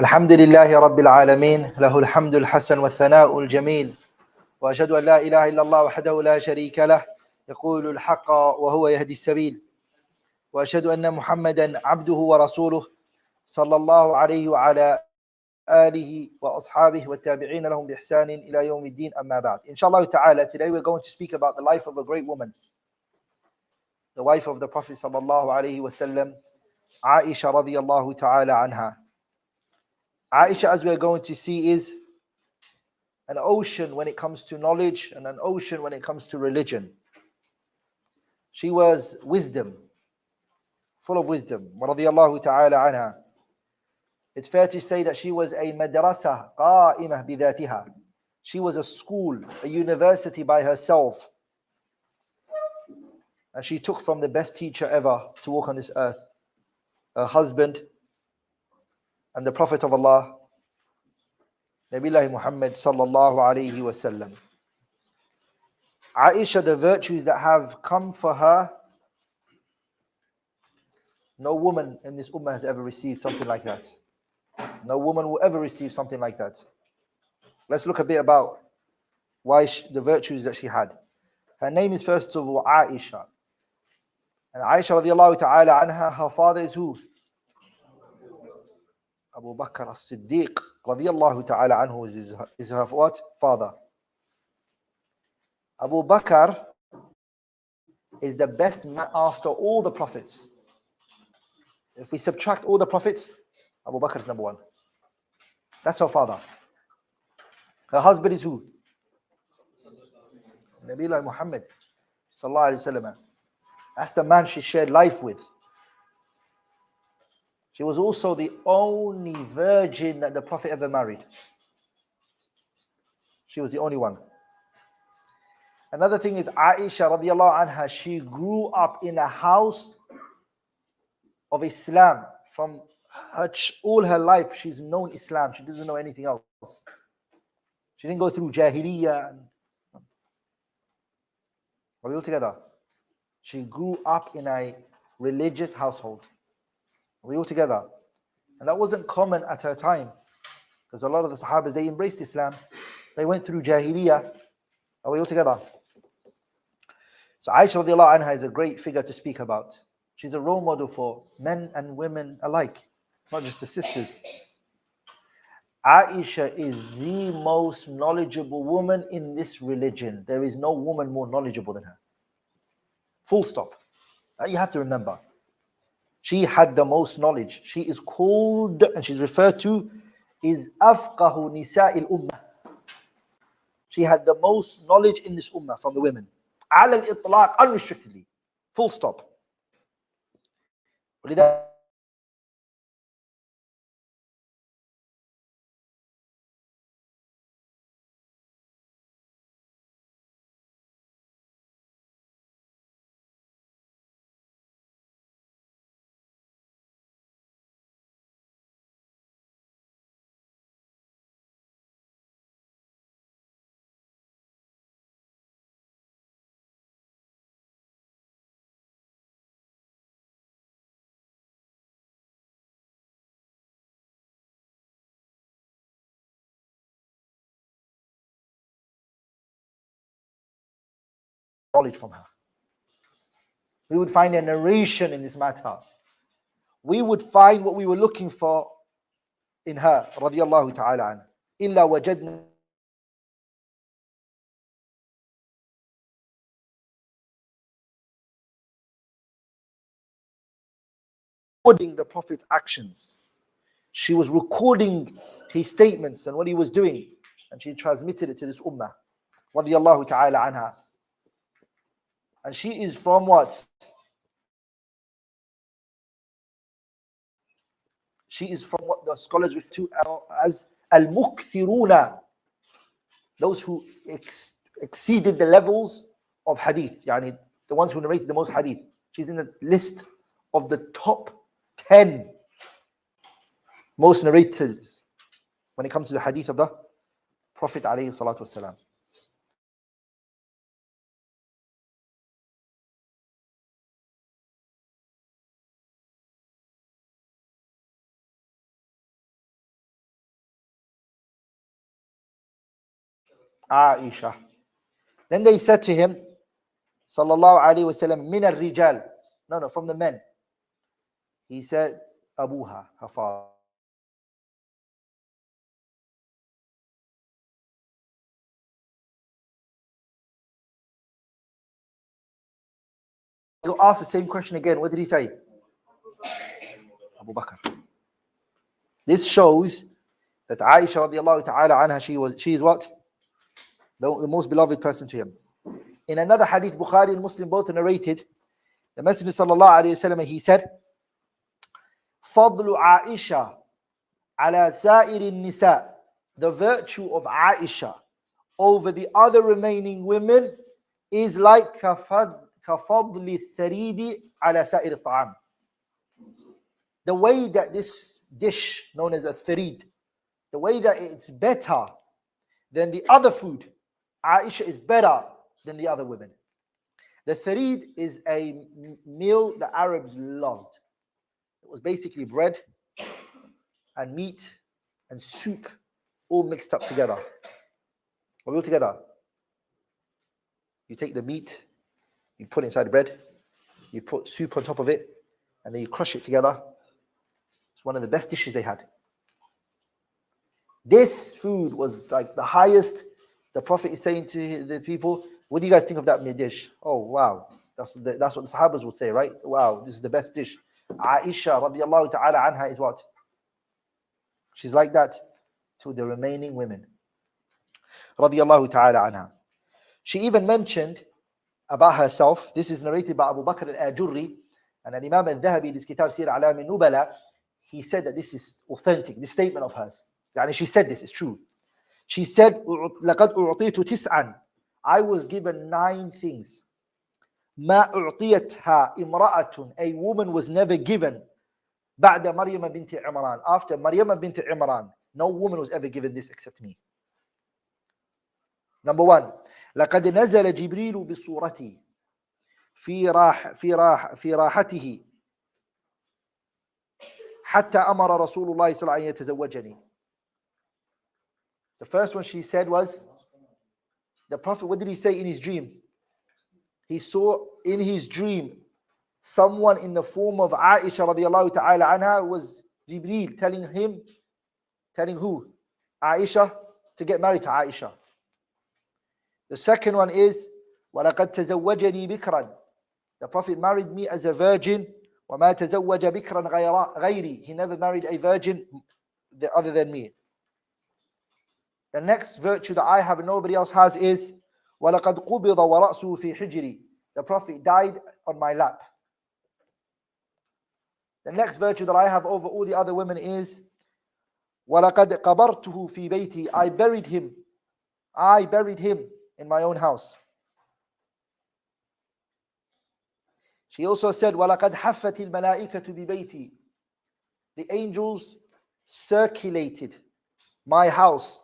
الحمد لله رب العالمين له الحمد الحسن والثناء الجميل وأشهد أن لا إله إلا الله وحده لا شريك له يقول الحق وهو يهدي السبيل وأشهد أن محمدا عبده ورسوله صلى الله عليه وعلى آله وأصحابه والتابعين لهم بإحسان إلى يوم الدين أما بعد. Inshallah ta'ala, today we're going to speak about the life of a great woman, the wife of the Prophet sallallahu alayhi wasallam, Aisha radiyallahu ta'ala anha. Aisha, as we're going to see, is an ocean when it comes to knowledge and an ocean when it comes to religion. She was wisdom, full of wisdom. Radiyallahu ta'ala anha. It's fair to say that she was a madrasa qa'imah bidhatiha. She was a school, a university by herself. And she took from the best teacher ever to walk on this earth, her husband and the Prophet of Allah, Nabiullah Muhammad sallallahu alayhi wasallam. Aisha, the virtues that have come for her, no woman in this ummah has ever received something like that. No woman will ever receive something like that. Let's look a bit about why the virtues that she had. Her name is first of all Aisha. And Aisha radiallahu ta'ala anha, her father is who? Abu Bakr as-Siddiq radiallahu ta'ala anhu is her what? Father. Abu Bakr is the best man after all the prophets. If we subtract all the prophets, Abu Bakr is number one. That's her father. Her husband is who? Nabiullah Muhammad sallallahu alayhi wasallam. That's the man she shared life with. She was also the only virgin that the Prophet ever married. She was the only one. Another thing is Aisha radiallahu anha, she grew up in a house of Islam. From all her life, she's known Islam. She doesn't know anything else. She didn't go through Jahiliyyah. Are we all together? She grew up in a religious household. Are we all together? And that wasn't common at her time. Because a lot of the Sahabas, they embraced Islam. They went through Jahiliyyah. Are we all together? So Aisha radiallahu anha is a great figure to speak about. She's a role model for men and women alike, not just the sisters. Aisha is the most knowledgeable woman in this religion. There is no woman more knowledgeable than her. Full stop. You have to remember. She had the most knowledge. She is called, and she's referred to, is afqahu nisa'il ummah. She had the most knowledge in this ummah from the women. Ala al-itlaq, unrestrictedly. Full stop. Knowledge from her. We would find a narration in this matter. We would find what we were looking for in her, radiyallahu ta'ala anha. Illa wajadna recording the Prophet's actions. She was recording his statements and what he was doing, and she transmitted it to this ummah, radiyallahu ta'ala anha. And she is from what? She is from what the scholars refer to as al-mukthiruna, those who exceeded the levels of hadith, yani the ones who narrated the most hadith. She's in the list of the top 10 most narrators when it comes to the hadith of the Prophet alayhi salatu wasalam. Aisha. Then they said to him, sallallahu alayhi wasallam, min al-rijal. No, from the men. He said, Abuha, her father. You asked the same question again. What did he say? Abu Bakr. This shows that Aisha radiallahu ta'ala anha, she is what? The most beloved person to him. In another hadith, Bukhari and Muslim both narrated, the Messenger sallallahu alayhi wa sallam, he said, فضل عائشة على سائر النساء. The virtue of Aisha over the other remaining women is like كفضل الثريد على سائر الطعام. The way that this dish known as a tharid, the way that it's better than the other food, Aisha is better than the other women. The tharid is a meal the Arabs loved. It was basically bread and meat and soup all mixed up together. All together. You take the meat, you put it inside the bread, you put soup on top of it, and then you crush it together. It's one of the best dishes they had. This food was like the highest. The Prophet is saying to the people, what do you guys think of that dish? Oh, wow. That's what the Sahabas would say, right? Wow, this is the best dish. Aisha radiallahu ta'ala anha is what? She's like that to the remaining women. Radiallahu ta'ala anha. She even mentioned about herself, this is narrated by Abu Bakr al-Ajurri, and an Imam al-Dhahabi in his Kitab Sir A'lam al-Nubala, he said that this is authentic, this statement of hers. And she said this, it's true. She said, لَقَدْ أُعْطِيتُ تِسْعًا. I was given 9 things. مَا أُعْطِيَتْهَا إِمْرَأَةٌ. A woman was never given بعد مريم بنت عمران. After Maryam bint Imran, no woman was ever given this except me. Number 1, لقد نزل جبريل بصورتي في راحته حتى أمر رسول الله صلى الله عليه وسلم يتزوجني. The first one she said was, the Prophet, what did he say in his dream? He saw in his dream someone in the form of Aisha radiallahu ta'ala anha, was Jibreel telling who? Aisha, to get married to Aisha. The second one is, وَلَقَدْ تَزَوَّجَنِي بِكْرًا. The Prophet married me as a virgin. وَمَا تَزَوَّجَ بِكْرًا غَيْرِي. He never married a virgin other than me. The next virtue that I have and nobody else has is, وَلَقَدْ قُبِضَ وَرَأْسُهُ فِي حِجْرِي. The Prophet died on my lap. The next virtue that I have over all the other women is, وَلَقَدْ قَبَرْتُهُ فِي بَيْتِي. I buried him in my own house. She also said, وَلَقَدْ حَفَّتِ الْمَلَائِكَةُ بِبَيْتِي. The angels circulated my house.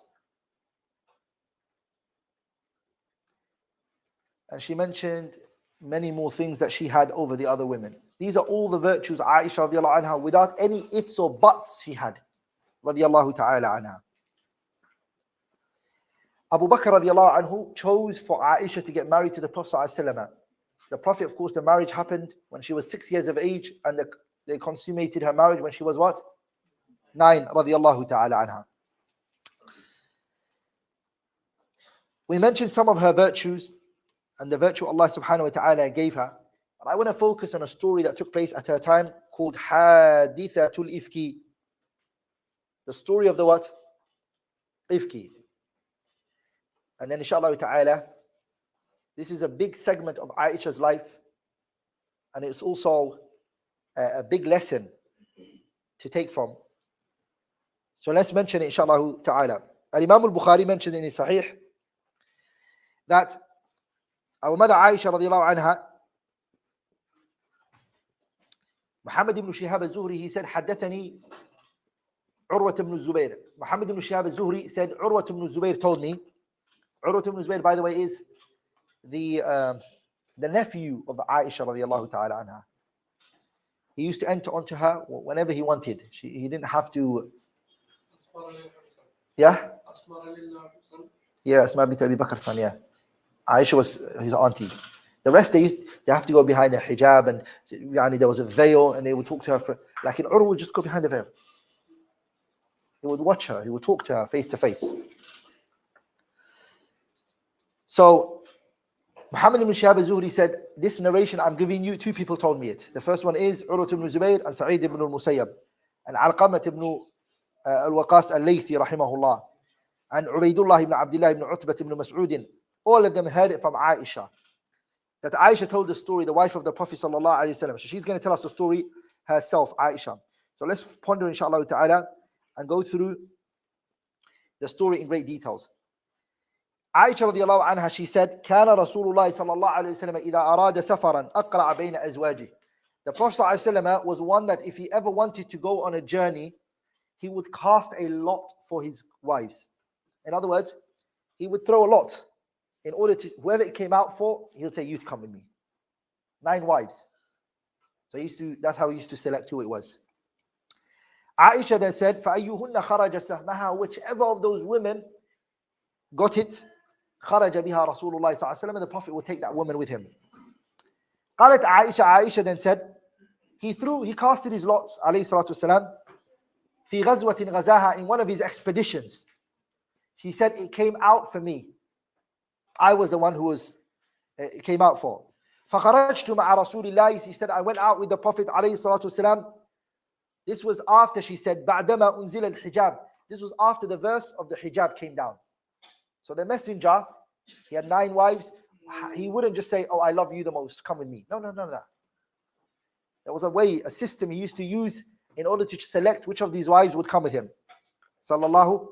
And she mentioned many more things that she had over the other women. These are all the virtues Aisha radiallahu anha, without any ifs or buts, she had. Radiallahu ta'ala anha. Abu Bakr radiallahu anhu chose for Aisha to get married to the Prophet sallallahu alaihi wasallam. The Prophet, of course, the marriage happened when she was 6 years of age, and they consummated her marriage when she was what? 9, radiallahu ta'ala anha. We mentioned some of her virtues and the virtue Allah subhanahu wa ta'ala gave her. But I want to focus on a story that took place at her time called Hadithatul Ifki. The story of the what? Ifki. And then inshallah ta'ala, this is a big segment of Aisha's life, and it's also a big lesson to take from. So let's mention it inshallah ta'ala. Imam al-Bukhari mentioned in his Sahih that our mother Aisha radiallahu anha, Muhammad ibn Shihab al-Zuhri, he said, حدثني Urwa ibn Zubayr. Muhammad ibn Shihab al-Zuhri said, Urwa ibn Zubayr told me. Urwa ibn Zubayr, by the way, is the nephew of Aisha radiallahu ta'ala anha. He used to enter onto her whenever he wanted. He didn't have to. Yeah? Yeah, Asma bint Abi Bakr's son, yeah. Aisha was his auntie. The rest, they have to go behind the hijab, and there was a veil, and they would talk to her. Like in Urwa would just go behind the veil. He would watch her. He would talk to her face to face. So, Muhammad ibn Shihab al-Zuhri said, this narration I'm giving you, two people told me it. The first one is Urwa ibn Zubayr and Sa'id ibn al-Musayyab, and Alqamah ibn al-Waqas al-Laythi rahimahullah, and Ubaydullah ibn Abdullah ibn Utbah ibn Mas'ud. All of them heard it from Aisha. That Aisha told the story, the wife of the Prophet sallallahu alaihi wasallam. So she's going to tell us the story herself, Aisha. So let's ponder inshallah ta'ala and go through the story in great details. Aisha radiallahu anha, she said, كان رسول الله صلى الله عليه وسلم إذا أراد سفرا أقرع بين أزواجه. The Prophet ﷺ was one that if he ever wanted to go on a journey, he would cast a lot for his wives. In other words, he would throw a lot in order to, whoever it came out for, he would say, you come with me. 9 wives. So that's how he used to select who it was. Aisha then said, فَأَيُّهُنَّ خَرَجَ سَهْمَهَا, whichever of those women got it, خَرَجَ بِهَا رَسُولُ اللَّهِ صَلَّى اللَّهُ عَلَيْهِ وسلم, and the Prophet would take that woman with him. قالت Aisha then said, he casted his lots, alayhi salatu wasalam, في غزوة غزاها, in one of his expeditions. She said, it came out for me. I was the one who it came out for. فخرجت مع رسول الله, she said, I went out with the Prophet alayhi salatu wasalam. This was after, she said, بعدما أنزل الحجاب. This was after the verse of the hijab came down. So the messenger, he had 9 wives. He wouldn't just say, oh, I love you the most, come with me. No, none of that. There was a system he used to use in order to select which of these wives would come with him. Sallallahu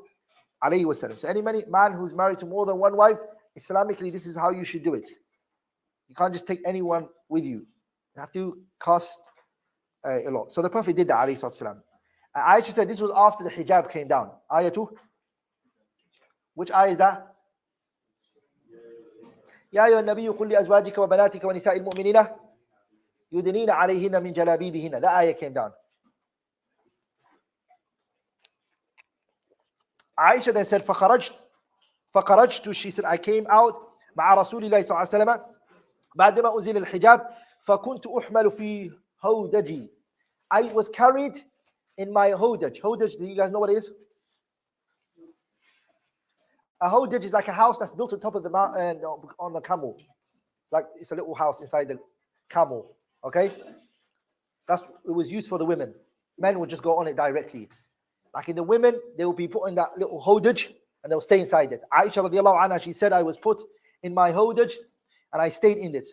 alayhi wasallam. So any man who's married to more than 1 wife, Islamically, this is how you should do it. You can't just take anyone with you. You have to cast a lot. So the Prophet did that, alayhi sallam. Aisha said this was after the hijab came down. Ayah 2. Which ayah is that? يا أيها النبي قل لأزواجك وبناتك ونساء المؤمنين يدنين عليهن من جلابيبهن. That ayah came down. Aisha then said, فخرجت, she said, I came out مع رسول الله صلى الله عليه وسلم بعدما أنزل الحجاب فكنت أحمل في هودجي. I was carried in my hodaj. Hodaj, do you guys know what it is? A hodaj is like a house that's built on top of the mountain on the camel. It's a little house inside the camel. Okay? It was used for the women. Men would just go on it directly. Like in the women, they will be put in that little hodaj and they'll stay inside it. Aisha radiallahu anha, she said, I was put in my hodaj and I stayed in it.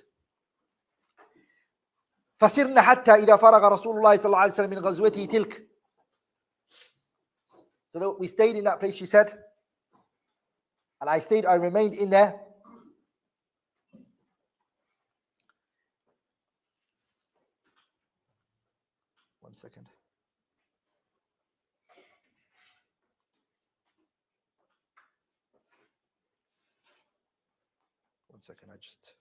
فسرنا حتى إذا فرغ رسول الله صلى الله عليه وسلم من غزوته تلك. So we stayed in that place, she said, and I remained in there. One second. I just...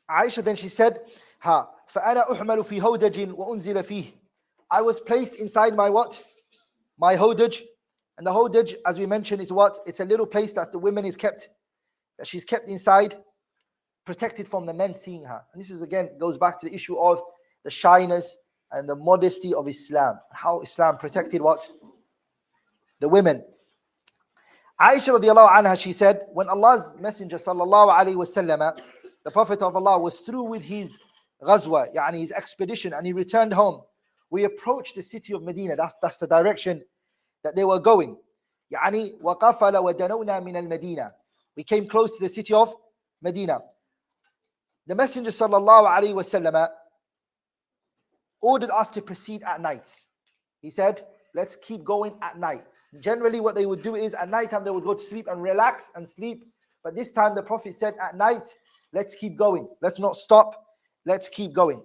Aisha then she said, فأنا أحمل في هودج وأنزل فيه. I was placed inside my what? My hodaj. And the hodaj, as we mentioned, is what? It's a little place that the woman is kept, that she's kept inside, protected from the men seeing her. And this is again goes back to the issue of the shyness and the modesty of Islam. How Islam protected what? The women. Aisha radiallahu anha, she said, when Allah's Messenger sallallahu alayhi wasallam, the Prophet of Allah, was through with his ghazwa, yani his expedition, and he returned home, we approached the city of Medina. That's the direction that they were going. يعني وقفل ودنونا من المدينة. We came close to the city of Medina. The Messenger sallallahu alayhi wasallam ordered us to proceed at night. He said, let's keep going at night. Generally what they would do is at night time they would go to sleep and relax and sleep. But this time the Prophet said at night, let's keep going. Let's not stop. Let's keep going.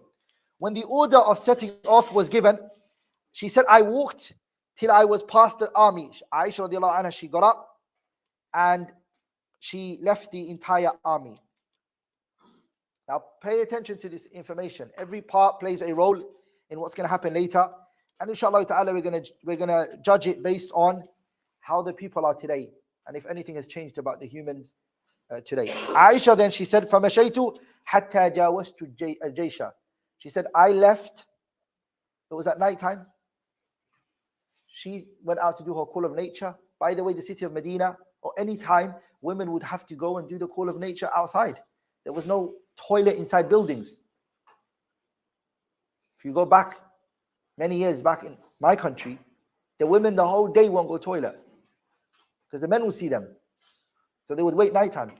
When the order of setting off was given, she said, I walked till I was past the army. Aisha radiallahu anha, she got up and she left the entire army. Now pay attention to this information. Every part plays a role in what's going to happen later. And inshallah ta'ala, we're gonna judge it based on how the people are today, and if anything has changed about the humans today. Aisha then, she said, فَمَشَيْتُ حَتَّى جَاوَزْتُ الْجَيْشَ. She said, I left. It was at night time. She went out to do her call of nature. By the way, the city of Medina, or any time, women would have to go and do the call of nature outside. There was no toilet inside buildings. If you go back many years back in my country, the women the whole day won't go to toilet because the men will see them. So they would wait nighttime.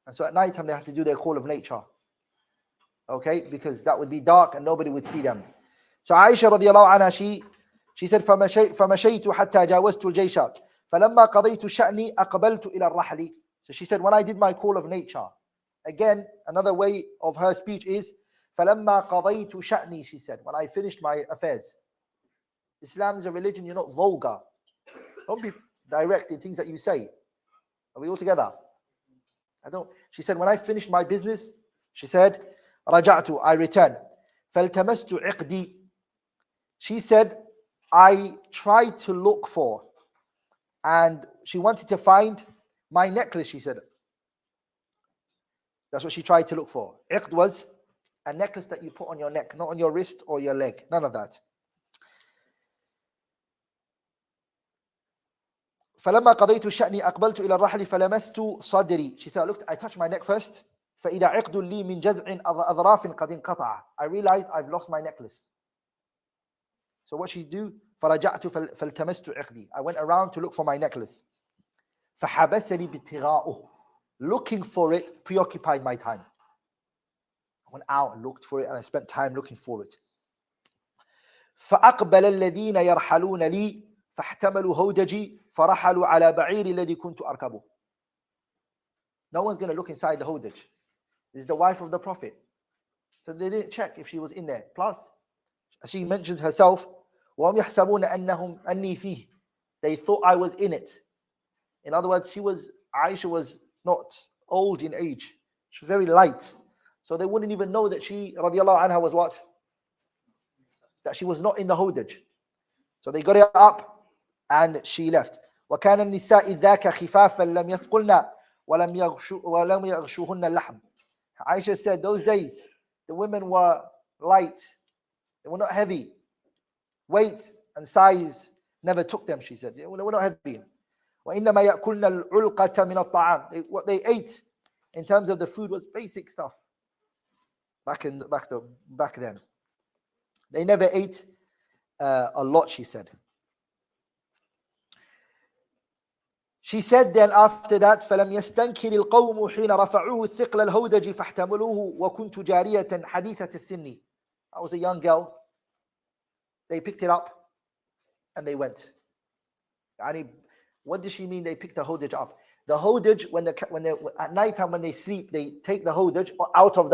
And so at nighttime they have to do their call of nature. Okay? Because that would be dark and nobody would see them. So Aisha radiallahu anha, she said, فَمَشَيْتُ حَتَّى جَاوَزْتُ الْجَيْشَ فَلَمَّا قَضَيْتُ شَأْنِي أَقْبَلْتُ إِلَى الرَّحْلِ. So she said, when I did my call of nature, again, another way of her speech is, فَلَمَّا قَضَيْتُ شَأْنِي, she said, when I finished my affairs. Islam is a religion, you're not vulgar. Don't be direct in things that you say. Are we all together? She said, when I finished my business, she said, رَجَعْتُ, I returned. فَالْتَمَسْتُ عِقْدِي. She said, I tried to look for, and she wanted to find my necklace, she said. That's what she tried to look for. Iqd was a necklace that you put on your neck, not on your wrist or your leg. None of that. فلما قضيت شأني أقبلت إلى الرحل فلمست صدري. She said, I touched my neck first. فإذا عقد لي من جزع أظراف قد انقطع. I realized I've lost my necklace. So what she do? فرجعت فالتمست عقدي. I went around to look for my necklace. فحبسني بابتغاؤه. Looking for it preoccupied my time. I went out and looked for it, and I spent time looking for it. فأقبل الذين يرحلون لي فاحتملوا هودجي فرحلوا على بعير الذي كنت أركبه. No one's going to look inside the hodaj. This is the wife of the Prophet. So they didn't check if she was in there. Plus, she mentions herself, وَهُمْ يَحْسَبُونَ أَنِّي فِيهِ. They thought I was in it. In other words, Aisha was not old in age. She was very light. So they wouldn't even know that she, radiallahu anha, was what? That she was not in the hodaj. So they got it up and she left. وَكَانَ النِّسَاءِ ذَاكَ خِفَافًا لَمْ يَثْقُلْنَا وَلَمْ يَغْشُوهُنَّ اللَّحْمِ. Aisha said, those days, the women were light. They were not heavy. Weight and size never took them, she said. They were not heavy. وَإِنَّمَا يَأْكُلْنَا الْعُلْقَةَ مِنَ الطَّعَامِ. What they ate in terms of the food was basic stuff. Back then. They never ate a lot, she said. She said then after that, فَلَمْ يَسْتَنْكِرِ الْقَوْمُ حِينَ رَفَعُوهُ الثِّقْلَ الْهَوْدَجِ فَاحْتَمَلُوهُ وَكُنْتُ جَارِيَةً حَدِيثَةَ السِّنِّ. I was a young girl. They picked it up and they went. What does she mean they picked the hodaj up? The hodaj, at night time when they sleep, they take the hodaj out of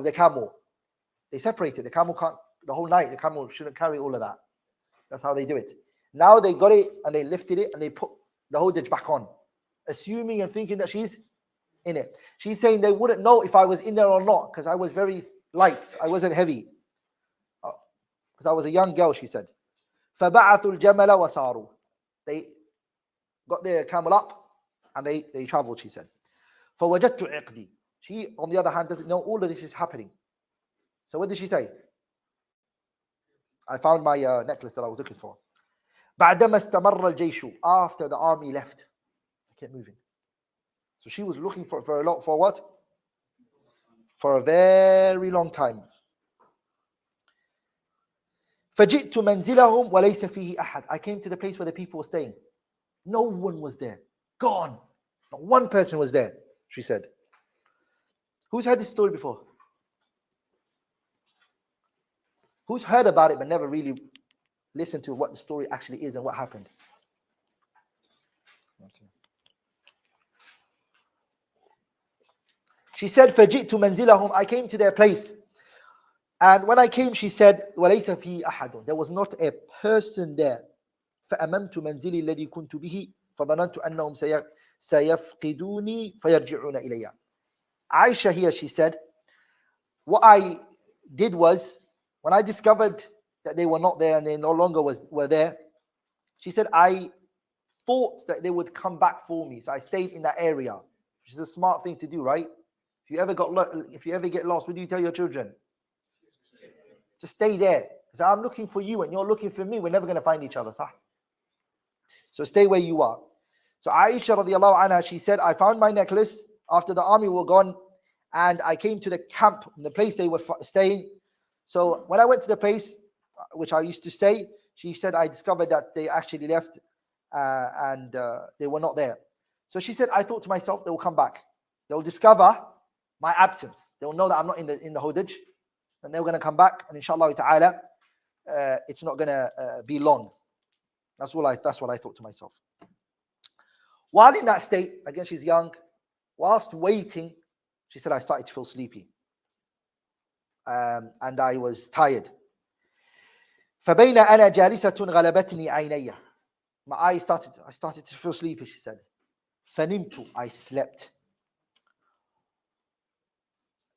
the camel. They separate it. The camel can't, the whole night, the camel shouldn't carry all of that. That's how they do it. Now they got it and they lifted it and they put the hodaj back on, assuming and thinking that she's in it. She's saying they wouldn't know if I was in there or not because I was very light. I wasn't heavy. Because I was a young girl, she said. فَبَعَثُوا الْجَمَلَ وَسَارُوا. They got their camel up and they traveled, she said. فَوَجَدْتُ عِقْدِي. She, on the other hand, doesn't know all of this is happening. So what did she say? I found my necklace that I was looking for. بعدما استمر الجيش, after the army left, they kept moving. So she was looking for what? For a very long time. فجئت منزلهم وليس فيه أحد. I came to the place where the people were staying. No one was there. Gone. Not one person was there, she said. Who's heard this story before? Who's heard about it but never really listened to what the story actually is and what happened? Okay. She said, فَجِئْتُ مَنْزِلَهُمْ, I came to their place. And when I came, she said, وَلَيْسَ فِي أَحَدٌ, there was not a person there. فَأَمَمْتُ مَنْزِلِي الَّذِي كُنْتُ بِهِ فَظَنَنْتُ أَنَّهُمْ سَيَفْقِدُونِي فَيَرْجِعُونَ إِلَيَّ. Aisha here, she said, what I did was, when I discovered that they were not there and they no longer were there, she said, I thought that they would come back for me. So I stayed in that area, which is a smart thing to do, right? If you ever get lost, what do you tell your children? Just stay there. Because I'm looking for you and you're looking for me. We're never going to find each other, sah? So stay where you are. So Aisha radiallahu anha, she said, I found my necklace after the army were gone, and I came to the camp, the place they were staying. So when I went to the place which I used to stay, she said, I discovered that they actually left and they were not there. So she said, I thought to myself, they will come back. They'll discover my absence. They will know that I'm not in the Hudaj, and they're going to come back, and inshallah ta'ala, it's not going to be long. That's what I thought to myself. While in that state, again, she's young, whilst waiting, she said, I started to feel sleepy. And I was tired. فَبَيْنَ أَنَا جَالِسَةٌ غَلَبَتْنِي عَيْنَيَّ. My eyes I started to feel sleepy, she said. فَنِمْتُ, I slept.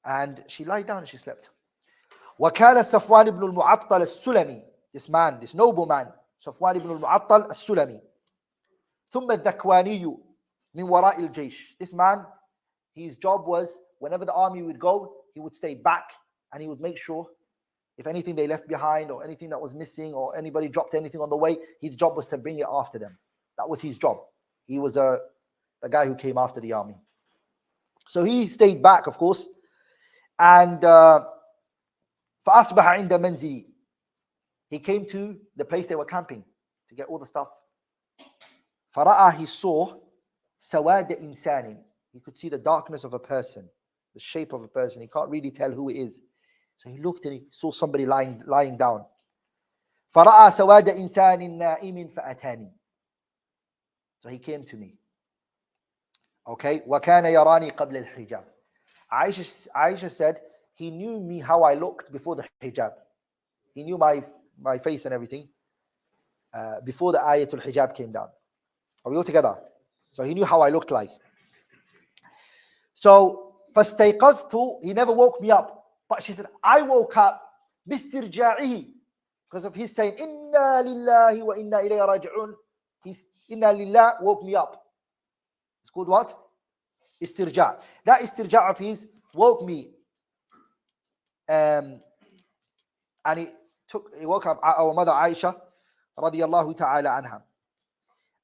And she lied down and she slept. وَكَانَ صَفْوَانِ بْنُ الْمُعَطَّلِ السُّلَمِي. This noble man, صفوان بن المعطل السلمي. ثم الذكواني من وراء الجيش. This man, his job was, whenever the army would go, he would stay back and he would make sure if anything they left behind or anything that was missing or anybody dropped anything on the way, his job was to bring it after them. That was his job. He was the guy who came after the army. So he stayed back, of course. And فأصبح عند منزلي. He came to the place they were camping to get all the stuff. فرأى, he saw سواد إنسان. He could see the darkness of a person, the shape of a person. He can't really tell who it is. So he looked and he saw somebody lying down. فرأى سواد إنسان نائم فأتاني. So he came to me. Okay. وكان يراني قبل الحجاب. Aisha said, he knew me how I looked before the hijab. He knew my face and everything before the ayatul hijab came down. Are we all together? So he knew how I looked like. So فاستيقظت, he never woke me up. But she said, I woke up باسترجاعه, because of his saying إنا لله وإنا إليه راجعون. His إنا لله woke me up. It's called what? Istirja. That istirja of his woke me. And he woke up our mother Aisha radiyallahu ta'ala anha.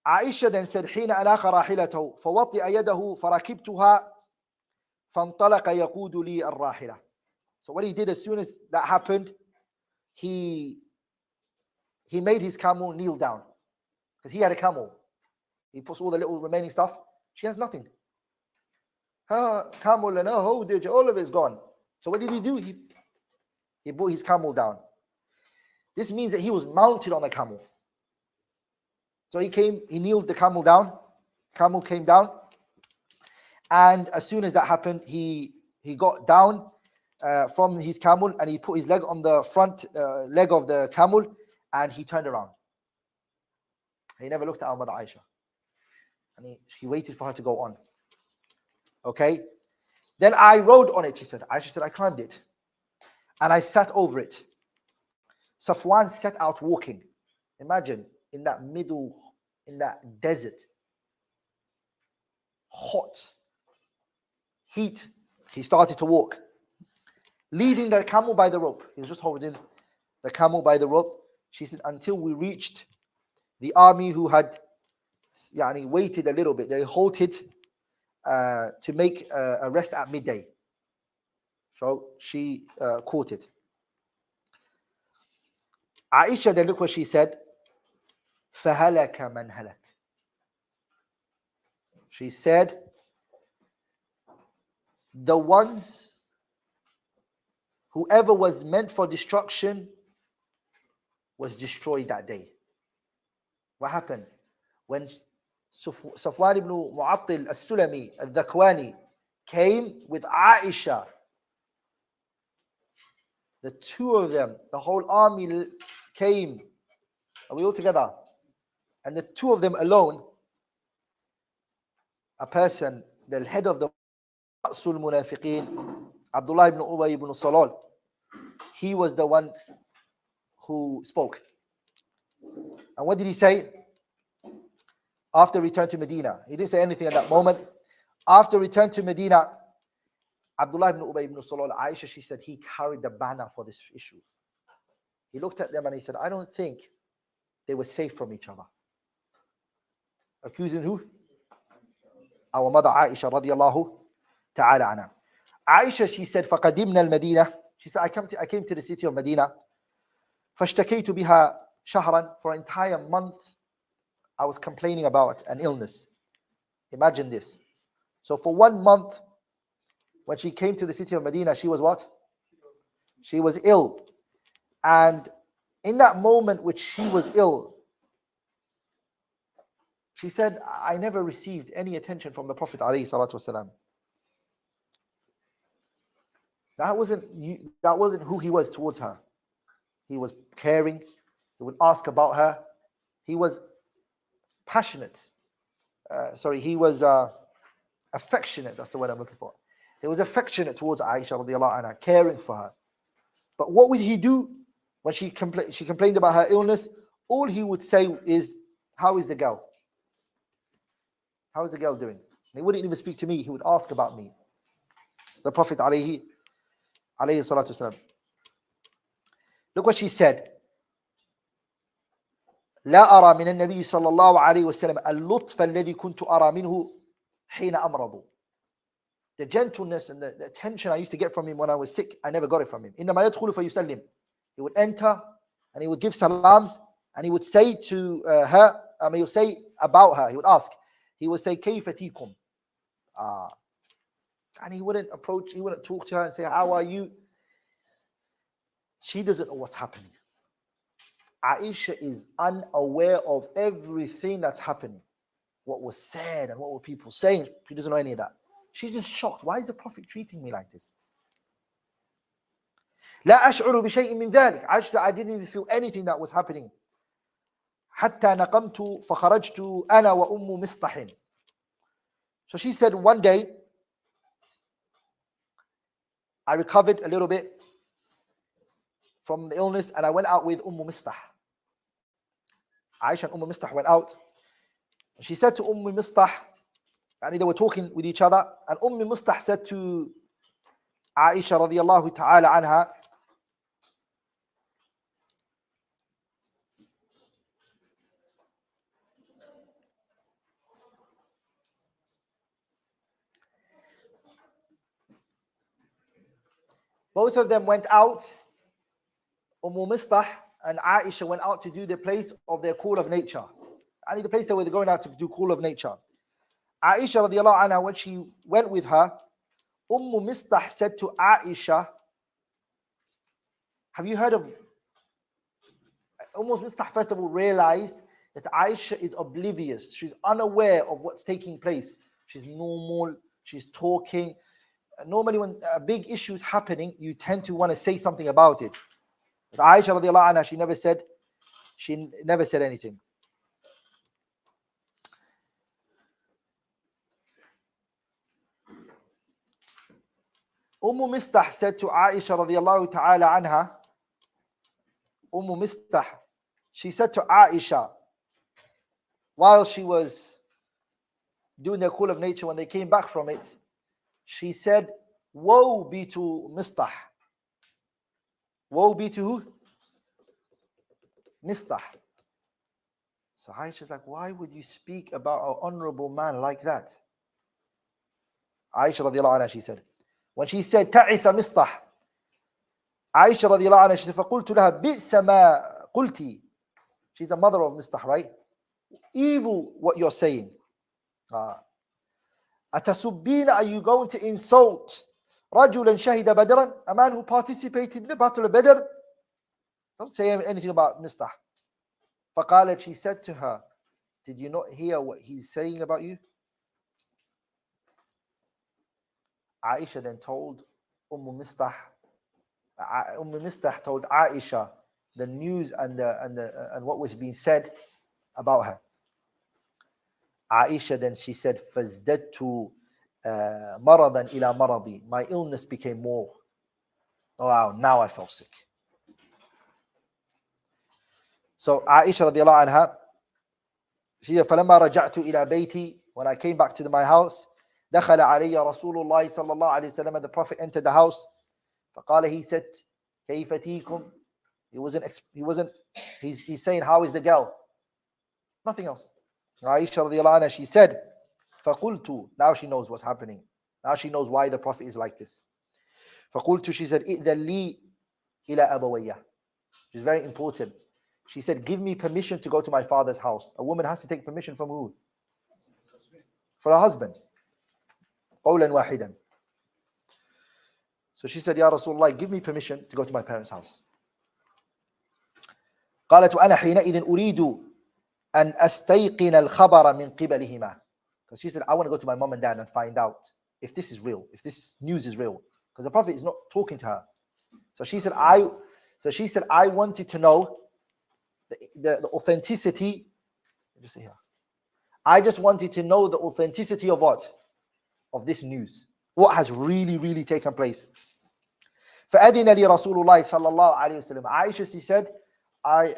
Aisha then said, حين أناخ راحلته فوطئ يده فركبتها فانطلق يقود لي الراحلة. So what he did as soon as that happened, he made his camel kneel down, because he had a camel. He puts all the little remaining stuff. She has nothing. Her camel and her hodage, all of it is gone. So what did he do? He brought his camel down. This means that he was mounted on a camel. So he kneeled the camel down. Camel came down. And as soon as that happened, he got down from his camel and he put his leg on the front leg of the camel and he turned around. He never looked at our mother Aisha. And he waited for her to go on. Okay? Then I rode on it, she said. Aisha said, I climbed it. And I sat over it. Safwan set out walking. Imagine, in that desert. Hot. Heat. He started to walk. Leading the camel by the rope. He was just holding the camel by the rope. She said, until we reached The army who had waited a little bit, they halted to make a rest at midday. So she caught it. Aisha, then look what she said. فَهَلَكَ مَنْ هَلَكَ. She said, the ones, whoever was meant for destruction was destroyed that day. What happened? When Safwan ibn Mu'attil al-Sulami al-Dhakwani came with Aisha, the two of them, the whole army came. Are we all together? And the two of them alone, a person, the head of the Ra'sul Munafiqeen, Abdullah ibn Ubay ibn Salul, he was the one who spoke. And what did he say? After return to Medina, he didn't say anything at that moment. After return to Medina, Abdullah ibn Ubay ibn Salul, Aisha, she said, he carried the banner for this issue. He looked at them and he said, I don't think they were safe from each other. Accusing who? Our mother Aisha radiallahu ta'ala anha. Aisha, she said, فَقَدِمْنَا الْمَدِينَةِ. She said, I came to the city of Medina. فَاشْتَكَيْتُ بِهَا شَهْرًا. For an entire month, I was complaining about an illness. Imagine this. So for 1 month, when she came to the city of Medina, she was what? She was ill. And in that moment which she was ill, she said, I never received any attention from the Prophet ﷺ. That wasn't who he was towards her. He was caring. He would ask about her. He was passionate. He was affectionate. That's the word I'm looking for. He was affectionate towards Aisha radiallahu anha, caring for her. But what would he do when she complained about her illness? All he would say is, how is the girl? How is the girl doing? And he wouldn't even speak to me. He would ask about me. The Prophet alayhi salatu wasalam. Look what she said. لا أرى من النبي صلى الله عليه وسلم اللطف الذي كنت أرى منه حين أمرض. The gentleness and the attention I used to get from him when I was sick, I never got it from him. إنما يدخل فيسلم. He would enter and he would give salams and he would say to her, he would say about her, he would ask, he would say, كيف تيكم? And he wouldn't talk to her and say, how are you? She doesn't know what's happening. Aisha is unaware of everything that's happening. What was said and what were people saying. She doesn't know any of that. She's just shocked. Why is the Prophet treating me like this? لا أشعر بشيء من ذلك. Aisha, I didn't even feel anything that was happening. حتى نقمت فخرجت أنا وأم مصطح. So she said, one day, I recovered a little bit from the illness and I went out with Mistah. Aisha and Mistah went out. She said to Mistah, and they were talking with each other, and Mistah said to Aisha radiallahu ta'ala anha, both of them went out. Mistah and Aisha went out to do the place of their call of nature. And the place they were going out to do call of nature. Aisha radiallahu anha, when she went with her, Mistah said to Aisha, have you heard of... Mistah first of all realized that Aisha is oblivious. She's unaware of what's taking place. She's normal. She's talking. Normally when a big issue is happening, you tend to want to say something about it. But Aisha radiallahu anha, she never said anything. Mistah said to Aisha radiallahu ta'ala anha, Mistah, she said to Aisha, while she was doing their call of nature, when they came back from it, she said, woe be to Mistah. Woe be to who? Mistah. So Aisha's like, why would you speak about an honorable man like that? Aisha radiallahu anha, she said, when she said, تعس مصطح, Aisha radiallahu anha, she said, فقلت لها بئس ما قلتي. She's the mother of Mistah, right? Evil what you're saying. أتسبين, are you going to insult رجلا شهد بدرا, a man who participated in the battle of Badr? Don't say anything about Mistah. فقالت, she said to her, did you not hear what he's saying about you? Aisha then told Mistah told Aisha the news and what was being said about her. Aisha then she said, فَازْدَدْتُ مَرَضًا إِلَى مَرَضِي. My illness became more. Oh, wow, now I felt sick. So Aisha radiallahu anha, she said, فَلَمَّا رَجَعْتُ إِلَى بَيْتِي, when I came back to my house, دخل علي رسول الله صلى الله عليه وسلم, the Prophet entered the house. فقال, he said, كيف تيكم? He's saying, how is the girl? Nothing else. Aisha radiallahu anha, she said, فقلت, now she knows what's happening. Now she knows why the Prophet is like this. فقلت, she said, إذن لي إلى أبوية. Which is very important. She said, give me permission to go to my father's house. A woman has to take permission from who? For her husband. قولا واحدا. So she said, Ya Rasulullah, give me permission to go to my parents' house. قالت وأنا حينئذ أريد أن أستيقن الخبر من قبلهما. Because she said, I want to go to my mom and dad and find out if this is real, if this news is real. Because the Prophet is not talking to her. So she said, I wanted to know the authenticity. Just say here. I just wanted to know the authenticity of what? Of this news. What has really, really taken place. فأذن لي رسول الله صلى الله عليه وسلم. Aisha, she said, I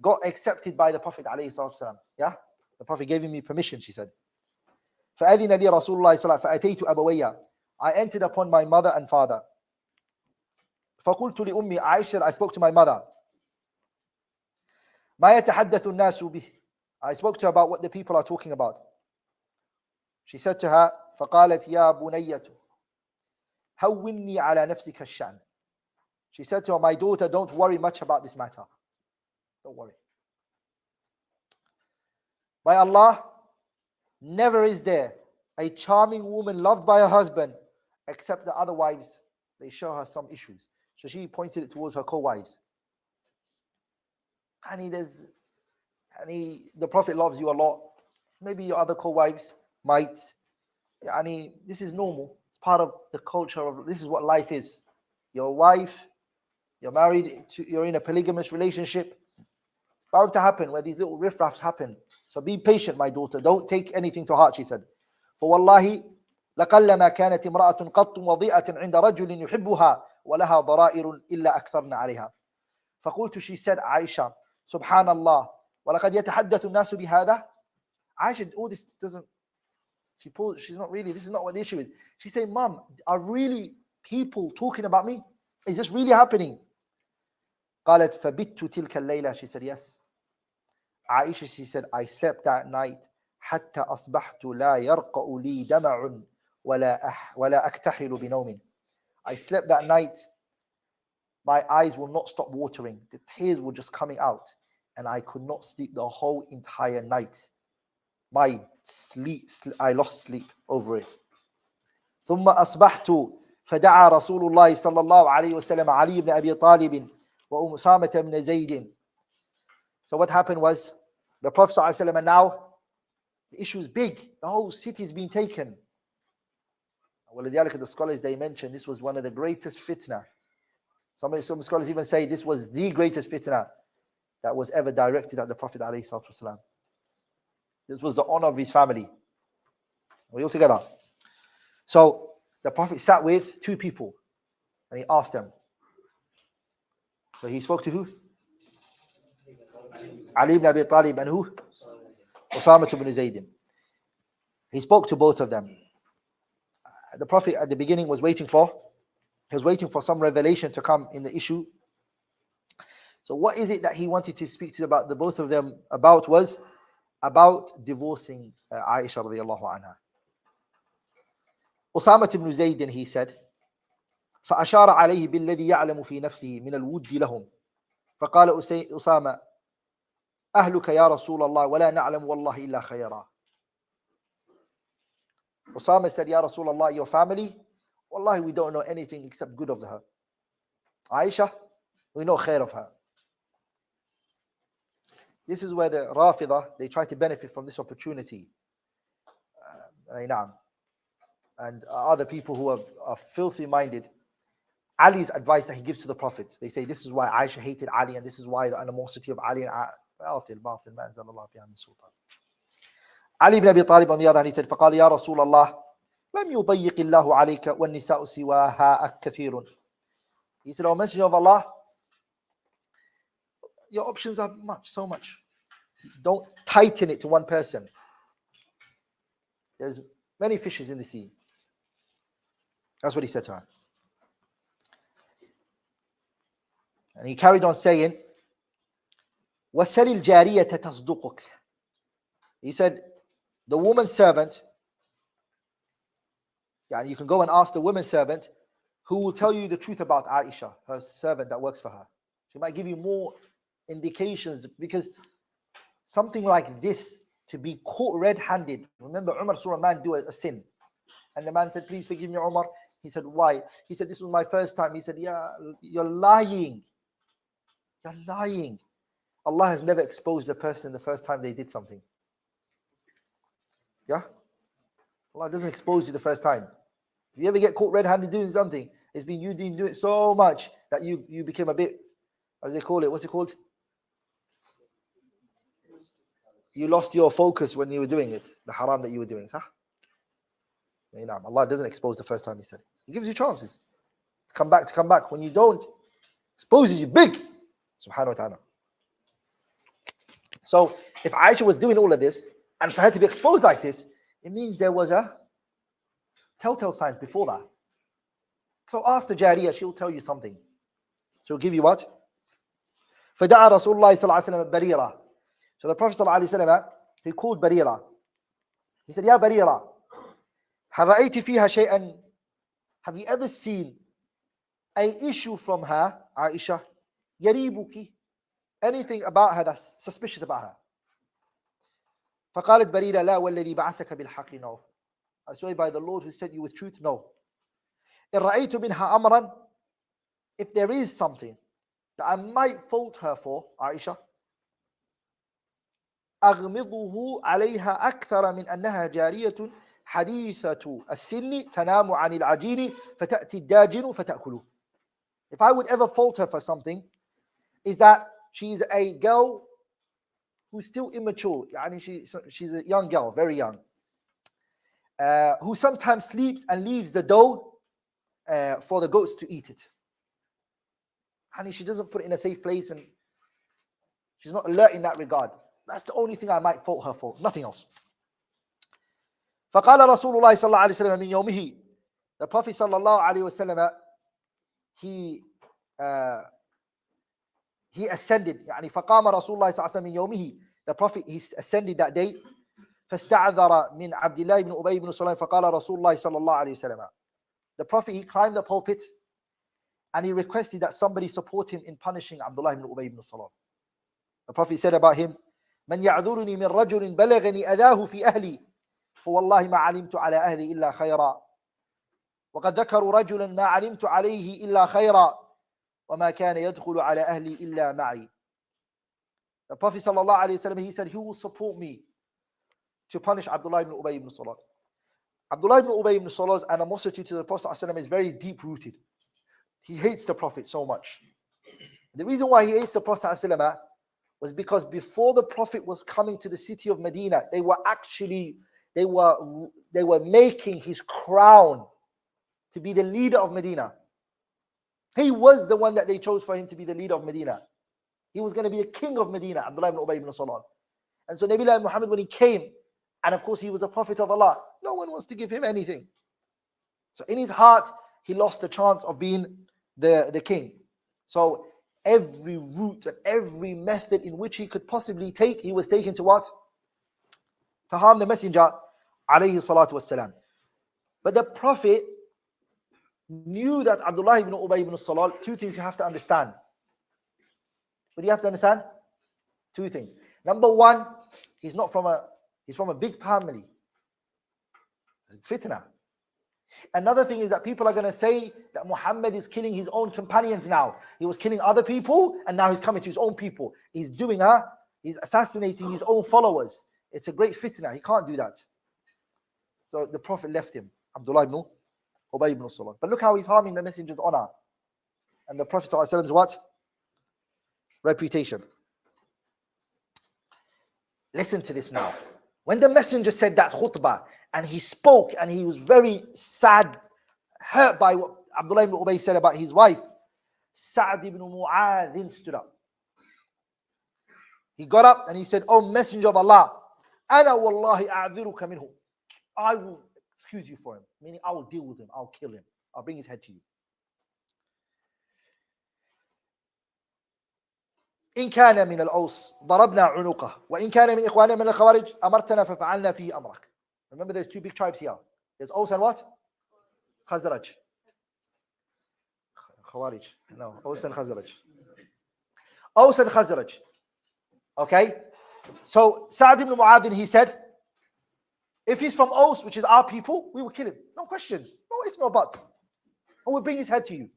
got accepted by the Prophet عليه الصلاة والسلام. Yeah? The Prophet gave me permission, she said. فأذن لي رسول الله صلى الله عليه وسلم فأتيت أبويا. I entered upon my mother and father. فقلت لأمي, Aisha, I spoke to my mother. ما يتحدث الناس به. I spoke to her about what the people are talking about. She said to her, فقالت يا بنية هوني على نفسك الشأن. She said to her, my daughter, don't worry much about this matter. Don't worry. By Allah, never is there a charming woman loved by her husband, except the other wives, they show her some issues. So she pointed it towards her co-wives. Honey, the Prophet loves you a lot. Maybe your other co-wives might. Honey, this is normal. It's part of the culture of, this is what life is. Your wife, you're married, you're in a polygamous relationship. It's bound to happen where these little riffraffs happen. So be patient, my daughter. Don't take anything to heart, she said. فوالله لقلما كانت امرأة قط وضيئة عند رجل يحبها ولها ضرائر إلا أكثرنا عليها. فقلت, she said, Aisha, Subhanallah, ولقد يتحدث الناس بهذا. Aisha, all this doesn't, she's not really, this is not what the issue is. She said, Mom, are really people talking about me? Is this really happening? قالت فبت تلك الليلة. She said, yes. Aisha, she said, I slept that night حتى أصبحت لا يرقأ لي دمع ولا أكتحل بنوم. I slept that night. My eyes will not stop watering. The tears were just coming out. And I could not sleep the whole entire night. My sleep, I lost sleep over it. ثم أصبحت فدعا رسول الله صلى الله عليه وسلم علي بن أبي طالب وأسامة بن زيد. So what happened was, the Prophet صلى الله عليه وسلم, and now the issue is big. The whole city is being taken. The scholars, they mentioned this was one of the greatest fitna. Some scholars even say this was the greatest fitna that was ever directed at the Prophet ﷺ. This was the honor of his family. Are we all together? So the Prophet sat with two people and he asked them. So he spoke to who? Ali ibn Abi Talib and who? Usama ibn Zayd. He spoke to both of them. The Prophet at the beginning was waiting for some revelation to come in the issue. So what is it that he wanted to speak to about the both of them about was about divorcing Aisha radiallahu anha. Usama ibn Zayd, he said, فأشار عليه بالذي يعلم في نفسه من الود لهم فقال أسامة أهلك يا رسول الله ولا نعلم والله إلا خيرا. Usama said, Ya Rasulullah, your family, wallahi, we don't know anything except good of her. Aisha, we know khair of her. This is where the Rafidah, they try to benefit from this opportunity. And other people who are filthy minded, Ali's advice that he gives to the prophets, they say this is why Aisha hated Ali and this is why the animosity of Ali and Ali ibn Abi Talib on the other hand, he said, فقال يا رسول الله لم يضيق الله عليك والنساء سواها كثير. He said, O Messenger of Allah, your options are so much. Don't tighten it to one person. There's many fishes in the sea. That's what he said to her. And he carried on saying, وَسَلِ الْجَارِيَةَ تَصْدُقُكَ. He said, the woman servant, you can go and ask the woman servant who will tell you the truth about Aisha, her servant that works for her. She might give you more indications, because something like this, to be caught red-handed. Remember, Umar saw a man do a sin. And the man said, please forgive me, Umar. He said, why? He said, this was my first time. He said, yeah, you're lying. You're lying. Allah has never exposed a person the first time they did something. Yeah? Allah doesn't expose you the first time. If you ever get caught red-handed doing something, it's been you doing it so much that you became a bit, as they call it, what's it called? You lost your focus when you were doing it, the haram that you were doing. Allah doesn't expose the first time, he said. He gives you chances to come back. When you don't, exposes you big. Subhanahu wa ta'ala. So, if Aisha was doing all of this, and for her to be exposed like this, it means there was a telltale signs before that. So ask the Jariyah, she'll tell you something. She'll give you what? فَدَعَى رَسُولُ اللَّهِ صَلَّى اللَّهُ عَلَيْهِ وَسَلَّمَ بَرِيرًا. So the Prophet صلى الله عليه وسلم, he called Barira. He said, Ya Barira, هَلْ رَأَيْتِ فِيهَا شَيْئًا? Have you ever seen an issue from her, Aisha? يَرِيبُكِ? Anything about her that's suspicious about her? فقالت بريرة لا والذي بعثك بالحق. No. I swear by the Lord who sent you with truth, no. إن رأيت منها أمرا, if there is something that I might fault her for, Aisha, أغمضه عليها أكثر من أنها جارية حديثة السن تنام عن العجين فتأتي الداجن فتأكله. If I would ever fault her for something, is that she's a girl who's still immature. She's a young girl, very young, who sometimes sleeps and leaves the dough for the goats to eat it. She doesn't put it in a safe place, and she's not alert in that regard. That's the only thing I might fault her for, nothing else. فقال رسول الله صلى الله عليه وسلم من يومه. The Prophet صلى الله عليه وسلم, he ascended. فقام رسول الله صلى الله عليه وسلم من يومه. The Prophet, he ascended that day. فاستعذر من عبد الله بن أبي بن سليم فقال رسول الله صلى الله عليه وسلم. The Prophet, he climbed the pulpit and he requested that somebody support him in punishing Abdullah ibn Ubay ibn Salam. The Prophet said about him, من يعذرني من رجل بلغني أذاه في أهلي فوالله ما علمت على أهلي إلا خيرا وقد ذكروا رجلا ما علمت عليه إلا خيرا وما كان يدخل على أهلي إلا معي. The Prophet sallallahu alaihi wasallam, he said, who will support me to punish Abdullah ibn Ubay ibn Salam? Abdullah ibn Ubay ibn Salam's animosity to the Prophet sallallahu alaihi wasallam is very deep rooted. He hates the Prophet so much. The reason why he hates the Prophet sallallahu alaihi wasallam was because before the Prophet was coming to the city of Medina, they were making his crown to be the leader of Medina. He was the one that they chose for him to be the leader of Medina. He was going to be the king of Medina, Abdullah ibn Ubay ibn Salam. And so Nabi Muhammad, when he came, and of course he was a prophet of Allah, no one wants to give him anything. So in his heart, he lost the chance of being the king. So every route and every method in which he could possibly take, he was taking to what? To harm the Messenger, alayhi salatu wassalam. But the Prophet knew that Abdullah ibn Ubay ibn Salul, two things you have to understand. What do you have to understand? Two things. Number one, he's from a big family. Fitna. Another thing is that people are going to say that Muhammad is killing his own companions now. He was killing other people and now he's coming to his own people. He's assassinating his own followers. It's a great fitna. He can't do that. So the Prophet left him, Abdullah ibn Ubay ibn Salul. But look how he's harming the Messenger's honor. And the Prophet ﷺ's what? Reputation. Listen to this now. When the Messenger said that khutbah, and he spoke, and he was very sad, hurt by what Abdullah ibn Ubay said about his wife, Sa'd ibn Mu'adh stood up. He got up and he said, "Oh Messenger of Allah, ana wallahi a'dhiruka minhu." I will excuse you for him, meaning I will deal with him, I'll kill him, I'll bring his head to you. إن كان من الأوس ضربنا عنقه وإن كان من إخواننا من الخوارج أمرتنا ففعلنا فيه أمرك. Remember, there's two big tribes here. There's Aus and what? Khazraj. Khawarij. No, Aus and Khazraj. Aus and Khazraj. Okay? So, Sa'd ibn Mu'adh, he said, if he's from Aus, which is our people, we will kill him. No questions. No ifs, no buts. And we'll bring his head to you.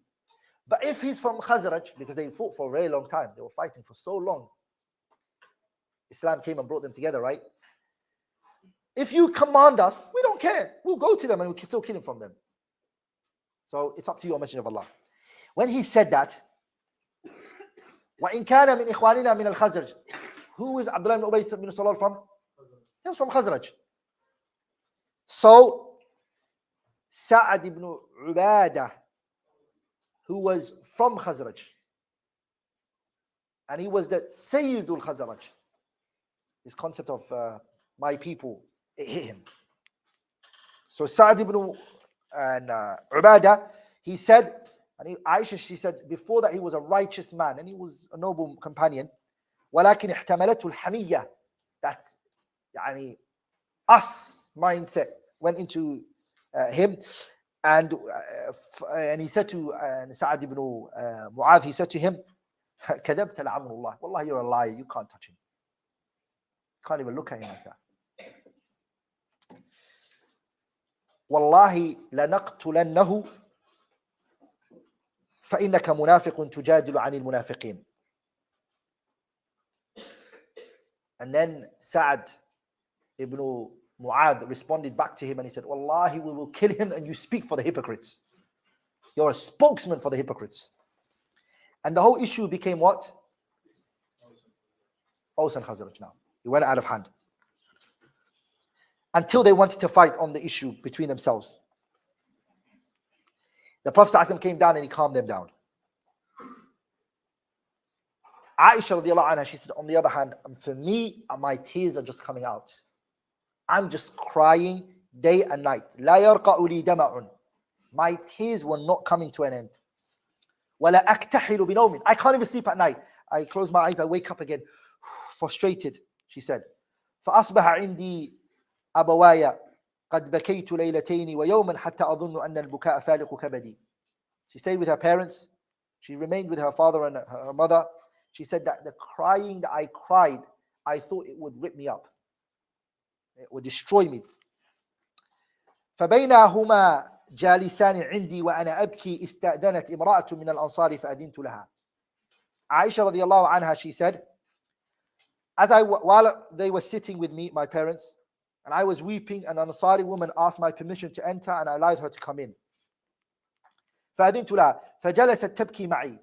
But if he's from Khazraj, because they fought for a very long time, they were fighting for so long. Islam came and brought them together, right? If you command us, we don't care. We'll go to them and we can still kill him from them. So it's up to you, O Messenger of Allah. When he said that, وَإِنْ كَانَ مِنْ إِخْوَانِنَا مِنَ الْخَزْرَجِ, who is Abdullah ibn Ubay ibn Salul from? He was from Khazraj. So, Sa'd ibn Ubadah, who was from Khazraj, and he was the Sayyidul Khazraj. This concept of my people, it hit him. So Sa'd ibn Ubadah, he said, and Aisha, she said, before that he was a righteous man and he was a noble companion. ولكن احتملته الحمية, that يعني us mindset went into him. And he said to Sa'd ibn Mu'adh, he said to him, كذبت لعمر الله. Wallahi, you're a liar, you can't touch him. Can't even look at him like that. والله لنقتلنه فإنك منافق تجادل عن المنافقين. And then Sa'd ibn Mu'adh responded back to him and he said, Wallahi, we will kill him and you speak for the hypocrites. You're a spokesman for the hypocrites. And the whole issue became what? Aus and Khazraj now. It went out of hand. Until they wanted to fight on the issue between themselves. The Prophet ﷺ came down and he calmed them down. Aisha radiallahu anha, she said, on the other hand, for me, my tears are just coming out. I'm just crying day and night. لا يرقع لي دمع. My tears were not coming to an end. ولا أكتحل بنوم. I can't even sleep at night. I close my eyes, I wake up again, frustrated, she said. فأصبح عندي أبوايا قد بكيت ليلتين ويوما حتى أظن أن البكاء فالق كبدي. She stayed with her parents. She remained with her father and her mother. She said that the crying that I cried, I thought it would rip me up. It would destroy me. فبينهما جالسان عندي وأنا أبكي استأذنت امرأة من الأنصار فأذنت لها. Aisha radiallahu anha, she said, while they were sitting with me, my parents, and I was weeping, an Ansari woman asked my permission to enter and I allowed her to come in. فأذنت لها فجلست تبكي معي.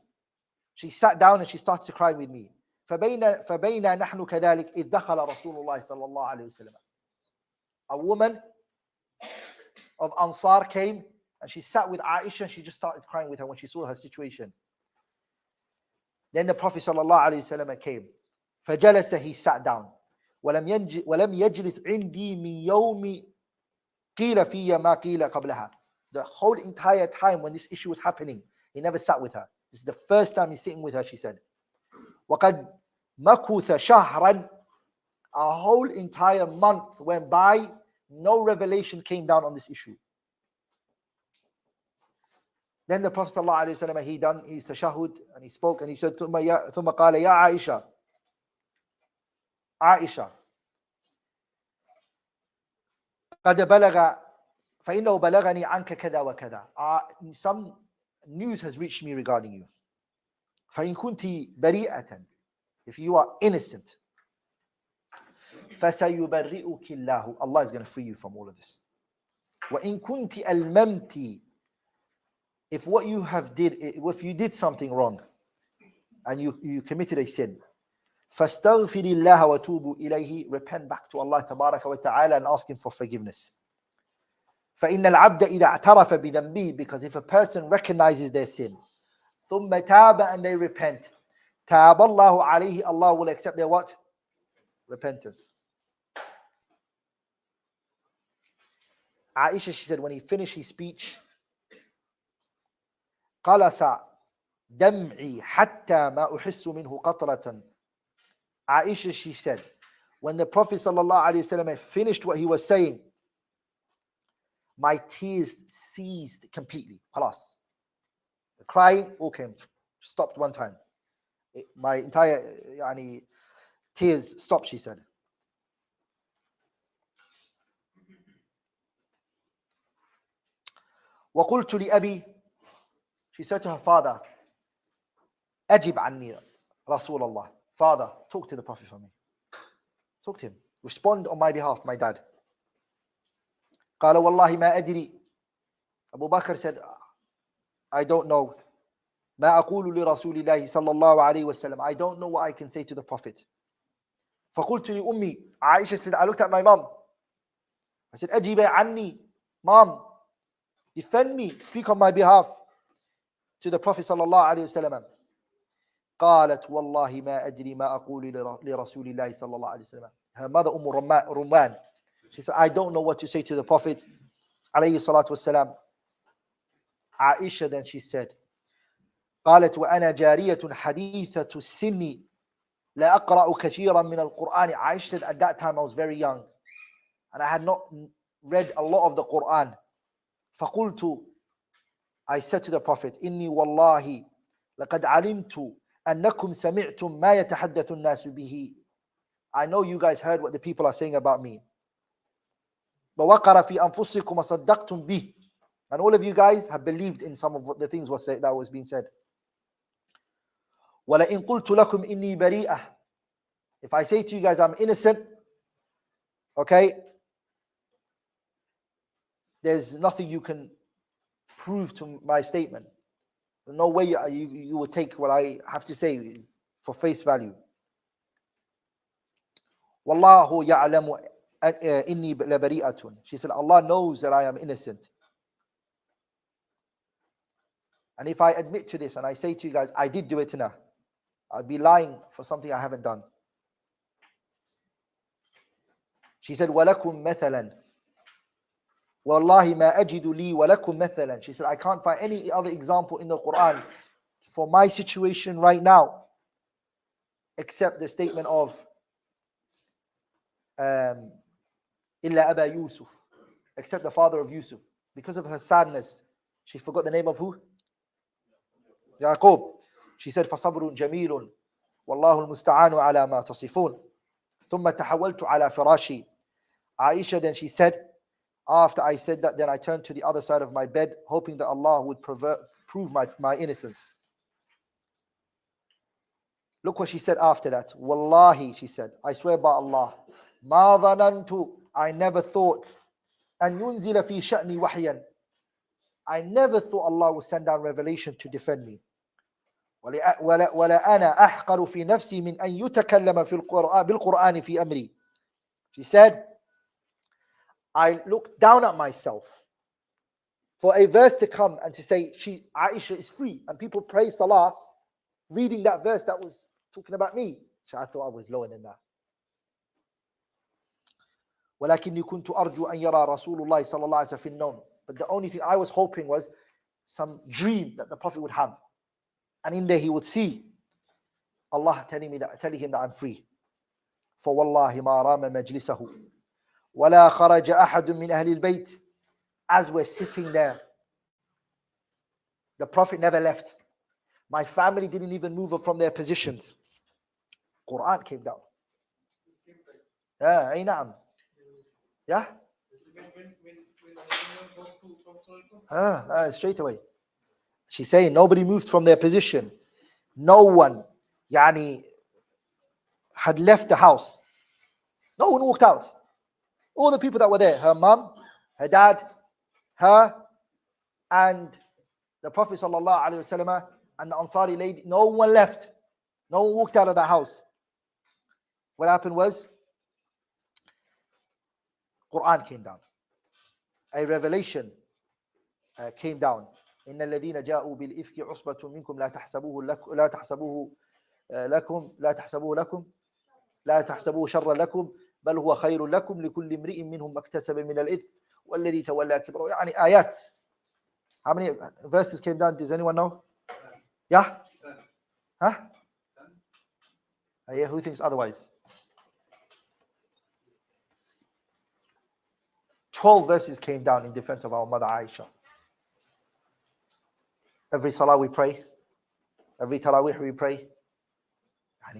She sat down and she started to cry with me. فبين نحن كذلك إذ دخل رسول الله صلى الله عليه وسلم. A woman of Ansar came and she sat with Aisha and she just started crying with her when she saw her situation. Then the Prophet صلى الله عليه وسلم came. فجلس, he sat down. ولم يجلس عندي من يوم قيل في ما قيل قبلها. The whole entire time when this issue was happening, he never sat with her. This is the first time he's sitting with her, she said. وَقَدْ مَكُثَ شَهْرًا. A whole entire month went by, no revelation came down on this issue. Then the Prophet ﷺ, he done his tashahud and he spoke and he said, ثُمَّ قَالَ يَا Aisha, قَدْ بَلَغَ فَإِنَّهُ بَلَغَنِي عَنْكَ كَذَا وَكَذَا. Some news has reached me regarding you. فَإِن كُنْتِ بَرِيئَةً. If you are innocent, فَسَيُبَرِّئُكِ اللَّهُ. Allah is going to free you from all of this. وَإِن كُنْتِ أَلْمَمْتِ. If what you have did, if you did something wrong and you committed a sin, فَاسْتَغْفِرِ اللَّهَ وَتُوبُوا إِلَيْهِ. Repent back to Allah تبارك وتعالى and ask Him for forgiveness. فَإِنَّ الْعَبْدَ إِذَا اعْتَرَفَ بِذَنْبِهِ. Because if a person recognizes their sin, ثُمَّ تَابَ, and they repent, تَابَ اللَّهُ عَلَيْهِ. Allah will accept their what? Repentance. Aisha, she said, when he finished his speech, قَلَسَ دَمْعِي حَتَّى مَا أُحِسُّ مِنْهُ قَطْرَةً. Aisha, she said, when the Prophet ﷺ finished what he was saying, my tears ceased completely. Khalas. The crying all came, stopped one time. My entire tears stopped, she said. وَقُلْتُ لِأَبِي. She said to her father, أَجِبْ عَنِّي رَسُولَ اللَّهِ. Father, talk to the Prophet for me. Talk to him. Respond on my behalf, my dad. قَالَ وَاللَّهِ مَا أَدْرِي. Abu Bakr said, I don't know. مَا أَقُولُ لِرَسُولِ اللَّهِ صَلَّى اللَّهُ عَلَيْهِ وَسَلَّمَ. I don't know what I can say to the Prophet. فَقُلْتُ لِأُمِّي. Aisha said, I looked at my mom. I said, أَجِبَ عَنِّي. Mom, defend me, speak on my behalf to the Prophet sallallahu alaihi wasallam. قالت والله ما أدري ما أقول لرسول الله صلى الله عليه وسلم. Her mother Rumman, she said, I don't know what to say to the Prophet عليه الصلاة والسلام. Aisha, then she said, قالت وأنا جارية حديثة السن لا أقرأ كثيرا من القرآن. Aisha said, at that time I was very young and I had not read a lot of the Quran. فقلت, I said to the Prophet, إني والله لقد علمت أنكم سمعتم ما يتحدث الناس به. I know you guys heard what the people are saying about me. ووقر في أنفسكم وصدقتم به. And all of you guys have believed in some of what the things that was being said. ولئن قلت لكم إني بريئة. If I say to you guys I'm innocent, okay, there's nothing you can prove to my statement. There's no way you will take what I have to say for face value. Wallahu ya'lamu inni labari'atun. She said, Allah knows that I am innocent. And if I admit to this and I say to you guys, I did do it now, I'd be lying for something I haven't done. She said, وَلَكُمْ مَثَلًا. وَاللَّهِ مَا أَجِدُ لِي وَلَكُمْ مَثَلًا. She said, I can't find any other example in the Quran for my situation right now except the statement of إِلَّا أَبَا يُوسُف, except the father of Yusuf. Because of her sadness, she forgot the name of who? Yaqub. She said, فَصَبْرٌ جَمِيلٌ وَاللَّهُ الْمُسْتَعَانُ عَلَى مَا تَصِفُونَ ثُمَّ تَحَوَّلْتُ عَلَى فِرَاشِي. Aisha, then she said, after I said that, then I turned to the other side of my bed, hoping that Allah would prove my innocence. Look what she said after that. Wallahi, she said, I swear by Allah, ma dhanantu, I never thought, an yunzila fi sha'ni wahyan. I never thought Allah would send down revelation to defend me. ولا أنا أحقر في نفسي من أن يتكلم في القرآن بالقرآن في أمري. She said, I looked down at myself for a verse to come and to say Aisha is free, and people praise Salah reading that verse that was talking about me. So I thought I was lower than that. ولكني كنت أرجو أن يرى رسول الله صلى الله عليه وسلم في النوم. But the only thing I was hoping was some dream that the Prophet would have. And in there he would see Allah telling him that I'm free. فَوَاللَّهِ مَا رَامَ مَجْلِسَهُ وَلَا خَرَجَ أَحَدٌ مِّنْ أَهْلِ الْبَيْتِ. As we're sitting there, the Prophet never left. My family didn't even move from their positions. Quran came down. Yeah, na'am. Yeah? Straight away. She's saying nobody moved from their position. No one had left the house. No one walked out. All the people that were there, her mum, her dad, her, and the Prophet ﷺ and the Ansari lady, no one left. No one walked out of the house. What happened was, Quran came down. A revelation came down. إن الذين جاءوا بالإفك عصبة منكم لا تحسبوه لكم لا تحسبوه شرا لكم بل هو خير لكم لكل امرئ منهم ما اكتسب من الإثم والذي تولى كبره. يعني آيات. How many verses came down? Does anyone know? Yeah? Huh? Yeah, who thinks otherwise? 12 verses came down in defense of our mother Aisha. Every salah we pray, every tarawih we pray.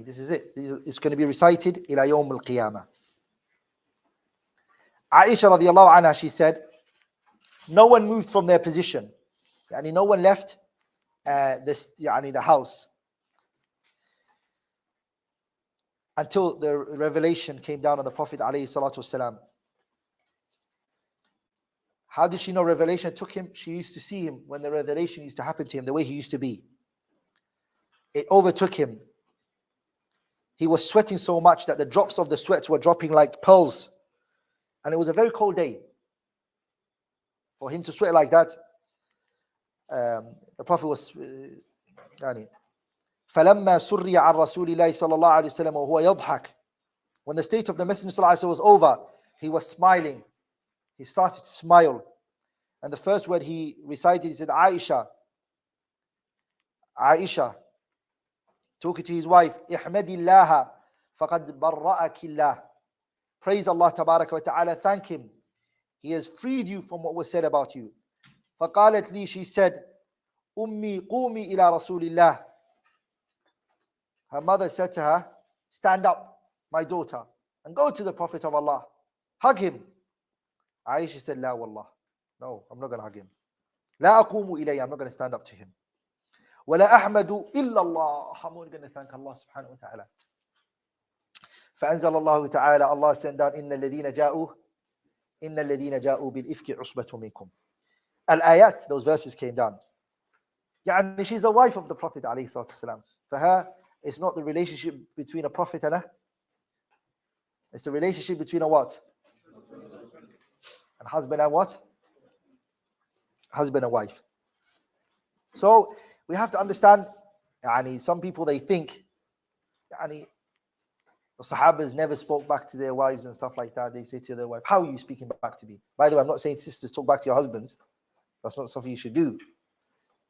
This is it. It's going to be recited ila yawm al-qiyamah. Aisha radiallahu anha, she said, no one moved from their position. No one left the house until the revelation came down on the Prophet alayhi salatu wasalam. How did she know revelation took him? She used to see him when the revelation used to happen to him, the way he used to be. It overtook him. He was sweating so much that the drops of the sweat were dropping like pearls. And it was a very cold day. For him to sweat like that, the Prophet was فَلَمَّا سُرِّيَ عَنْ رَسُولِ اللَّهِ صَلَّى اللَّهُ عَلَيْهِ وسلم وَهُوَ يَضْحَكُ. When the state of the Messenger صلى الله عليه وسلم was over, he was smiling. He started to smile. And the first word he recited, he said, Aisha, talking to his wife, احمدِ اللَّهَ فَقَدْ بَرَّأَكِ اللَّهِ. Praise Allah tabaraka wa ta'ala, thank him. He has freed you from what was said about you. فَقَالَتْ لِي, she said, أُمِّي قُومِي إِلَى رَسُولِ اللَّهِ. Her mother said to her, stand up, my daughter, and go to the Prophet of Allah. Hug him. Aisha said, La wallah. No, I'm not going to hug him. لا أقوم إليه, I'm not going to stand up to him. ولا أحمد إلا الله. I'm only going to thank Allah subhanahu wa ta'ala. فأنزل الله تعالى, Allah sent down, إن الذين جاءوا بالإفك عصبة منكم. Al-ayat, those verses came down. She's a wife of the Prophet alayhi salatu wasalam. For her, it's not the relationship between a prophet and it's the relationship between a what? And husband and what? Husband and wife. So we have to understand, some people, they think, the Sahabas never spoke back to their wives and stuff like that. They say to their wife, how are you speaking back to me? By the way, I'm not saying sisters talk back to your husbands. That's not something you should do.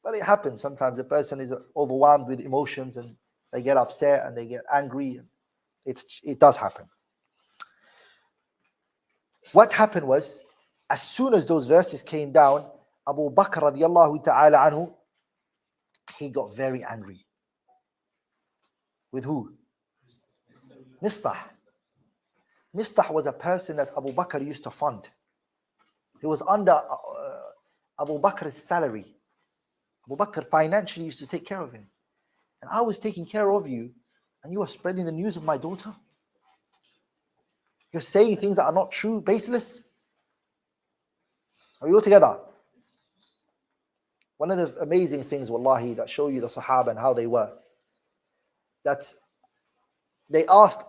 But it happens. Sometimes a person is overwhelmed with emotions and they get upset and they get angry. It does happen. What happened was, as soon as those verses came down, Abu Bakr radiallahu ta'ala anhu, he got very angry. With who? Mistah. Mistah was a person that Abu Bakr used to fund. He was under Abu Bakr's salary. Abu Bakr financially used to take care of him. And I was taking care of you, and you are spreading the news of my daughter? You're saying things that are not true, baseless? Are we all together? One of the amazing things, wallahi, that show you the Sahaba and how they were, that they asked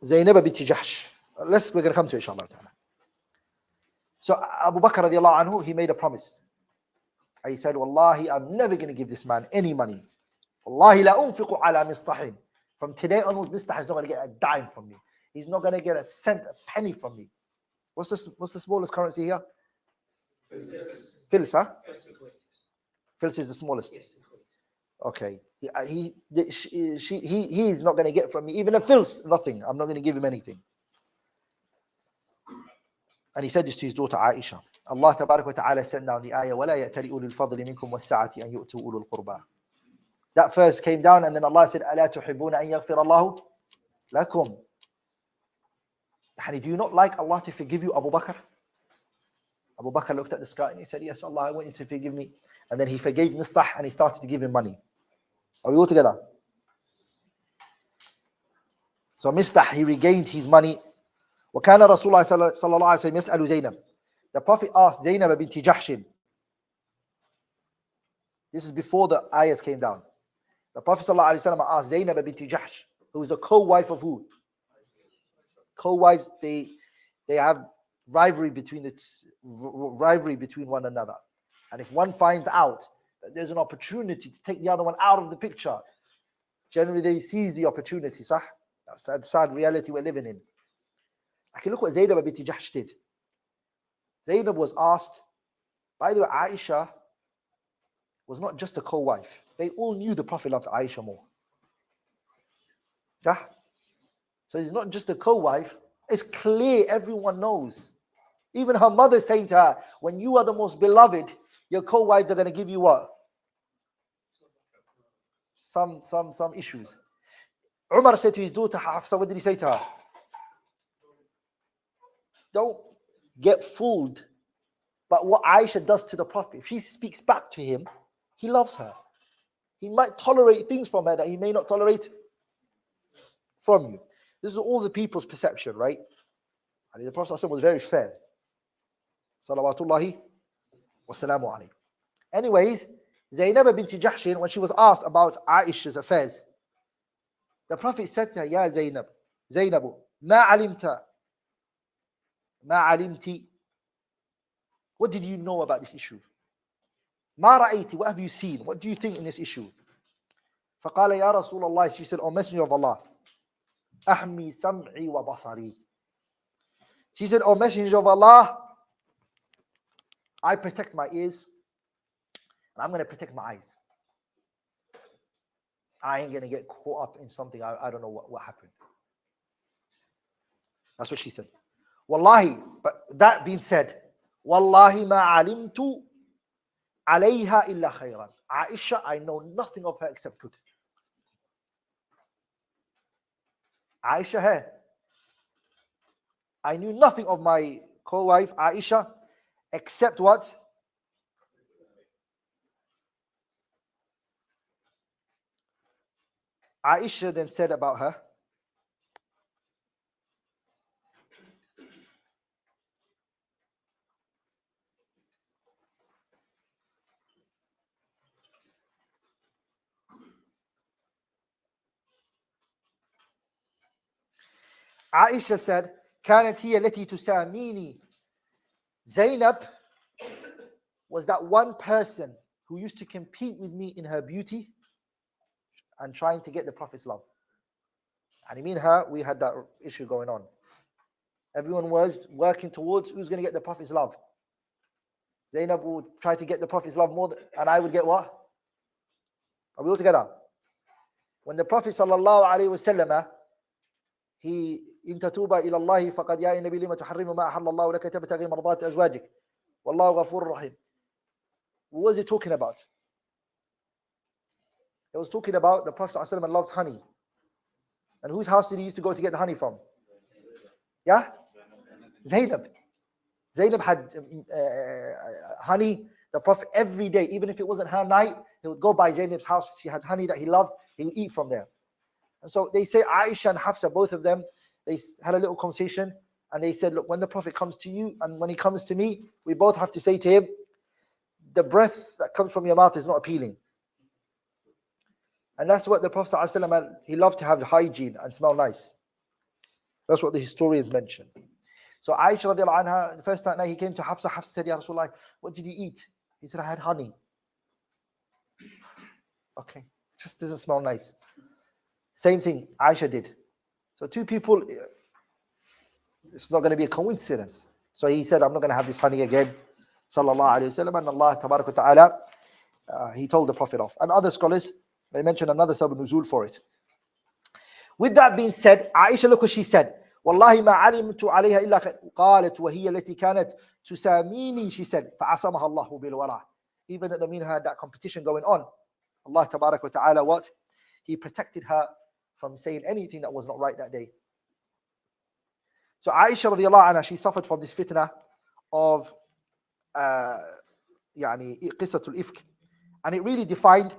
Zainab bint Jahsh. We're going to come to it, inshallah. So Abu Bakr radiallahu anhu, he made a promise. He said, Wallahi, I'm never going to give this man any money. Wallahi la unfiqu ala mistahin. From today onwards, Mistah is not going to get a dime from me. He's not going to get a cent, a penny from me. What's the smallest currency here? Fils, huh? Fils is the smallest. Okay, he's not going to get from me even a filth, nothing. I'm not going to give him anything. And he said this to his daughter Aisha. Allah Tabarak wa Ta'ala sent down the ayah, وَلَا يَأْتَلِ أُولِي الْفَضْلِ مِنْكُمْ وَالسَّعَةِ أَنْ يُؤْتُوا أُولُو الْقُرْبَى. That first came down, and then Allah said, أَلَا تُحِبُّونَ أَنْ يَغْفِرَ اللَّهُ لَكُمْ. Do you not like Allah to forgive you, Abu Bakr? Abu Bakr looked at the sky and he said, yes, Allah, I want you to forgive me. And then he forgave Mistah and he started to give him money. Are we all together? So Mistah, he regained his money. وَكَانَ رَسُولُ اللَّهِ صَلَّى اللَّهُ عَلَيْهِ وَسَلَّمَ يَسْأَلُ زَيْنَبَ. The Prophet asked Zainab bint Jahshin. This is before the ayahs came down. The Prophet ﷺ asked Zainab bint Jahsh, who is the co-wife of who? Co-wives, they have rivalry between one another. And if one finds out that there's an opportunity to take the other one out of the picture, generally they seize the opportunity. Sah? That's the sad reality we're living in. Okay, look what Zainab bint Jahsh did. Zainab was asked, by the way, Aisha was not just a co-wife. They all knew the Prophet loved Aisha more. Sah? So it's not just a co-wife. It's clear, everyone knows. Even her mother saying to her, when you are the most beloved, your co-wives are going to give you what? Some issues. Umar said to his daughter Hafsa, what did he say to her? Don't get fooled by what Aisha does to the Prophet. If she speaks back to him, he loves her. He might tolerate things from her that he may not tolerate from you. This is all the people's perception, right? And the Prophet was very fair. Salawatullahi wa salamu alayhi. Anyways, Zainab bint Jahshin, when she was asked about Aisha's affairs, the Prophet said to her, Ya Zainab, ma alimti. What did you know about this issue? Ma ra'ayti, what have you seen? What do you think in this issue? فقال يا رسول الله, she said, O Messenger of Allah, أحمي سمعي وبصري. She said, O Messenger of Allah, I protect my ears and I'm going to protect my eyes. I ain't going to get caught up in something. I don't know what happened. That's what she said. Wallahi, but that being said, Wallahi ma alimtu alayha illa khayran. Aisha, I know nothing of her except good. Aisha, hey, I knew nothing of my co-wife Aisha except what? Aisha then said about her, Aisha said, كانت هي التي تساميني. Zainab was that one person who used to compete with me in her beauty and trying to get the Prophet's love. And me and her, we had that issue going on. Everyone was working towards who's going to get the Prophet's love. Zainab would try to get the Prophet's love more, and I would get what? Are we all together? When the Prophet sallallahu alaihi wasallam, he in tatuba ila Allah faqad ya nabi lima tuharrimu ma ahalla Allah laka tabtaghi mardat azwajik wallahu ghafurur rahim. What was he talking about? It was talking about the Prophet sallallahu alaihi wasallam loved honey. And whose house did he used to go to get the honey from? Yeah? Zainab. Zainab had honey. The Prophet every day, even if it wasn't her night, he would go by Zainab's house. She had honey that he loved. He would eat from there. And so they say Aisha and Hafsa, both of them, they had a little conversation and they said, look, when the Prophet comes to you and when he comes to me, we both have to say to him, the breath that comes from your mouth is not appealing. And that's what the Prophet ﷺ, he loved to have hygiene and smell nice. That's what the historians mention. So Aisha radiallahu anha, the first night he came to Hafsa, Hafsa said, Ya Rasulullah, what did you eat? He said, I had honey. Okay, it just doesn't smell nice. Same thing Aisha did. So two people, it's not going to be a coincidence. So he said, I'm not going to have this honey again. Sallallahu alayhi wa sallam. And Allah tabarak wa ta'ala, he told the Prophet off. And other scholars, They mention another sabab nuzul for it. With that being said, Aisha, look what she said. والله ما علمت عليها إلا خير. قالت وهي التي كانت تساميني, she said, فعصمها الله بالورع. Even at the mean had that competition going on, Allah tabarak wa ta'ala, what? He protected her from saying anything that was not right that day. So Aisha radiallahu anha, she suffered from this fitna of يعني قصة الإفك, and it really defined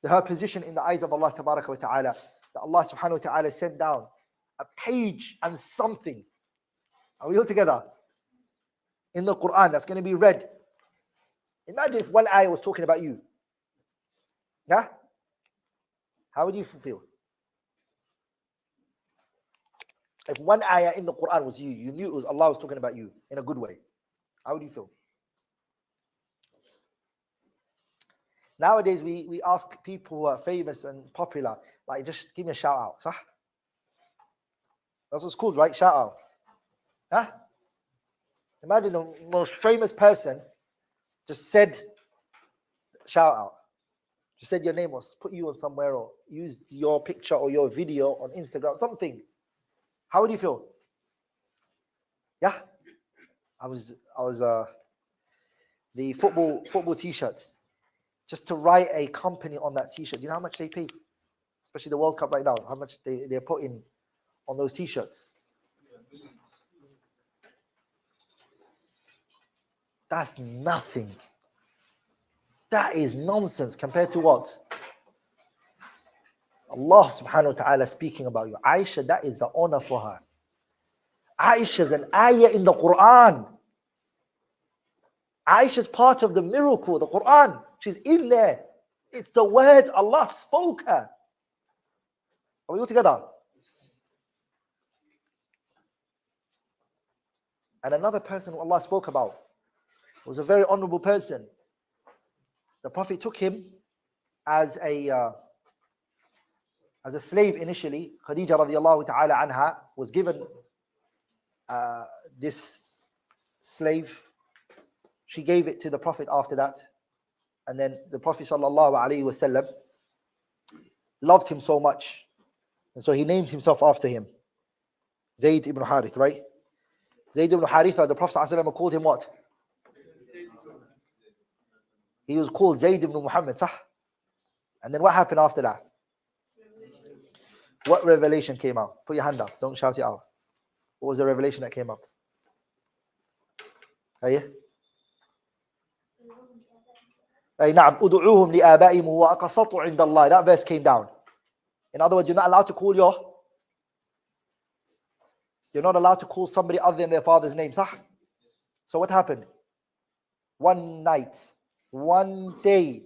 her position in the eyes of Allah tabarak wa ta'ala, that Allah subhanahu wa ta'ala sent down a page and something. Are we all together? In the Quran that's going to be read. Imagine if one ayah was talking about you. Yeah? How would you feel? If one ayah in the Quran was you, you knew it was Allah was talking about you in a good way. How would you feel? Nowadays, we ask people who are famous and popular, like, just give me a shout out. Sah? That's what's called, right? Shout out. Huh? Imagine the most famous person just said, shout out. Just said your name or put you on somewhere or used your picture or your video on Instagram, something. How would you feel? Yeah? I was the football t-shirts. Just to write a company on that t-shirt. Do you know how much they pay? Especially the World Cup right now. How much they're putting on those t-shirts. That's nothing. That is nonsense compared to what? Allah subhanahu wa ta'ala speaking about you. Aisha, that is the honor for her. Aisha's an ayah in the Quran. Aisha's part of the miracle, the Quran. She's in there. It's the words Allah spoke her. Are we all together? And another person who Allah spoke about was a very honorable person. The Prophet took him as a slave initially. Khadija radiallahu ta'ala anha was given this slave. She gave it to the Prophet after that. And then the Prophet sallallahu alaihi wasallam loved him so much. And so he named himself after him. Zayd ibn Harith, right? Zayd ibn Haritha, the Prophet sallallahu alaihi wasallam called him what? He was called Zayd ibn Muhammad, sah? And then what happened after that? What revelation came out? Put your hand up, don't shout it out. What was the revelation that came up? Are you? نعم ادعوهم لآبائهم وأقسطوا عند الله. That verse came down. In other words, you're not allowed to call you're not allowed to call somebody other than their father's name, sah? So what happened? One night, one day,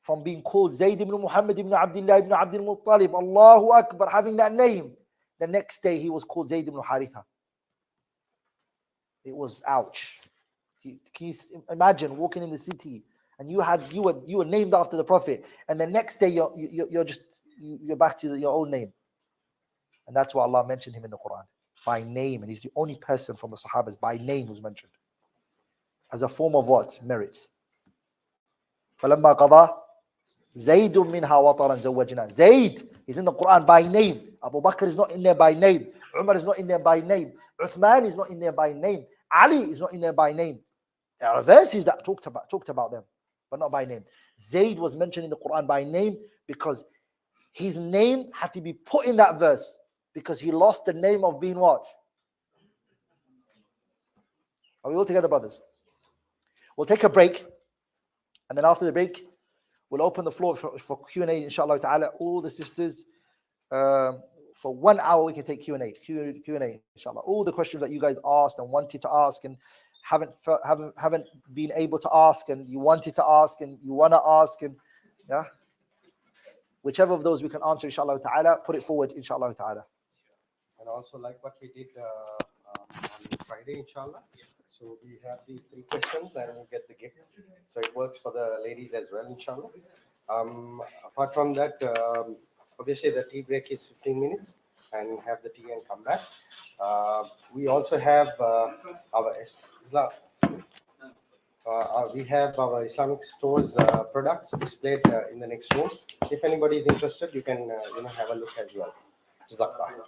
from being called Zayd ibn Muhammad ibn Abdullah ibn Abdul Muttalib, Allahu Akbar, having that name, the next day he was called Zayd ibn Haritha. It was ouch. Can you imagine walking in the city and you were named after the Prophet, and the next day you're back to your old name? And that's why Allah mentioned him in the Quran by name, and he's the only person from the Sahabas by name was mentioned as a form of what? Merit. فَلَمَّا قَضَى زَيْدٌ مِّنْهَا وَطَرًا زَوَّجْنَا. Zayd is in the Quran by name. Abu Bakr is not in there by name. Umar is not in there by name. Uthman is not in there by name. Ali is not in there by name. There are verses that talked about them, but not by name. Zayd was mentioned in the Quran by name because his name had to be put in that verse because he lost the name of being what? Are we all together, brothers? We'll take a break, and then after the break, we'll open the floor for Q&A, inshallah ta'ala. All the sisters, for 1 hour, we can take Q&A, inshallah. All the questions that you guys asked and wanted to ask and haven't been able to ask, and you wanted to ask and you want to ask, and yeah, whichever of those we can answer, inshallah ta'ala, put it forward, inshallah ta'ala. And also like what we did on Friday, inshallah. So we have these 3 questions and we'll get the gifts. So it works for the ladies as well, inshallah. Apart from that, obviously the tea break is 15 minutes and have the tea and come back. We also have our We have our Islamic stores products displayed in the next room. If anybody is interested, you can have a look as well. Jazakallah.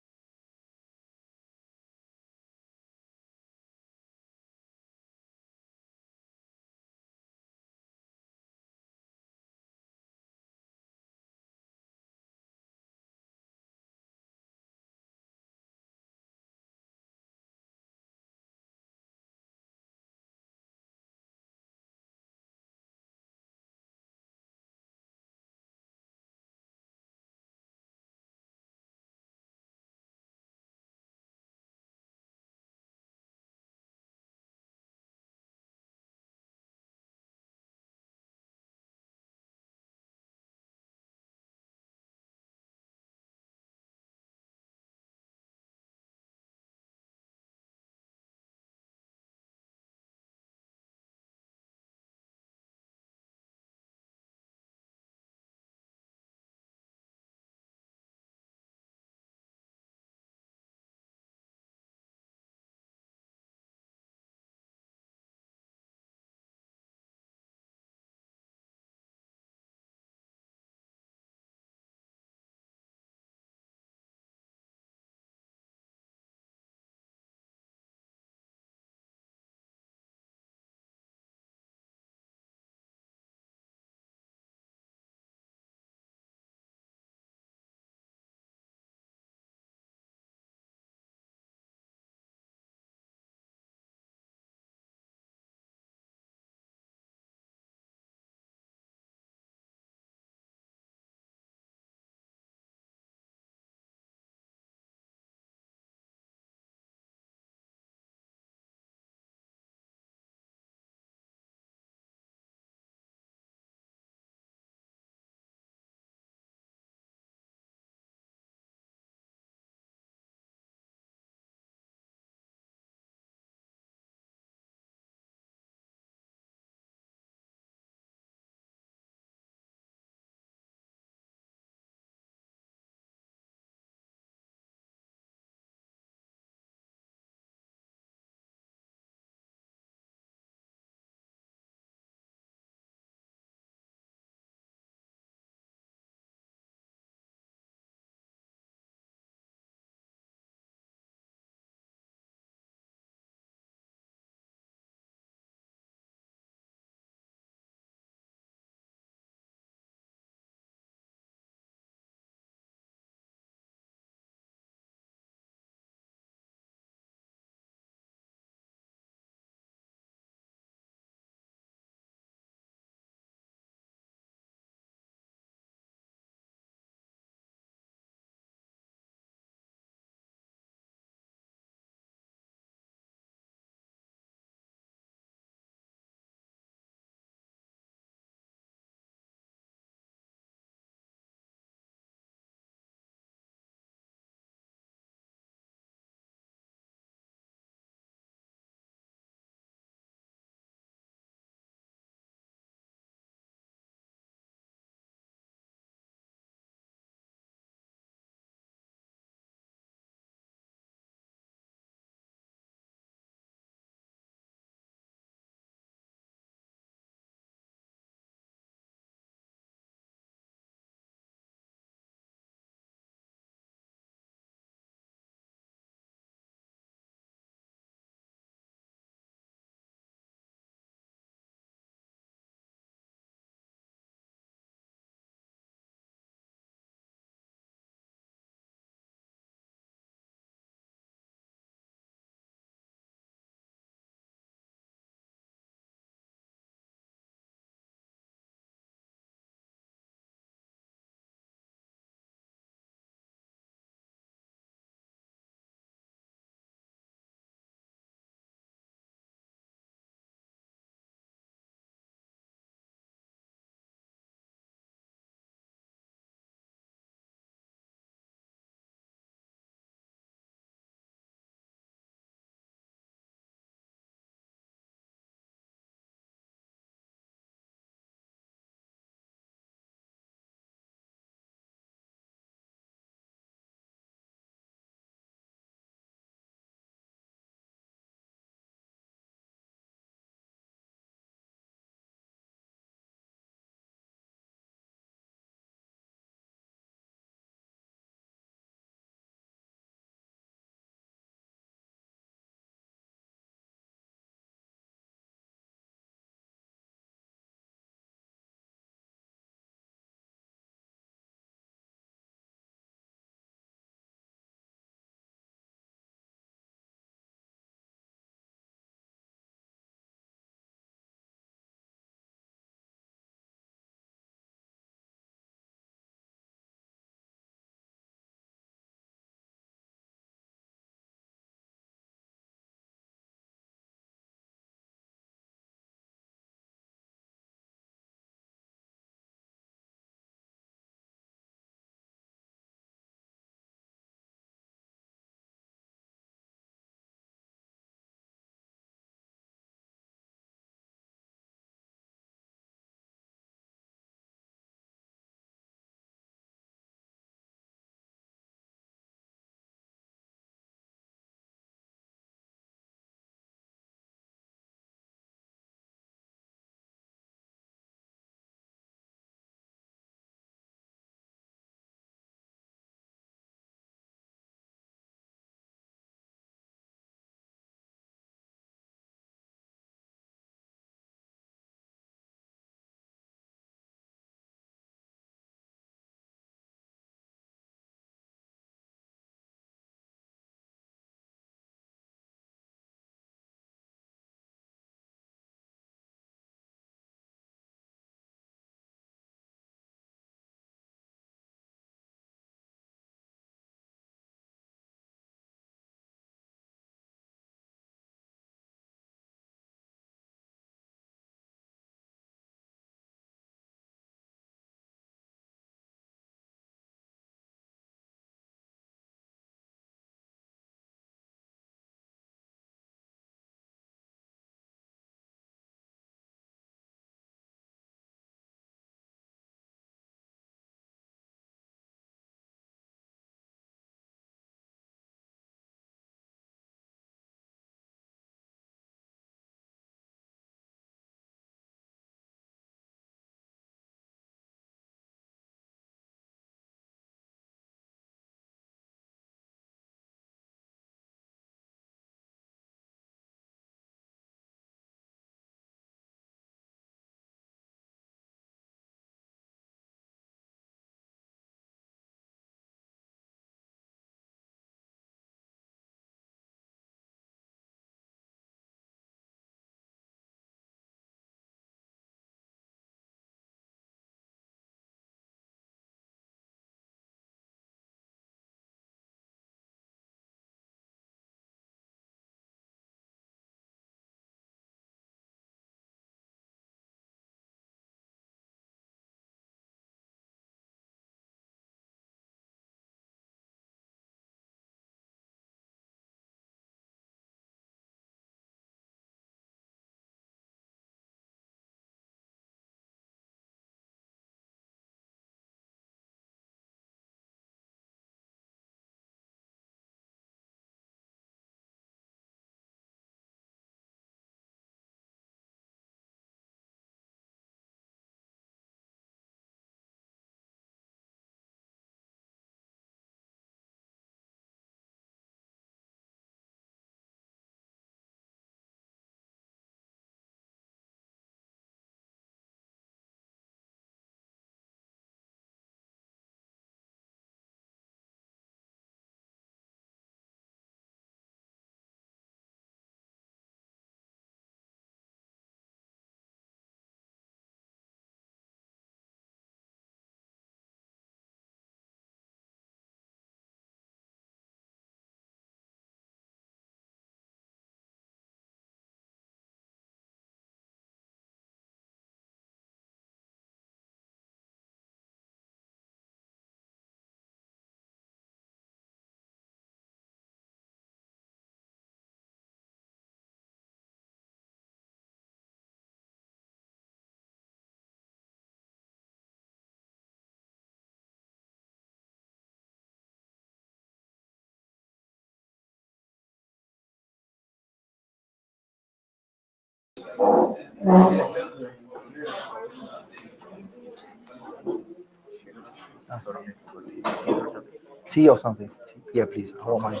Tea or something? Yeah, please. I won't mind.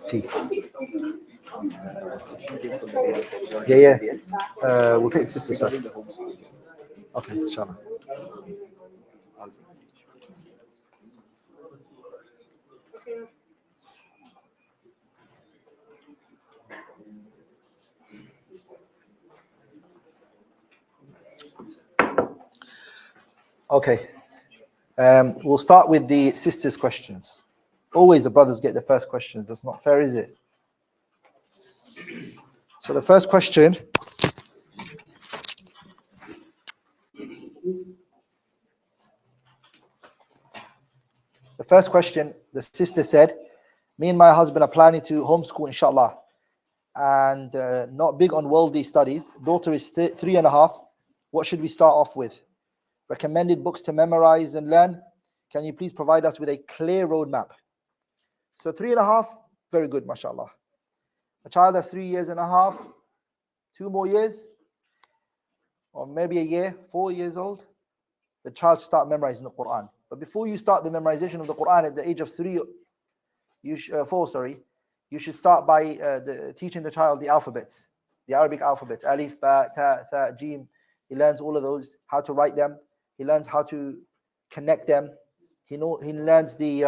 Tea. Yeah. We'll take the sisters first. Okay, inshallah. Okay. We'll start with the sisters' questions. Always the brothers get the first questions. That's not fair, is it? So the first question. The sister said, me and my husband are planning to homeschool, inshallah, and not big on worldly studies. Daughter is 3.5. What should we start off with? Recommended books to memorize and learn. Can you please provide us with a clear roadmap? So 3.5, very good, mashallah. A child that's 3 years and a half, 2 more years, or maybe a year, 4 years old, the child should start memorizing the Quran. But before you start the memorization of the Quran at the age of 4, you should start by teaching the child the alphabets, the Arabic alphabets, alif, ba, ta, tha, jim. He learns all of those, how to write them. He learns how to connect them. He learns the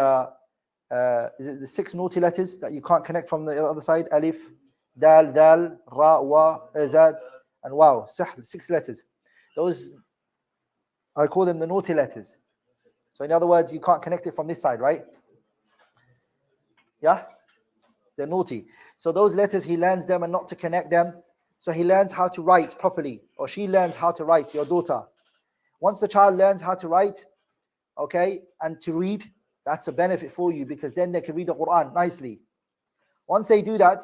is it the 6 naughty letters that you can't connect from the other side? Alif, dal, ra, wa, zad, and waw. 6 letters. Those, I call them the naughty letters. So in other words, you can't connect it from this side, right? Yeah? They're naughty. So those letters, he learns them and not to connect them. So he learns how to write properly, or she learns how to write, your daughter. Once the child learns how to write, okay, and to read, that's a benefit for you, because then they can read the Quran nicely. Once they do that,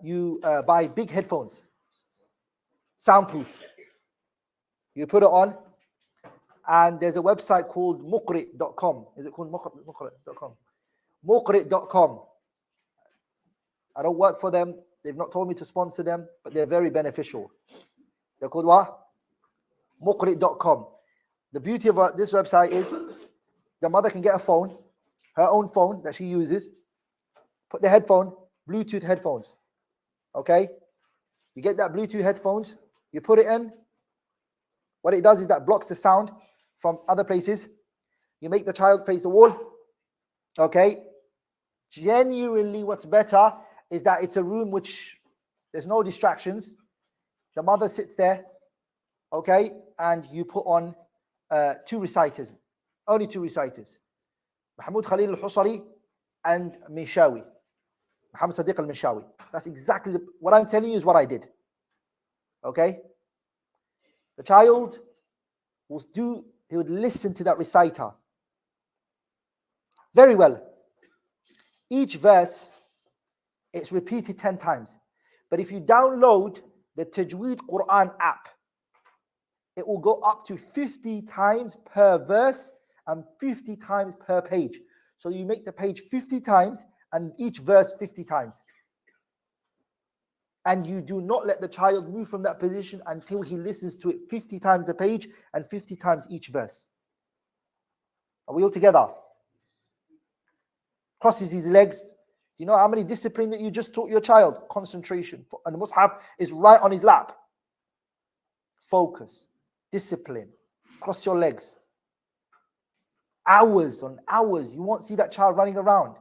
you buy big headphones, soundproof. You put it on, and there's a website called muqri.com. Is it called muqri.com? Muqri.com. I don't work for them. They've not told me to sponsor them, but they're very beneficial. They're called what? Muqri.com. The beauty of this website is the mother can get a phone, her own phone that she uses, put the headphone, Bluetooth headphones. Okay? You get that Bluetooth headphones, you put it in. What it does is that blocks the sound from other places. You make the child face the wall. Okay? Genuinely, what's better is that it's a room which there's no distractions. The mother sits there, okay, and you put on 2 reciters, only 2 reciters, Mahmoud Khalil al-Husari and Minshawi, Muhammad Sadiq al-Minshawi. That's exactly what I'm telling you is what I did. Okay, the child he would listen to that reciter very well. Each verse, it's repeated 10 times. But if you download the Tajweed Quran app, it will go up to 50 times per verse and 50 times per page. So you make the page 50 times and each verse 50 times. And you do not let the child move from that position until he listens to it 50 times a page and 50 times each verse. Are we all together? Crosses his legs. You know how many discipline that you just taught your child? Concentration. And the Mus'haf is right on his lap. Focus. Discipline. Cross your legs. Hours on hours. You won't see that child running around.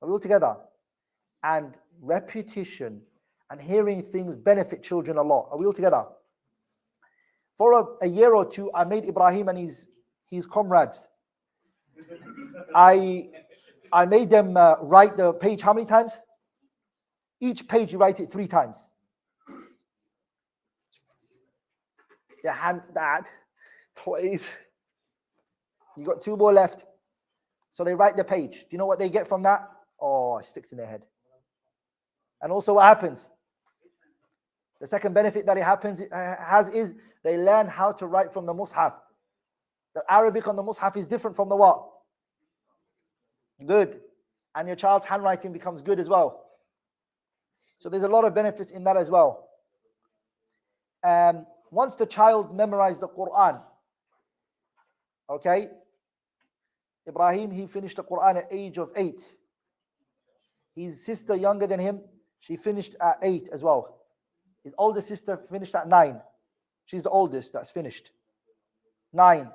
Are we all together? And repetition and hearing things benefit children a lot. Are we all together? For a year or two, I made Ibrahim and his comrades. I made them write the page how many times? Each page you write it 3 times. Your hand, Dad, please. You got 2 more left. So they write the page. Do you know what they get from that? Oh, it sticks in their head. And also what happens? The second benefit that it has is they learn how to write from the Mus'haf. The Arabic on the Mus'haf is different from the what? Good. And your child's handwriting becomes good as well. So there's a lot of benefits in that as well. once the child memorized the Quran, okay, Ibrahim, he finished the Quran at age of 8. His sister younger than him, she finished at 8 as well. His older sister finished at 9. She's the oldest that's finished. 9.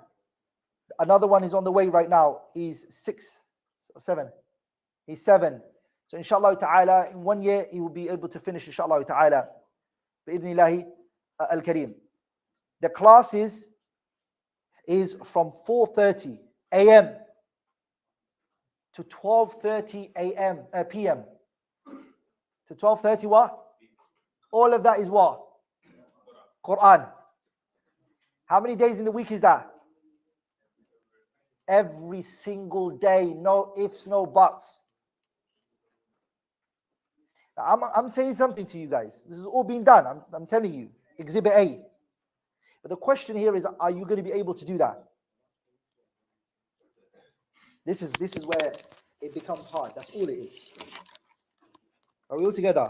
Another one is on the way right now. He's 6, 7. He's 7. So inshallah ta'ala, in 1 year, he will be able to finish inshallah ta'ala. Bi'idhnillahi al-kareem. The classes is from 4:30 a.m. to 12:30 a.m. p.m. to 12:30 what? All of that is what? Quran. How many days in the week is that? Every single day. No ifs, no buts. Now, I'm saying something to you guys. This is all being done. I'm telling you. Exhibit A. But the question here is, are you going to be able to do that? This is where it becomes hard. That's all it is. Are we all together?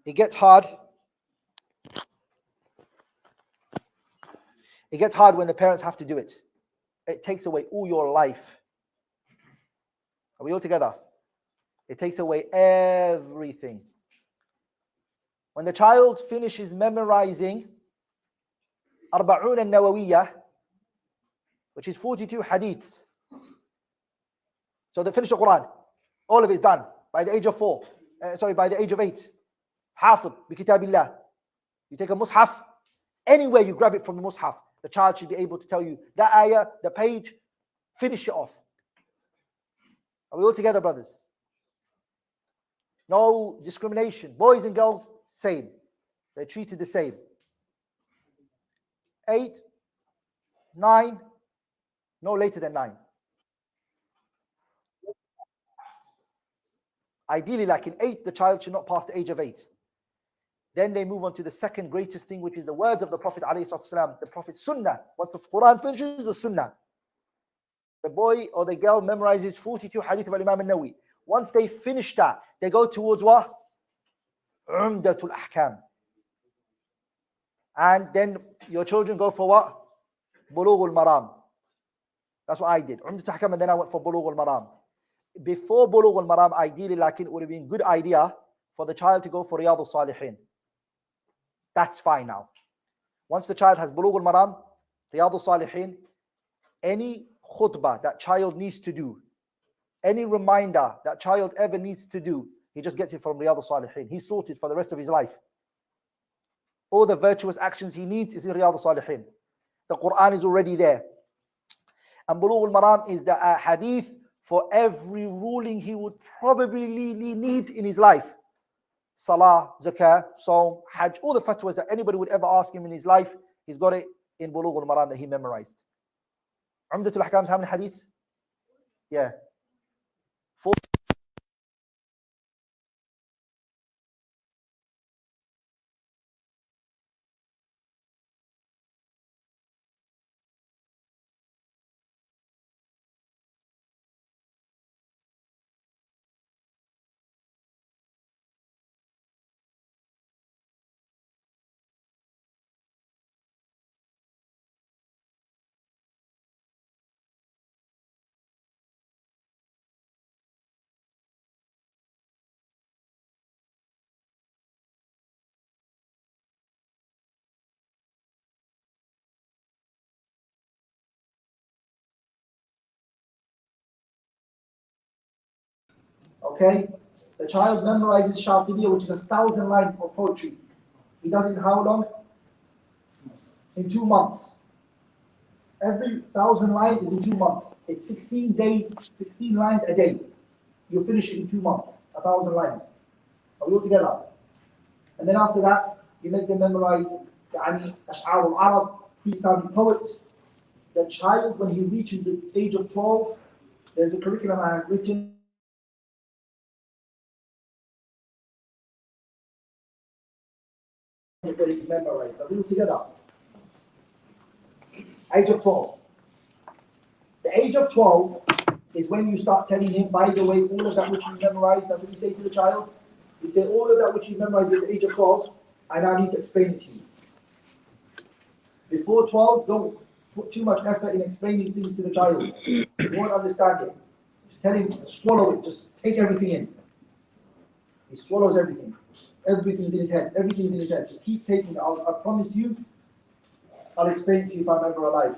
It gets hard. It gets hard when the parents have to do it. It takes away all your life. Are we all together? It takes away everything. When the child finishes memorizing Arba'un al-Nawawiyah, which is 42 hadiths. So they finish the Quran. All of it is done by the age of 4. By the age of 8. Hafid bi kitabillah. You take a mushaf, anywhere you grab it from the mushaf, the child should be able to tell you that ayah, the page, finish it off. Are we all together, brothers? No discrimination. Boys and girls, same. They're treated the same. 8, 9, no later than 9. Ideally, like in 8, the child should not pass the age of 8. Then they move on to the second greatest thing, which is the words of the Prophet ﷺ, the Prophet's Sunnah. Once the Quran finishes, the Sunnah. The boy or the girl memorizes 42 hadith of Imam al-Nawawi. Once they finish that, they go towards what? Umdatul Ahkam. And then your children go for what? Bulughul Maram. That's what I did. Umdatul Ahkam, and then I went for Bulughul Maram. Before Bulughul Maram, ideally, like it would have been a good idea for the child to go for Riyadul Salihin. That's fine now. Once the child has Bulughul Maram, Riyadul Salihin, any khutbah that child needs to do, any reminder that child ever needs to do, he just gets it from Riyadul Salihin. He's sorted for the rest of his life. All the virtuous actions he needs is in Riyadul Salihin. The Quran is already there. And Bulughul Maram is the hadith for every ruling he would probably need in his life. Salah, Zakah, Saum, Hajj, all the fatwas that anybody would ever ask him in his life, he's got it in Bulughul Maram that he memorized. Umdatul Ahkam, how many hadiths? Yeah. 4. Okay? The child memorizes Shatibiya, which is 1,000 lines of poetry. He does it in how long? In 2 months. Every 1,000 lines is in 2 months. It's 16 days, 16 lines a day. You finish it in 2 months, 1,000 lines. Are we all together? And then after that, you make them memorize Ash'ar al-Arab, pre-Islamic poets. The child, when he reaches the age of 12, there's a curriculum I have written. Everybody's memorized. Are we all together? Age of 12. The age of 12 is when you start telling him, by the way, all of that which you memorized, that's what you say to the child. You say, all of that which you memorized at the age of 12, I now need to explain it to you. Before 12, don't put too much effort in explaining things to the child. He won't understand it. Just tell him, swallow it, just take everything in. He swallows everything. Everything's in his head. Everything's in his head. Just keep taking it. I promise you, I'll explain it to you if I'm ever alive.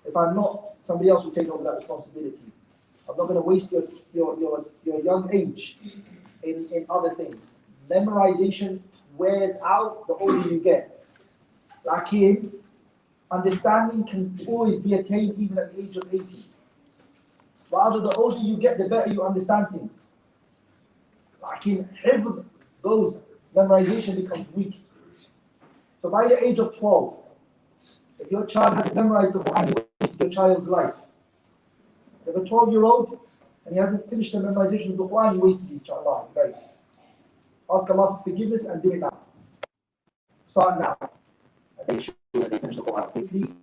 If I'm not, somebody else will take over that responsibility. I'm not going to waste your young age in other things. Memorization wears out the older you get. Like him, understanding can always be attained even at the age of 80. Rather, the older you get, the better you understand things. Like in hifd goes, memorization becomes weak. So by the age of 12, if your child hasn't memorized the Quran, it's your child's life. If you have a 12-year-old and he hasn't finished the memorization of the Quran, he wasted his child's life. Ask Allah for forgiveness and do it now. Start now. And make sure that they finish the Quran quickly.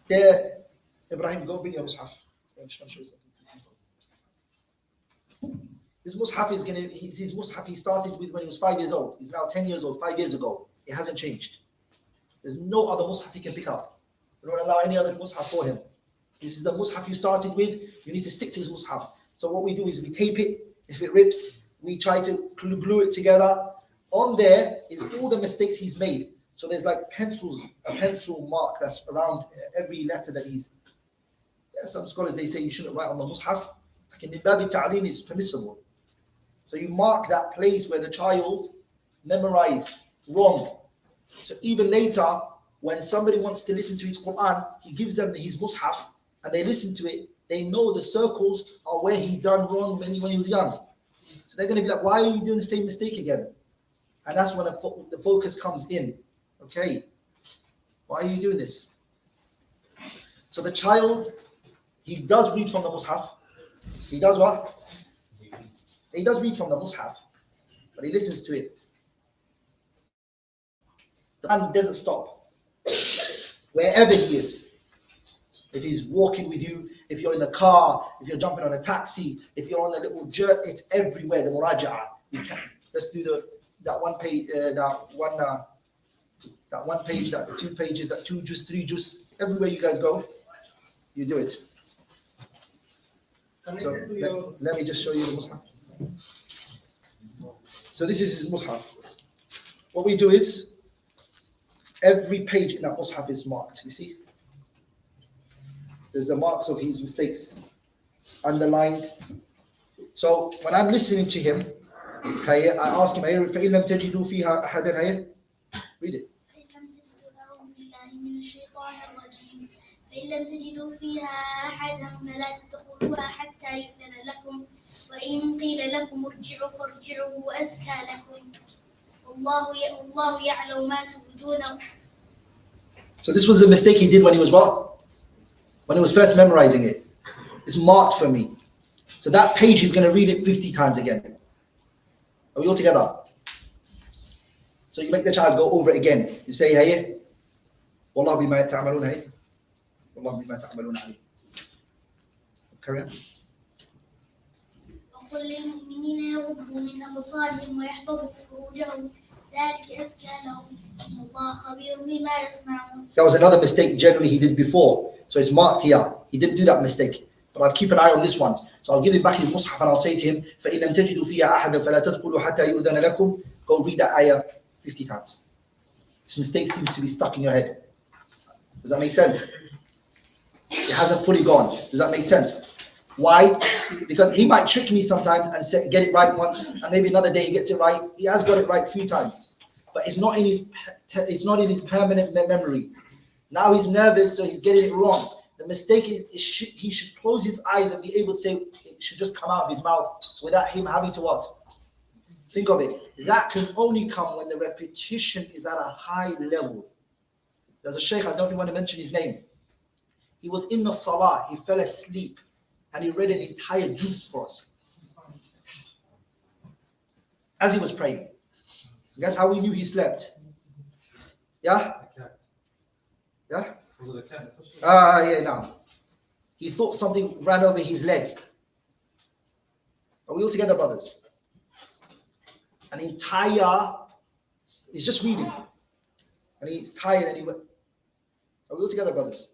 Yeah, Ibrahim, go bring your mushaf. I just want to show something. This mushaf is gonna. His mushaf he started with when he was 5 years old. He's now 10 years old. 5 years ago, it hasn't changed. There's no other mushaf he can pick up. We don't allow any other mushaf for him. This is the mushaf you started with. You need to stick to his mushaf. So what we do is we tape it. If it rips, we try to glue it together. On there is all the mistakes he's made. So there's like pencils, a pencil mark that's around every letter that he's. Yeah, some scholars they say you shouldn't write on the mushaf. Like in Babi Ta'lim it's permissible. So you mark that place where the child memorized wrong. So even later, when somebody wants to listen to his Quran, he gives them his mushaf and they listen to it. They know the circles are where he done wrong when he was young. So they're going to be like, why are you doing the same mistake again? And that's when the focus comes in. Okay. Why are you doing this? So the child, he does read from the Mus'haf. He does what? He does read from the Mus'haf, but he listens to it. The man doesn't stop. Wherever he is. If he's walking with you, if you're in the car, if you're jumping on a taxi, if you're on a little jerk, it's everywhere. The muraja'a. You can. Let's do that one page, that one page, that 2 pages, that 2 juz, 3 juz. Everywhere you guys go, you do it. So let me just show you the Mus'haf. So this is his Mus'haf. What we do is, every page in that Mus'haf is marked. You see? There's the marks of his mistakes underlined. So when I'm listening to him, I ask him, فَإِن لَمْ تَجِدُوا فِيهَا أَحَدًا. Read it. فإن لم تجدوا فيها أحدا فلا تدخلوها حتى يؤذن لكم وإن قيل لكم ارجعوا فارجعوا وأزكى لكم والله يعلم ما تبدون. So this was the mistake he did when he was what? When he was first memorizing it. It's marked for me. So that page he's going to read it 50 times again. Are we all together? So you make the child go over it again. You say, hey, Wallah bima ta'amalun, hey. Wallah bima ta'amalun alayh. Carry on. وقل للمؤمنين يغضوا من أبصارهم ويحفظوا فروجهم ذلك أزكى لهم والله خبير بما يصنعون. That was another mistake generally he did before. So it's marked here. He didn't do that mistake. But I'll keep an eye on this one. So I'll give him back his Mus'haf and I'll say to him, فَإِن لَمْ تَجِدُوا فِيهَا أَحَدًا فَلَا تَدْخُلُوا حَتَّى يُؤْذَنَ لَكُمْ. Go read that ayah 50 times. This mistake seems to be stuck in your head. Does that make sense? It hasn't fully gone. Does that make sense? Why? Because he might trick me sometimes and say, get it right once, and maybe another day he gets it right. He has got it right a few times, but it's not in his permanent memory. Now he's nervous, so he's getting it wrong. The mistake is he should close his eyes and be able to say it should just come out of his mouth without him having to what? Think of it. That can only come when the repetition is at a high level. There's a sheikh, I don't want to mention his name. He was in the salah, he fell asleep, and he read an entire juz for us as he was praying. Guess how we knew he slept? Yeah? Yeah? Yeah, now. He thought something ran over his leg. Are we all together, brothers? An entire, he's just reading. And he's tired and he went. Are we all together, brothers?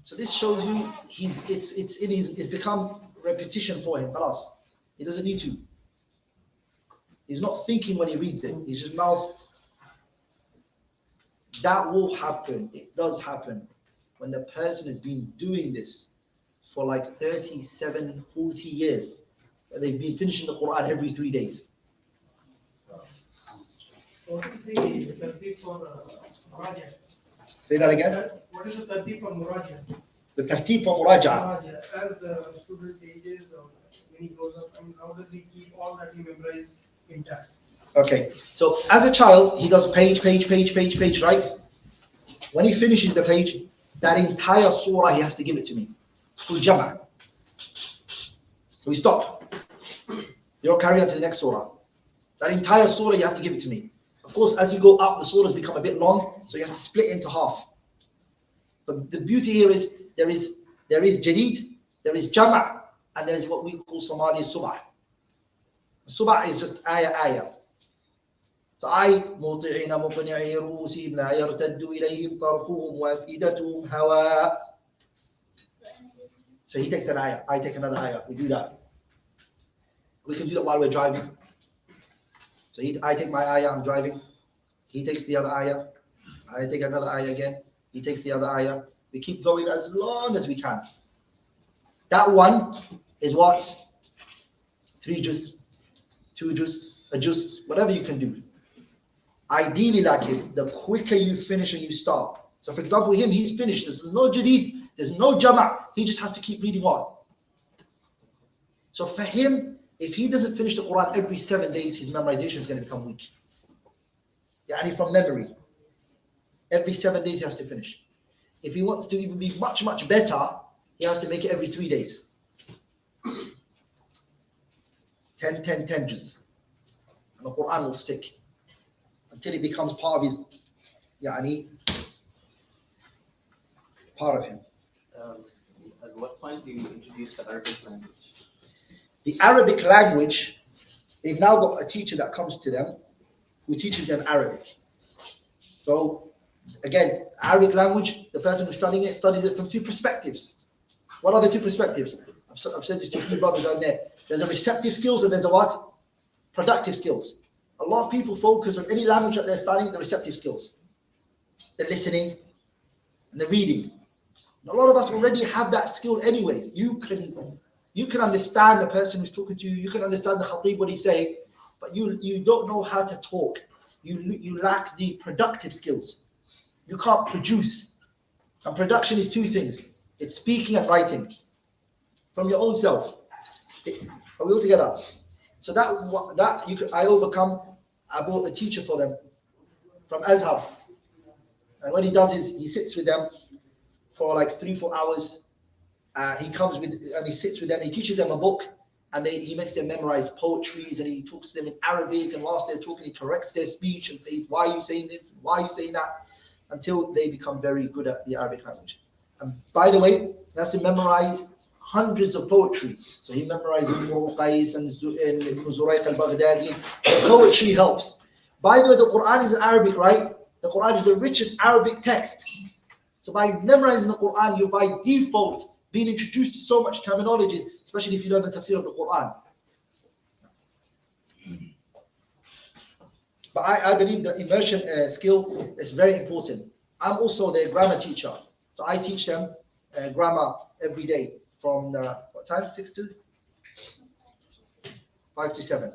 So this shows you it's become repetition for him. Khalas. He doesn't need to. He's not thinking when he reads it. He's just mouth. That will happen. It does happen when the person has been doing this for like 37, 40 years. They've been finishing the Quran every 3 days. What is the tartib for Muraja? Say that again. What is the tartib for Muraja? The tartib for Muraja. As the student ages or when he grows up, I mean, how does he keep all that he memorized intact? Okay, so as a child, he does page, right? When he finishes the page, that entire surah, he has to give it to me. Full jama'. So we stop. You don't carry on to the next surah. That entire surah, you have to give it to me. Of course, as you go up, the surahs become a bit long, so you have to split it into half. But the beauty here is there is jadid, there is jama', and there is what we call Somali subah. Subah is just ayah. So مُطِعِينَ مُقْنِعِي رُؤُوسِهِمْ لَا يَرْتَدُّ إِلَيْهِمْ طَرْفُهُمْ وَأَفْئِدَتُهُمْ هَوَاءٌ. So he takes an ayah, I take another ayah. We do that. We can do that while we're driving. So I take my ayah, I'm driving. He takes the other ayah. I take another ayah again. He takes the other ayah. We keep going as long as we can. That one is what? 3 juz, 2 juz, a juz, whatever you can do. Ideally, like it, the quicker you finish and you start. So for example, him, he's finished. There's no jadid, there's no jama'. He just has to keep reading on. So for him, if he doesn't finish the Quran every 7 days, his memorization is going to become weak. Yani from memory. every 7 days he has to finish. If he wants to even be much, much better, he has to make it every 3 days. 10 juz. And the Quran will stick until it becomes part of his, part of him. At what point do you introduce the Arabic language? The Arabic language, they've now got a teacher that comes to them who teaches them Arabic. So again, Arabic language, the person who's studying it studies it from two perspectives. What are the two perspectives? I've said this to a few brothers out there. There's a receptive skills and there's a what? Productive skills. A lot of people focus on any language that they're studying, the receptive skills. The listening and the reading. And a lot of us already have that skill anyways. You can understand the person who's talking to you, you can understand the khatib, what he's saying, but you don't know how to talk. You lack the productive skills. You can't produce. And production is two things. It's speaking and writing from your own self. Are we all together? So I overcome. I brought a teacher for them from Azhar. And what he does is he sits with them for like 3-4 hours. He comes with and he sits with them. He teaches them a book, and he makes them memorize poetries, and he talks to them in Arabic. And whilst they're talking, he corrects their speech and says, "Why are you saying this? Why are you saying that?" Until they become very good at the Arabic language. And by the way, he has to memorize hundreds of poetry. So he memorizes Imru Qais and Ibn Zurayq al-Baghdadi. Poetry helps. By the way, the Quran is in Arabic, right? The Quran is the richest Arabic text. So by memorizing the Quran, you're by default being introduced to so much terminologies, especially if you learn the tafsir of the Quran. But I believe the immersion skill is very important. I'm also their grammar teacher. So I teach them grammar every day from what time? 5 to 7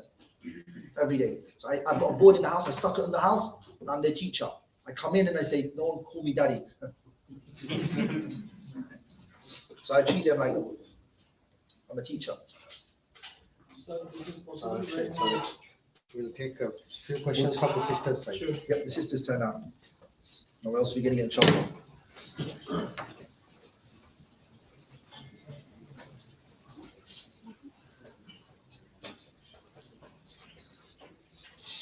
every day. So I've got a board in the house. I stuck it in the house, and I'm their teacher. I come in and I say, "No one call me daddy." So I treat them like I'm a teacher. So we'll take a few questions from the sisters' side. Sure. Yep, the sisters turn out. Or else we're going to get in trouble.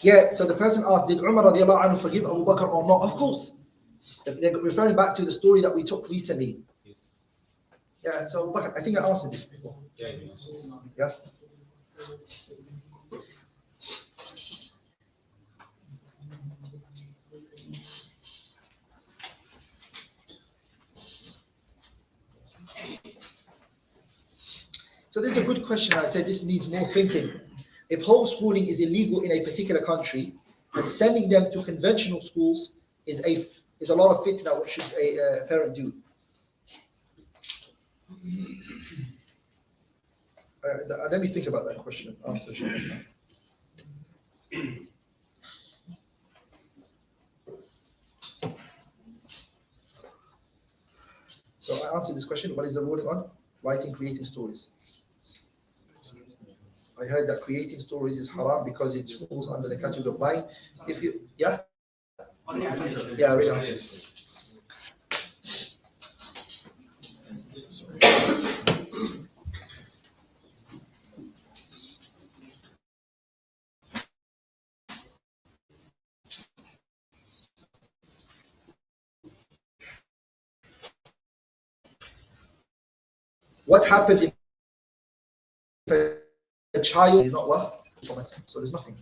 Yeah, so the person asked, did Umar radiallahu anhu forgive Abu Bakr or not? Of course. They're referring back to the story that we took recently. Yeah, so Bakr, I think I answered this before. Yeah. So this is a good question. I said this needs more thinking. If homeschooling is illegal in a particular country, and sending them to conventional schools is a lot of fitna, what should a parent do? Let me think about that question. Answer. So I answered this question. What is the ruling on writing, creating stories? I heard that creating stories is haram because it falls under the category of lying. If you, yeah, I already answered this. What happens if a child is not what? So there's nothing.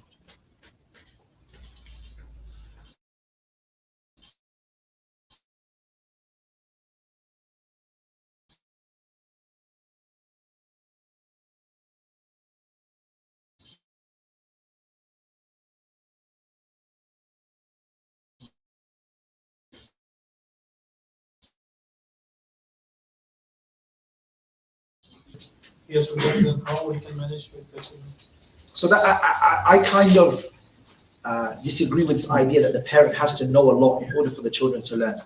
Yes, so how we can manage with this. So that I kind of disagree with this idea that the parent has to know a lot in order for the children to learn.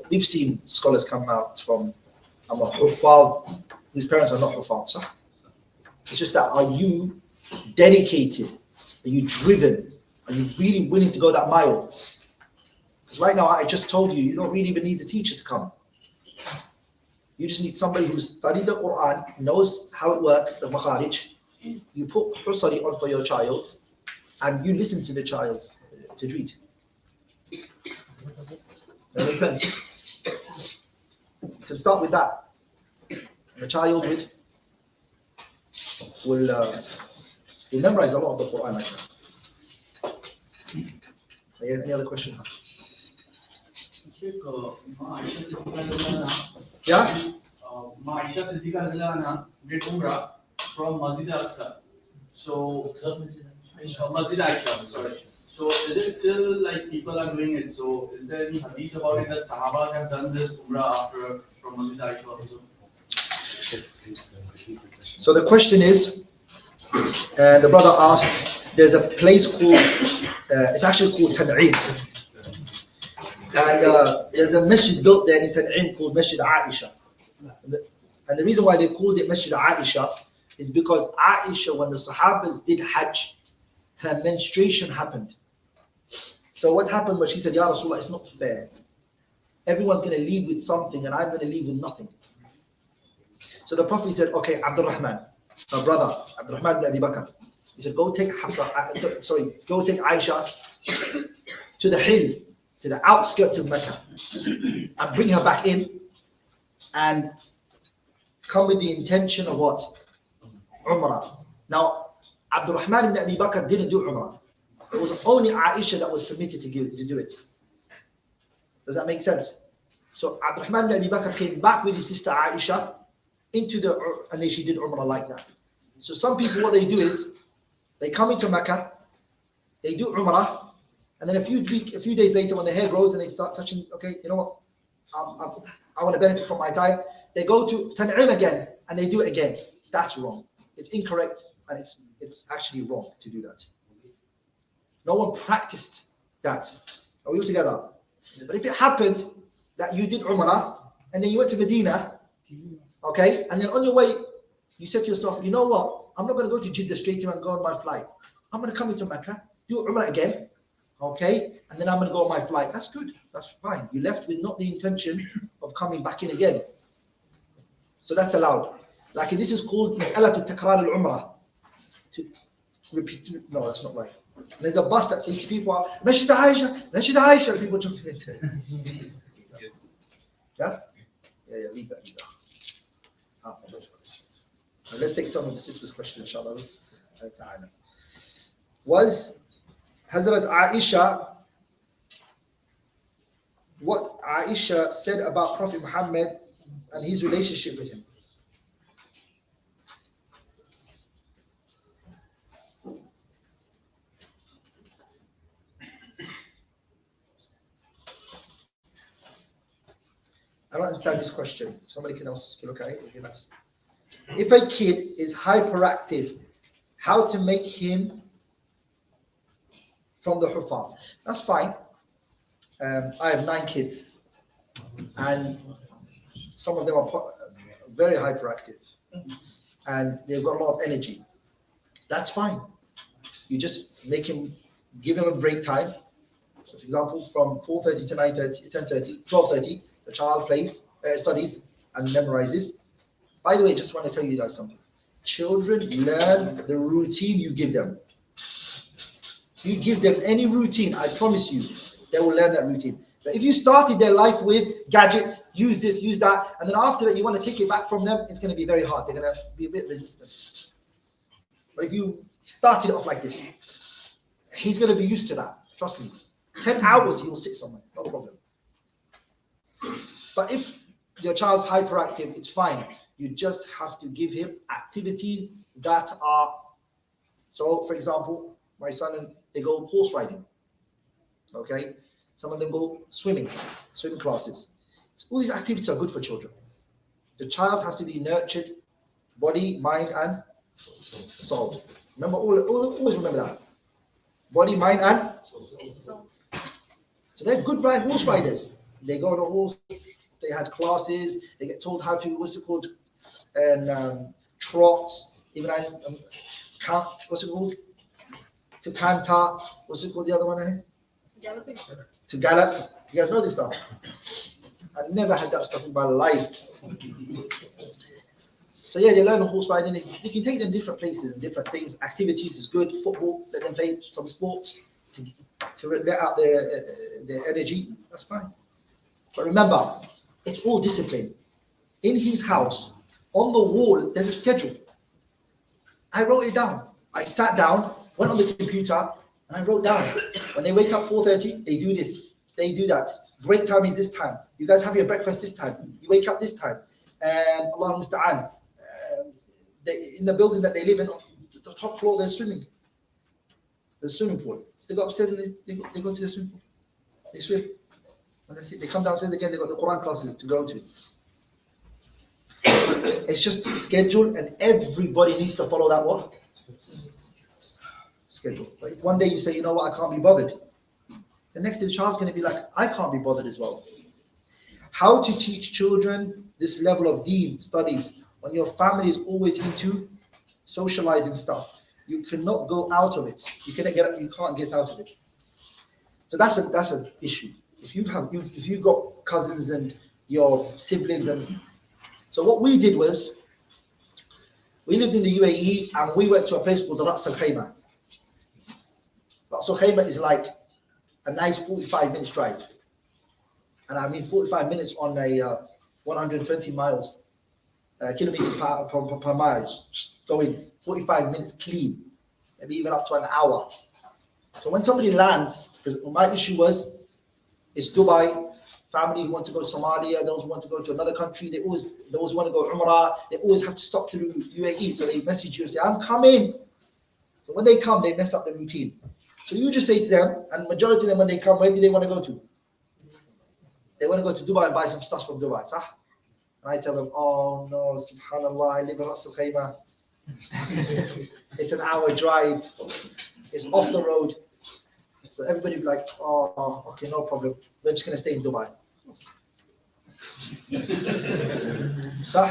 We've seen scholars come out from Huffaz, whose parents are not Huffaz. So it's just that, are you dedicated? Are you driven? Are you really willing to go that mile? Because right now, I just told you, you don't really even need the teacher to come. You just need somebody who's studied the Quran, knows how it works, the makharij. You put husari on for your child, and you listen to the child's tajweed. That makes sense? You can start with that. And the child will memorize a lot of the Quran like that. Any other question? Yeah? Aisha Siddiqa did Umrah from Masjid Al-Aqsa. So, Masjid Aisha, sorry. So, is it still like people are doing it? So, is there any hadith about it that Sahabas have done this Umrah after from Masjid Aisha also? So the question is, the brother asked, there's a place called, it's actually called Tan'im. And there's a masjid built there in Tan'im called Masjid Aisha. And the reason why they called it Masjid Aisha is because Aisha, when the Sahabas did Hajj, her menstruation happened. So what happened was she said, Ya Rasulullah, it's not fair. Everyone's going to leave with something and I'm going to leave with nothing. So the Prophet said, okay, Abdulrahman, her brother, Abdulrahman ibn Abi Bakr, he said, go take Aisha to the hill, to the outskirts of Mecca, and bring her back in and come with the intention of what? Umrah. Now, Abdulrahman ibn Abi Bakr didn't do Umrah. It was only Aisha that was permitted to do it. Does that make sense? So Abdulrahman ibn Abi Bakr came back with his sister Aisha and then she did Umrah like that. So some people, what they do is, they come into Mecca, they do Umrah, and then a few days later when the hair grows and they start touching, okay, you know what, I want to benefit from my time, they go to Tan'im again and they do it again. That's wrong. It's incorrect and it's actually wrong to do that. No one practiced that. Are we all together? But if it happened that you did Umrah and then you went to Medina, okay, and then on your way, you said to yourself, you know what, I'm not going to go to Jeddah straight away and go on my flight. I'm going to come into Mecca, do Umrah again, okay, and then I'm going to go on my flight. That's good. That's fine. You left with not the intention of coming back in again. So that's allowed. Like this is called Mas'alatu Takrar al-Umrah. To repeat, no, that's not right. There's a bus that says to people, Masjid Aisha, and people jumping into it. Yes. Yeah? Yeah, leave that. Let's take some of the sisters' questions, inshallah. Was Hazrat Aisha, what Aisha said about Prophet Muhammad and his relationship with him? I don't understand this question. Somebody can look at it. It'd be nice. If a kid is hyperactive, how to make him from the Hufaz? That's fine. I have 9 kids, and some of them are very hyperactive, and they've got a lot of energy. That's fine. You just give him a break time. So, for example, from 4:30 to 9:30, 10:30, 12:30, the child studies and memorizes. By the way, just want to tell you guys something. Children learn the routine you give them. You give them any routine, I promise you, they will learn that routine. But if you started their life with gadgets, use this, use that, and then after that you want to take it back from them, it's going to be very hard. They're going to be a bit resistant. But if you started off like this, he's going to be used to that. Trust me. 10 hours he will sit somewhere, no problem. But if your child's hyperactive, it's fine. You just have to give him activities that are, so for example, my son, they go horse riding, okay? Some of them go swimming classes. So all these activities are good for children. The child has to be nurtured, body, mind, and soul. Remember, always remember that. Body, mind, and soul. So they're good horse riders. They go on a horse, they had classes, they get told how to, and trots, even count, to canter, the other one? Galloping. To gallop. You guys know this stuff? I never had that stuff in my life. So yeah, they learn horse riding. You can take them different places and different things. Activities is good. Football, let them play some sports to let out their energy. That's fine. But remember, it's all discipline. In his house, on the wall, there's a schedule. I wrote it down. I sat down, went on the computer, and I wrote down. When they wake up 4:30, they do this, they do that. Break time is this time. You guys have your breakfast this time. You wake up this time. Allah Musta'an. In the building that they live in, on the top floor, there's swimming. There's a swimming pool. So they go upstairs and they go to the swimming pool. They swim. And that's it. They come downstairs again, they got the Quran classes to go to. It's just a schedule, and everybody needs to follow that what? Schedule. But if one day you say, you know what, I can't be bothered, the next day the child's going to be like, I can't be bothered as well. How to teach children this level of deen studies when your family is always into socializing stuff. You cannot go out of it. You can't get out of it. So that's an issue. If you've got cousins and your siblings, and so what we did was we lived in the UAE and we went to a place called Ras Al Khaimah. Ras Al Khaimah is like a nice 45 minutes drive, and I mean 45 minutes on a 120 miles kilometers per mile, just going 45 minutes clean, maybe even up to an hour. So when somebody lands, because my issue was, it's Dubai, family who want to go to Somalia, those who want to go to another country, those who want to go Umrah, they always have to stop through UAE. So they message you and say, I'm coming. So when they come, they mess up the routine. So you just say to them, and majority of them when they come, where do they want to go to? They want to go to Dubai and buy some stuff from Dubai. Sah? And I tell them, oh no, subhanallah, I live in Ras Al Khaimah. It's an hour drive. It's off the road. So everybody be like, oh, okay, no problem. We're just going to stay in Dubai. Sah?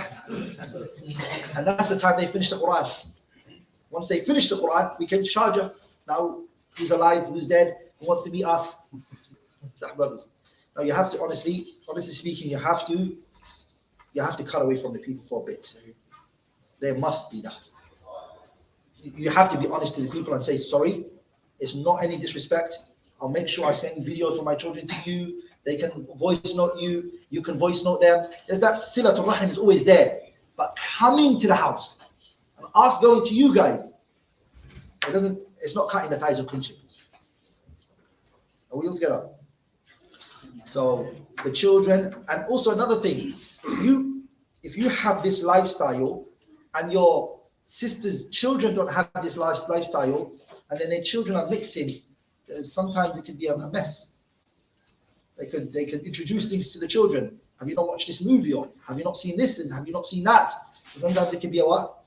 And that's the time they finish the Quran. Once they finish the Quran, we came to Sharjah. Now, who's alive, who's dead, who wants to meet us? Sah, brothers. Now you have to, honestly speaking, you have to cut away from the people for a bit. There must be that. You have to be honest to the people and say, sorry, it's not any disrespect. I'll make sure I send videos for my children to you. They can voice note you. You can voice note them. There's that silatul rahim is always there. But coming to the house and us going to you guys, it's not cutting the ties of kinship. Are we all together? So the children, and also another thing, if you have this lifestyle and your sister's children don't have this lifestyle, and then their children are mixing, sometimes it can be a mess. They could introduce things to the children. Have you not watched this movie? Or have you not seen this? And have you not seen that? So sometimes it can be a what?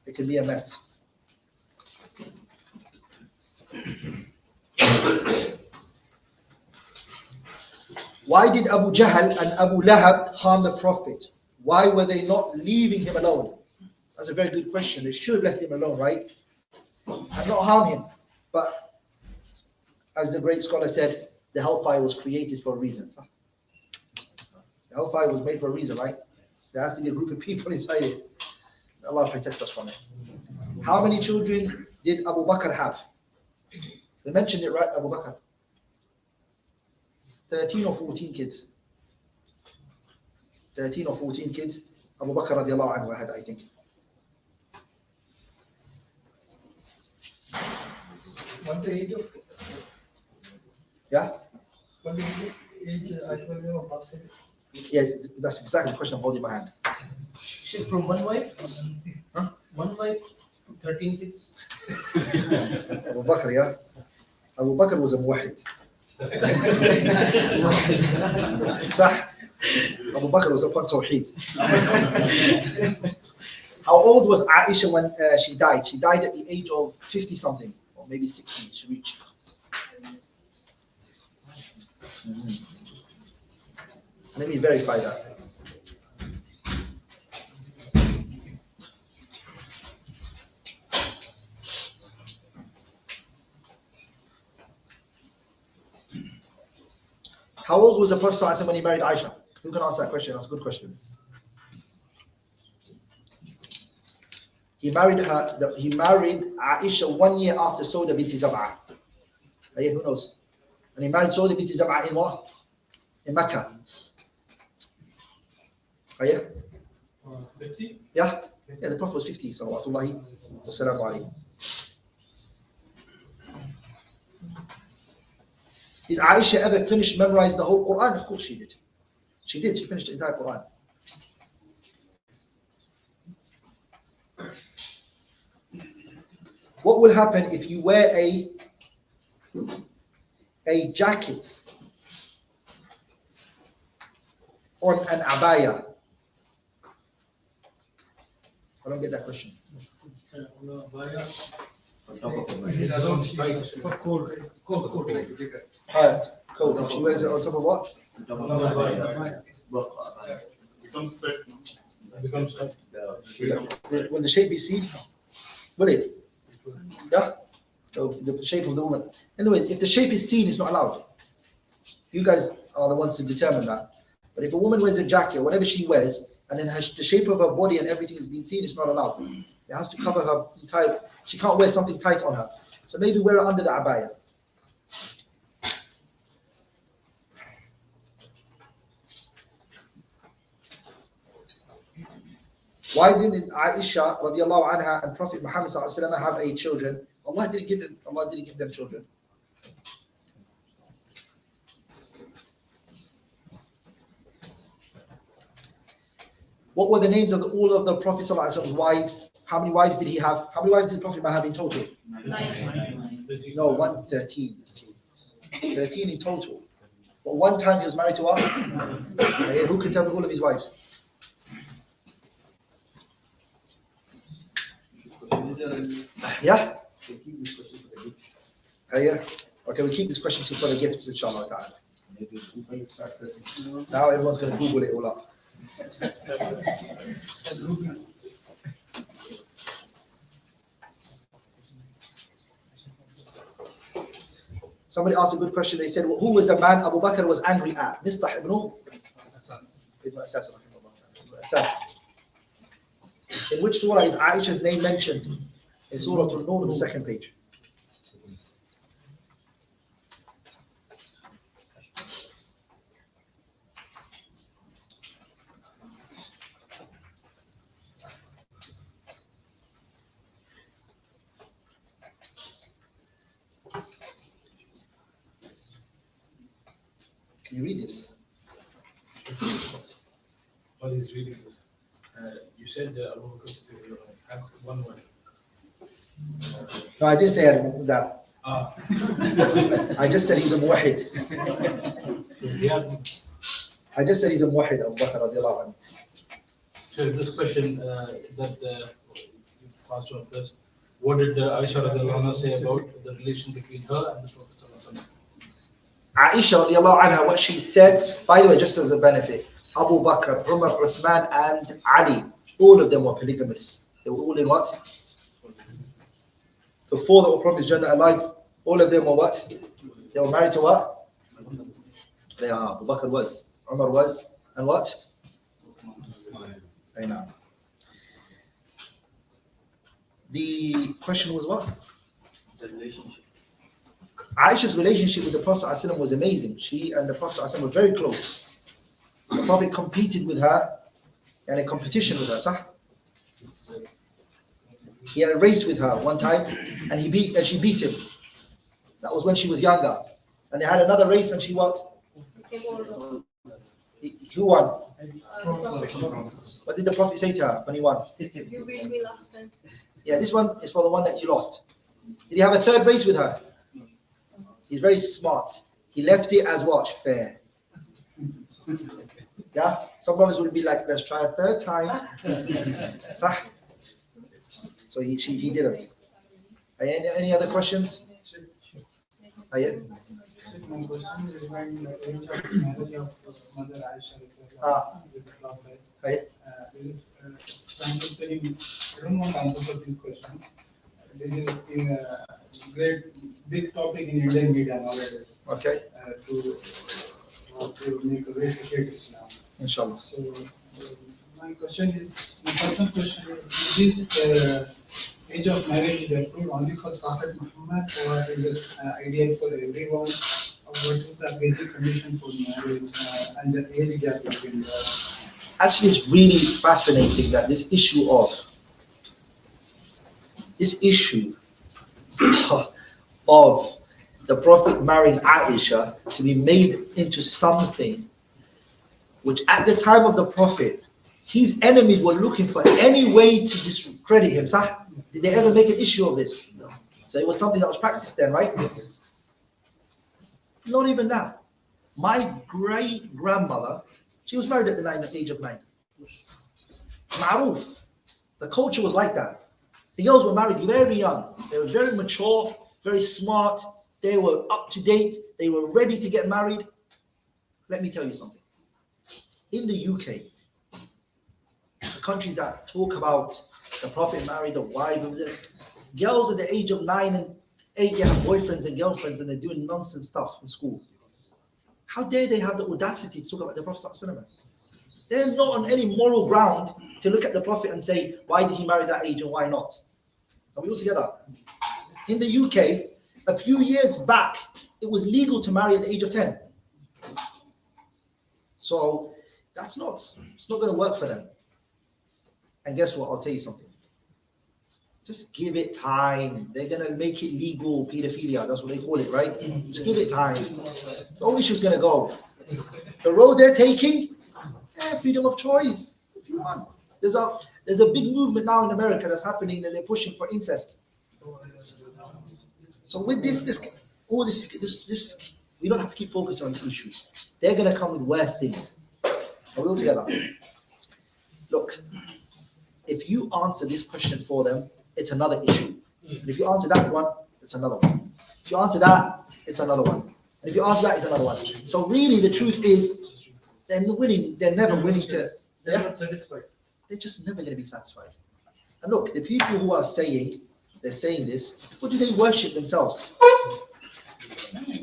It can be a mess. Why did Abu Jahl and Abu Lahab harm the Prophet? Why were they not leaving him alone? That's a very good question. They should have left him alone, right? And not harm him. But as the great scholar said, the hellfire was created for a reason. The hellfire was made for a reason, right? There has to be a group of people inside it. Allah protect us from it. How many children did Abu Bakr have? We mentioned it, right? Abu Bakr. 13 or 14 kids. 13 or 14 kids. Abu Bakr radiallahu anhu had, I think. What the age of? Yeah? What the age of pastor? Yeah, that's exactly the question I'm holding in my hand. From one wife? Huh? One wife, 13 kids. Abu Bakr, yeah? Abu Bakr was a muwahid. صح? Abu Bakr was upon Tawheed. How old was Aisha when she died? She died at the age of 50 something, or maybe 60 she reached. Let me verify that. How old was the Prophet ﷺ when he married Aisha? Who can answer that question? That's a good question. He married her. He married Aisha 1 year after Sauda Bint Zam'a. Yeah, who knows? And he married Sauda Bint Zam'a in what? In Mecca. Yeah. 50? Yeah. Yeah, the Prophet was 50. Salawatullahi wa salamu alayhi. Did Aisha ever finish memorizing the whole Quran? Of course she did. She did. She finished the entire Quran. What will happen if you wear a jacket on an abaya? I don't get that question. Is it allowed for cold? Cold. Cool. If she wears it on top of what? Becomes fit. Becomes fit. Will the shape be seen? Will it? Yeah? So the shape of the woman. Anyway, if the shape is seen, it's not allowed. You guys are the ones to determine that. But if a woman wears a jacket, whatever she wears, and then the shape of her body and everything is being seen, it's not allowed. It has to cover her entire. She can't wear something tight on her. So maybe wear it under the abaya. Why didn't Aisha radiallahu anha and Prophet Muhammad sallallahu alaihi wasallam have 8 children? Allah didn't give them children. What were the names of all of the Prophet sallallahu alaihi wasallam's wives? How many wives did he have? How many wives did the Prophet have in total? 9. No, 13. 13 in total. But one time he was married to her. Who can tell me all of his wives? Yeah? Yeah. Okay, we keep this question for the gifts, inshallah. Now everyone's going to Google it all up. Somebody asked a good question. They said, well, who was the man Abu Bakr was angry at? Mistah ibn Hassan. In which surah is Aisha's name mentioned? In Surah Al-Nur, on the second page. Can you read this? While he's reading this, you said Abu Bakr had one wife. No, I didn't say that. I just said he's a muwahid. I just said he's a muwahid, Abu Bakr radiallahu anhu. So this question that you passed on first, what did Aisha radiallahu anha say about the relation between her and the Prophet sallallahu alaihi wasallam? Aisha radiallahu anha, what she said, by the way, just as a benefit, Abu Bakr, Umar, Uthman, and Ali, all of them were polygamous. They were all in what? The 4 that were promised Jannah alive, all of them were what? They were married to what? They are. Abu Bakr was, Umar was, and what? I know. The question was what? The relationship. Aisha's relationship with the Prophet ﷺ was amazing. She and the Prophet ﷺ were very close. The Prophet competed with her and a competition with her. Sah? He had a race with her one time and she beat him. That was when she was younger. And they had another race and she what? Who won? What did the Prophet say to her when he won? You beat me last time. Yeah, this one is for the one that you lost. Did he have a third race with her? He's very smart. He left it as what? Fair. Yeah? Some brothers would be like, let's try a third time. So he didn't. Any other questions? My question is regarding the age of marriage of Mother Aisha with the Prophet. Frankly, I don't want to answer for these questions. This is in a great big topic in Indian media nowadays. Okay. To to make a way to create Islam. Inshallah. So my personal question is this age of marriage is approved only for Prophet Muhammad, or is it ideal for everyone? Or what is the basic condition for marriage and the age gap between the... Actually, it's really fascinating that this issue of the Prophet marrying Aisha to be made into something which at the time of the Prophet, his enemies were looking for any way to discredit him. Sah? Did they ever make an issue of this? No. So it was something that was practiced then, right? Yes. Not even that. My great-grandmother, she was married at the age of 9. Ma'ruf. The culture was like that. The girls were married very young. They were very mature, very smart. They were up to date. They were ready to get married. Let me tell you something. In the UK, the countries that talk about the Prophet married a wife, girls at the age of 9 and 8, they have boyfriends and girlfriends and they're doing nonsense stuff in school. How dare they have the audacity to talk about the Prophet ﷺ? They're not on any moral ground to look at the Prophet and say, why did he marry that age and why not? Are we all together? In the UK, a few years back, it was legal to marry at the age of 10. So it's not going to work for them. And guess what? I'll tell you something. Just give it time. They're going to make it legal, pedophilia. That's what they call it, right? Just give it time. No issue's going to go. The road they're taking, freedom of choice. If you want. There's a big movement now in America that's happening that they're pushing for incest. So with this, we don't have to keep focusing on these issues. They're going to come with worse things. Are we all together? Look, if you answer this question for them, it's another issue. And if you answer that one, it's another one. If you answer that, it's another one. And if you answer that, it's another one. So really, the truth is, they're never willing to. They're not satisfied. They're just never going to be satisfied. And look, the people who are saying this, what do they worship themselves?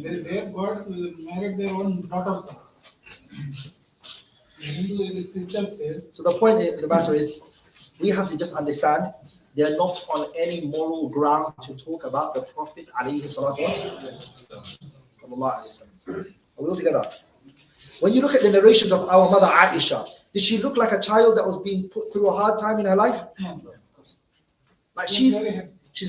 Their gods married their own daughters. So the point of the matter is, we have to just understand they're not on any moral ground to talk about the Prophet alayhi salatu wasallam. Are we all together? When you look at the narrations of our mother Aisha, did she look like a child that was being put through a hard time in her life? No. Like she's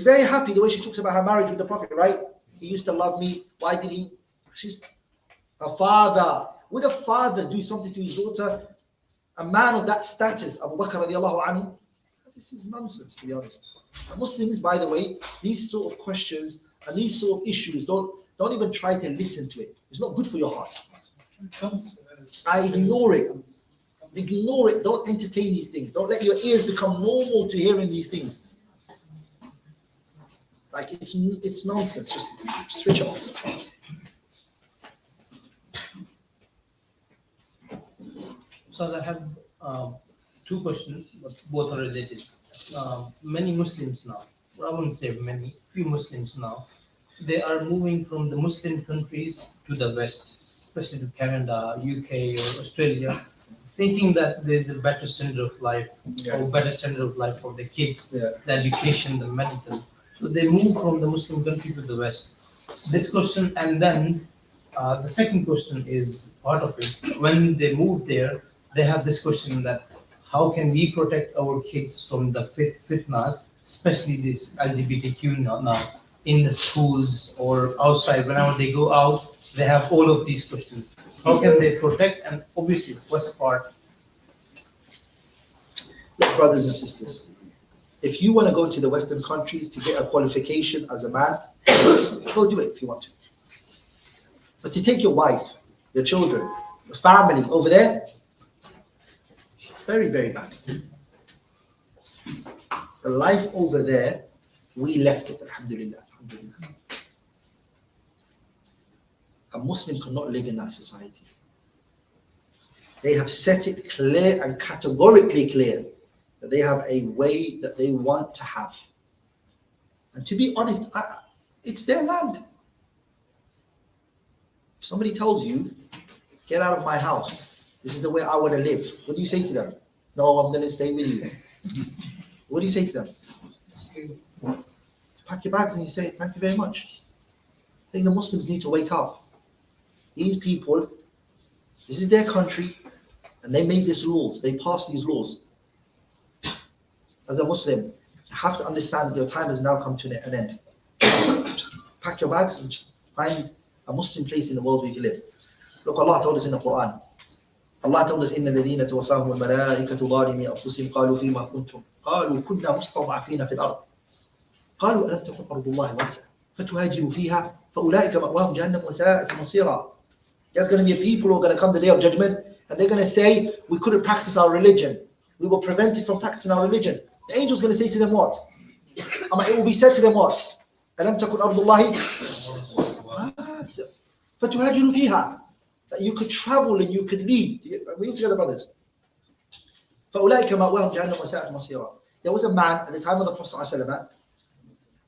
very happy the way she talks about her marriage with the Prophet, right? He used to love me. Why did he? She's a father. Would a father do something to his daughter? A man of that status, Abu Bakr radiallahu anhu? This is nonsense, to be honest. And Muslims, by the way, these sort of questions and these sort of issues, don't even try to listen to it. It's not good for your heart. I ignore it. Ignore it. Don't entertain these things. Don't let your ears become normal to hearing these things. Like it's nonsense. Just switch off. So I have two questions, but both are related. Many Muslims now, I wouldn't say many, few Muslims now, they are moving from the Muslim countries to the West, especially to Canada, UK, or Australia, thinking that there is a better standard of life, or better standard of life for the kids, the education, the medical. So they move from the Muslim country to the West. This question, and then the second question is part of it. When they move there, they have this question that how can we protect our kids from the fitnas, especially this LGBTQ now, in the schools or outside. Whenever they go out, they have all of these questions. How can they protect? And obviously, the first part. Look, brothers and sisters, if you want to go to the Western countries to get a qualification as a man, go do it if you want to. But to take your wife, your children, your family over there, very, very bad. The life over there, we left it, alhamdulillah. A Muslim cannot live in that society. They have set it clear and categorically clear that they have a way that they want to have. And to be honest, it's their land. If somebody tells you get out of my house. This is the way I want to live. What do you say to them? No, I'm going to stay with you. What do you say to them? Pack your bags and you say, thank you very much. I think the Muslims need to wake up. These people, this is their country, and they made these laws. They passed these laws. As a Muslim, you have to understand that your time has now come to an end. Just pack your bags and just find a Muslim place in the world where you can live. Look, Allah told us in the Quran. Allah told us, إِنَّ الَّذِينَ تَوَفَّاهُمُ الْمَلَائِكَةُ ظَالِمِي أَنفُسِهِمْ قَالُوا فِيمَا كُنْتُمْ قَالُوا كُنَّا مُسْتَضْعَفِينَ فِي الْأَرْضِ قالوا ألم تكن أرض الله واسعة فتهاجروا فيها فأولئك مأواهم جهنم وساءت مصيرا. There's going to be a people who are going to come the day of judgment and they're going to say, we couldn't practice our religion. We were prevented from practicing our religion. The angel's going to say to them what? It will be said to them what? ألم تكن أرض الله واسعة فتهاجروا فيها. That you could travel and you could leave. Are we all together, brothers? فأولئك مأواهم جهنم وساءت مصيرا. There was a man at the time of the Prophet ﷺ.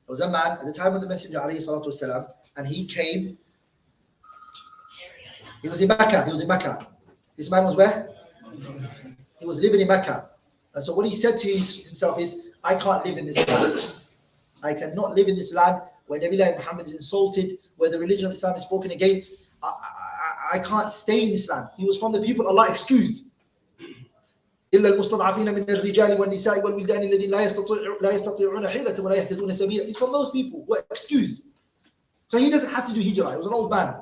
There was a man at the time of the Messenger ﷺ, and he came. He was in Mecca. He was in Mecca. This man was where? He was living in Mecca. And so what he said to himself is, I can't live in this land. I cannot live in this land where Nabi Muhammad is insulted, where the religion of Islam is spoken against. I can't stay in this land. He was from the people Allah excused. إلا المستضعفين من الرجال والنساء والولدان الذين لا يستطيعون حيلة ولا يهتدون سبيلا. He's from those people who are excused. So he doesn't have to do hijrah. He was an old man.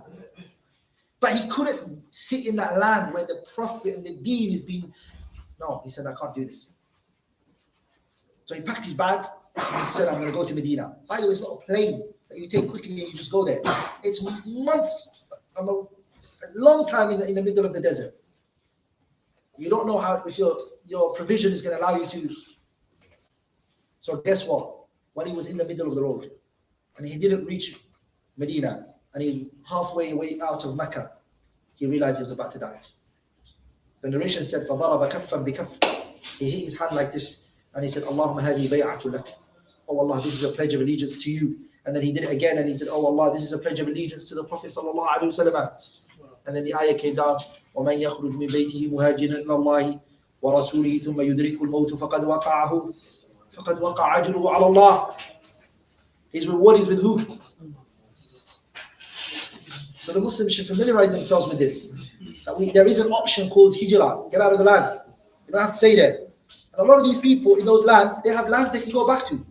But he couldn't sit in that land where the Prophet and the deen is being... No, he said, I can't do this. So he packed his bag and he said, I'm going to go to Medina. By the way, it's not a plane that you take quickly and you just go there. It's months, a long time in the middle of the desert. You don't know how, if your provision is going to allow you to. So guess what? When he was in the middle of the road and he didn't reach Medina and he halfway away out of Mecca, he realized he was about to die. The narration said, فَضَرَبَ كَفًّا بِكَفٍ. He hit his hand like this and he said, اللهم هذه بيعة لك. Oh Allah, this is a pledge of allegiance to you. And then he did it again and he said, oh Allah, this is a pledge of allegiance to the Prophet sallallahu alaihi wasallam. And then the ayah came down, وَمَنْ يَخْرُجْ مِنْ بَيْتِهِ مُهَاجِرًا إِلَى اللَّهِ وَرَسُولِهِ ثُمَّ يُدْرِكُ الْمَوْتُ فَقَدْ وَقَعَ أَجْرُهُ عَلَى اللَّهِ. His reward is with who? So the Muslims should familiarize themselves with this. That there is an option called hijrah, get out of the land. You don't have to stay there. And a lot of these people in those lands, they have lands they can go back to.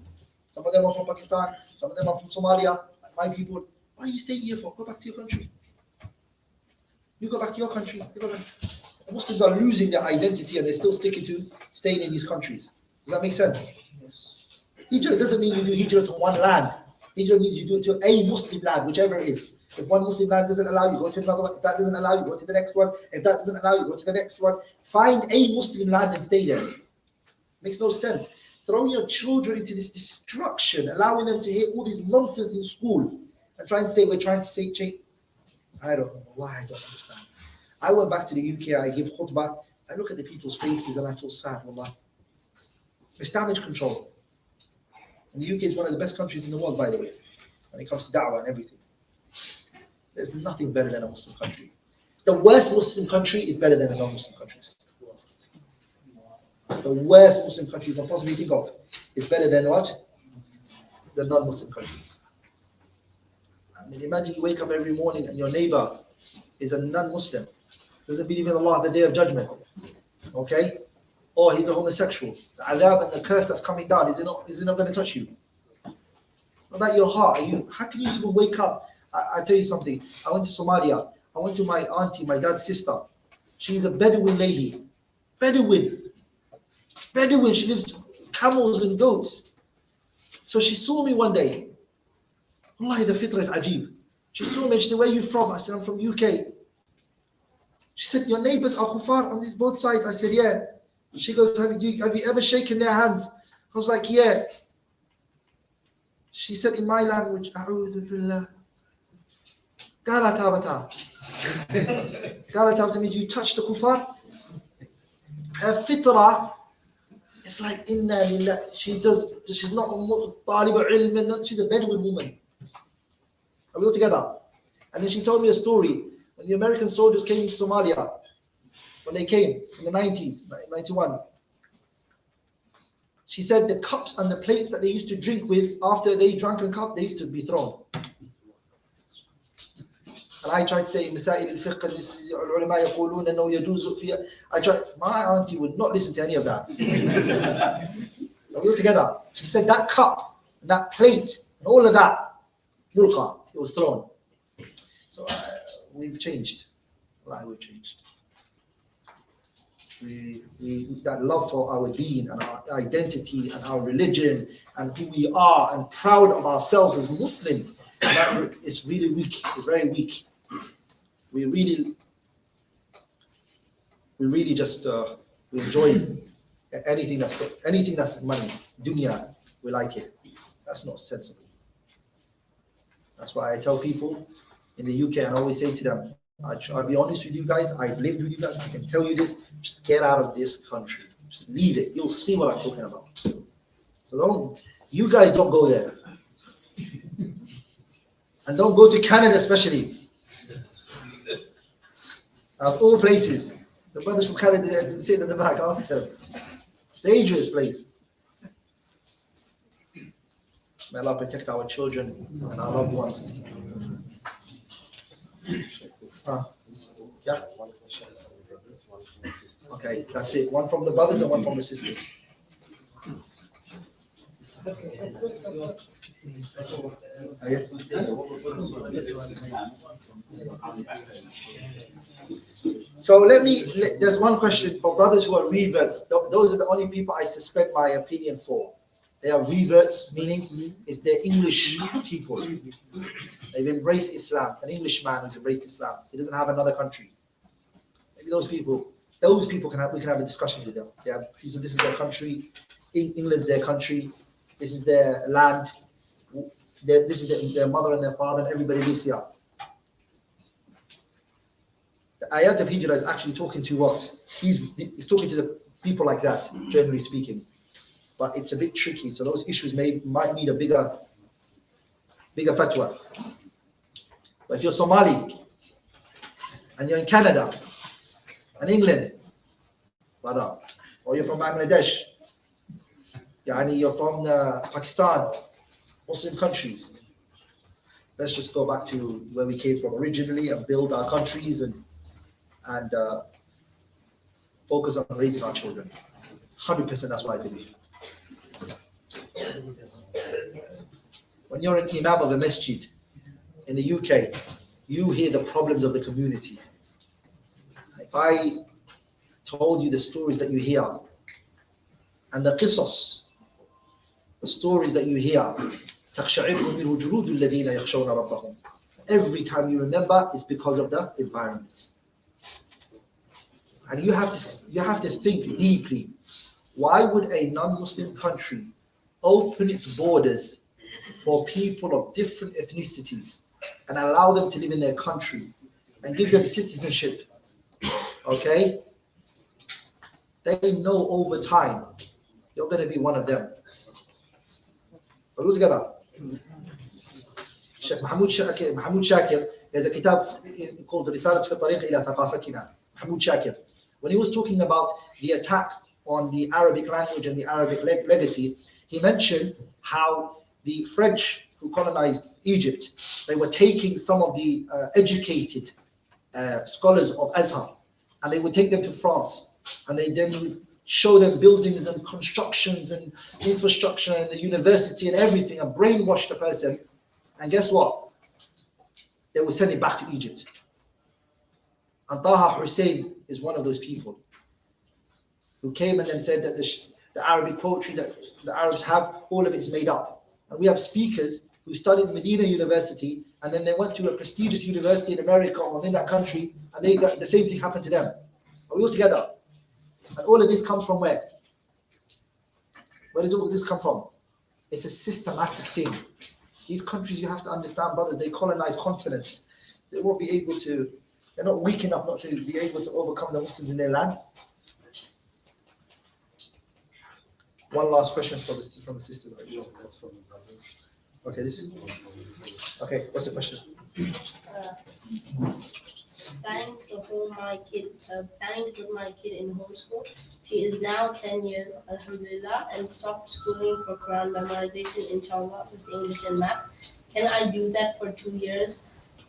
Some of them are from Pakistan, some of them are from Somalia. Like my people, why are you staying here for? Go back to your country. You go back to your country. The Muslims are losing their identity and they're still sticking to staying in these countries. Does that make sense? Yes. Hijrah doesn't mean you do hijrah to one land. Hijrah means you do it to a Muslim land, whichever it is. If one Muslim land doesn't allow you, go to another one. If that doesn't allow you, go to the next one. If that doesn't allow you, go to the next one. Find a Muslim land and stay there. Makes no sense. Throwing your children into this destruction, allowing them to hear all this nonsense in school and trying to say, we're trying to say change. I don't know why, I don't understand. I went back to the UK, I give khutbah, I look at the people's faces and I feel sad, wallah. It's damage control. And the UK is one of the best countries in the world, by the way, when it comes to da'wah and everything. There's nothing better than a Muslim country. The worst Muslim country is better than the non-Muslim countries. The worst Muslim country you can possibly think of is better than what? The non-Muslim countries. I mean, imagine you wake up every morning and your neighbor is a non-Muslim, doesn't believe in Allah, the day of judgment, okay? Or he's a homosexual. The adab and the curse that's coming down, is it not going to touch you? What about your heart? How can you even wake up? I tell you something. I went to Somalia. I went to my auntie, my dad's sister. She's a Bedouin lady. Bedouin. She lives with camels and goats. So she saw me one day. Wallahi, the fitrah is ajib. She saw me and she said, where are you from? I said, I'm from UK. She said, your neighbors are kuffar on these both sides. I said, yeah. She goes, have you ever shaken their hands? I was like, yeah. She said in my language, A'udhu billah. Gala tabata. Gala tabata means you touch the kuffar. Her fitrah, it's like inna lillah. She's not a talib ilm, she's a Bedouin woman. Are we all together? And then she told me a story When the American soldiers came to Somalia, when they came in the 90s, 91, she said the cups and the plates that they used to drink with, after they drank a cup, they used to be thrown. And I tried saying, مسائل الفقه العلماء يقولون أنه يجوز فيها. My auntie would not listen to any of that. We were together. She said that cup, and that plate, and all of that, yulqa, it was thrown. So we've changed. We've changed. We that love for our deen and our identity and our religion and who we are and proud of ourselves as Muslims, that is really weak. It's very weak. We really just we enjoy anything that's money, dunya. We like it. That's not sensible. That's why I tell people in the UK, and I always say to them, I'll be honest with you guys, I've lived with you guys, I can tell you this, just get out of this country. Just leave it. You'll see what I'm talking about. So you guys don't go there. And don't go to Canada especially. Of all places. The brothers from Canada didn't sit in the back, asked them. It's a dangerous place. May Allah protect our children and our loved ones. Yeah. Okay, that's it. One from the brothers and one from the sisters. So there's one question for brothers who are reverts. Those are the only people I suspect my opinion for. They are reverts, meaning it's their English people. They've embraced Islam. An Englishman who's embraced Islam. He doesn't have another country. Maybe those people we can have a discussion with them. Yeah, this is their country. England's their country. This is their land. This is their mother and their father, and everybody lives here. The ayat of Hijrah is actually talking to what? He's talking to the people like that, generally speaking. But it's a bit tricky, so those issues might need a bigger fatwa. But if you're Somali and you're in Canada and England, brother, or you're from Bangladesh, you're from Pakistan, Muslim countries, let's just go back to where we came from originally and build our countries and focus on raising our children. 100% that's what I believe. When you're an imam of a masjid in the UK, you hear the problems of the community. If I told you the stories that you hear and the qisas, the stories that you hear, every time you remember, it's because of the environment. And you have to think deeply. Why would a non-Muslim country open its borders for people of different ethnicities and allow them to live in their country and give them citizenship? Okay? They know over time you're going to be one of them. Are we together? Sheikh Mahmoud Shakir has a kitab called Risalat fi Tariq ila Thaqafatina. Mahmoud Shakir. When he was talking about the attack on the Arabic language and the Arabic legacy, he mentioned how the French who colonized Egypt, they were taking some of the educated scholars of Azhar, and they would take them to France, and they then show them buildings and constructions and infrastructure and the university and everything, and brainwash the person. And guess what? They would send it back to Egypt. And Taha Hussein is one of those people who came and then said that the Arabic poetry that the Arabs have, all of it is made up. And we have speakers who studied Medina University, and then they went to a prestigious university in America or in that country, and the same thing happened to them. Are we all together? And all of this comes from where? Where does all this come from? It's a systematic thing. These countries, you have to understand, brothers, they colonize continents. They won't be able to, they're not weak enough not to be able to overcome the Muslims in their land. One last question from the sisters. That's from the brothers. Okay, okay, what's the question? planning to put my kid in homeschool. She is now 10 years, alhamdulillah, and stopped schooling for Quran memorization, inshallah, with English and math. Can I do that for 2 years?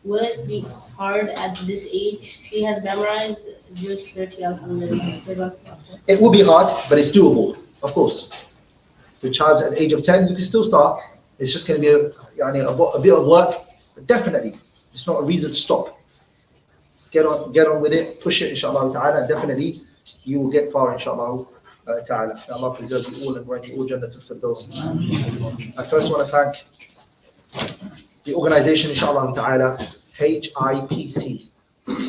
Will it be hard at this age? She has memorized Juz 30, alhamdulillah. It will be hard, but it's doable, of course. If the child's at the age of 10, you can still start. It's just going to be a bit of work, but definitely, it's not a reason to stop. Get on with it, push it, inshallah ta'ala, definitely you will get far, inshallah ta'ala. May Allah preserve you all and grant you all Jannatul Firdaus. I first want to thank the organization, inshallah ta'ala, HIPC,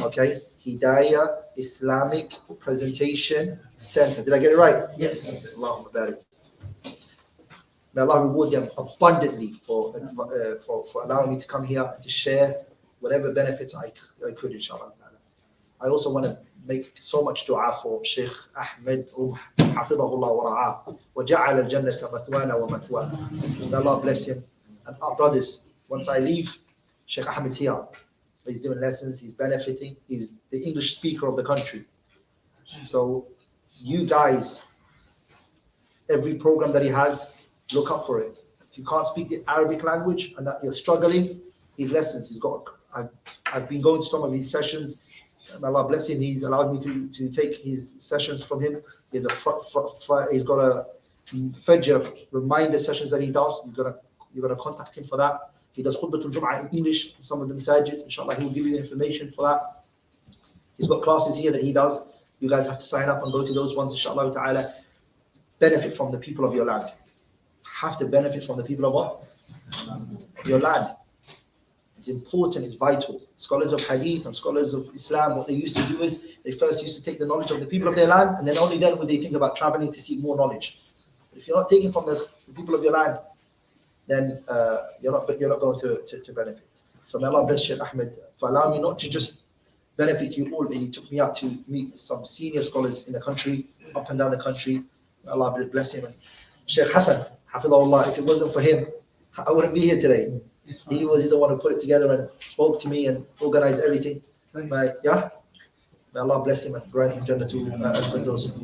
okay? Hidayah Islamic Presentation Center. Did I get it right? Yes. Allahumma barik. May Allah reward them abundantly for allowing me to come here and to share whatever benefits I could, inshallah. I also want to make so much dua for Sheikh Ahmed Hafidahullah wa ra'ah wa ja'ala al-jannata mathwana wa mathwana. May Allah bless him. And our brothers, once I leave, Sheikh Ahmed's here. He's doing lessons, he's benefiting, he's the English speaker of the country. So you guys, every program that he has, look up for it. If you can't speak the Arabic language and that you're struggling, his lessons, I've been going to some of his sessions. Allah bless him, he's allowed me to take his sessions from him. He's got a Fajr reminder sessions that he does. You're gonna contact him for that. He does Khutbatul Jum'ah in English, some of the masajid. Inshallah, he will give you the information for that. He's got classes here that he does. You guys have to sign up and go to those ones, inshallah ta'ala. Benefit from the people of your land. Have to benefit from the people of what? Your land. It's important, it's vital. Scholars of Hadith and scholars of Islam, what they used to do is they first used to take the knowledge of the people of their land, and then only then would they think about traveling to seek more knowledge. But if you're not taking from the people of your land, then you're not going to benefit. So may Allah bless Sheikh Ahmed for allowing me not to just benefit you all, but he took me out to meet some senior scholars in the country, up and down the country. May Allah bless him. And Sheikh Hassan, Hafidahullah, if it wasn't for him, I wouldn't be here today. He's the one who put it together and spoke to me and organized everything. May Allah bless him and grant him Jannatul Firdaus.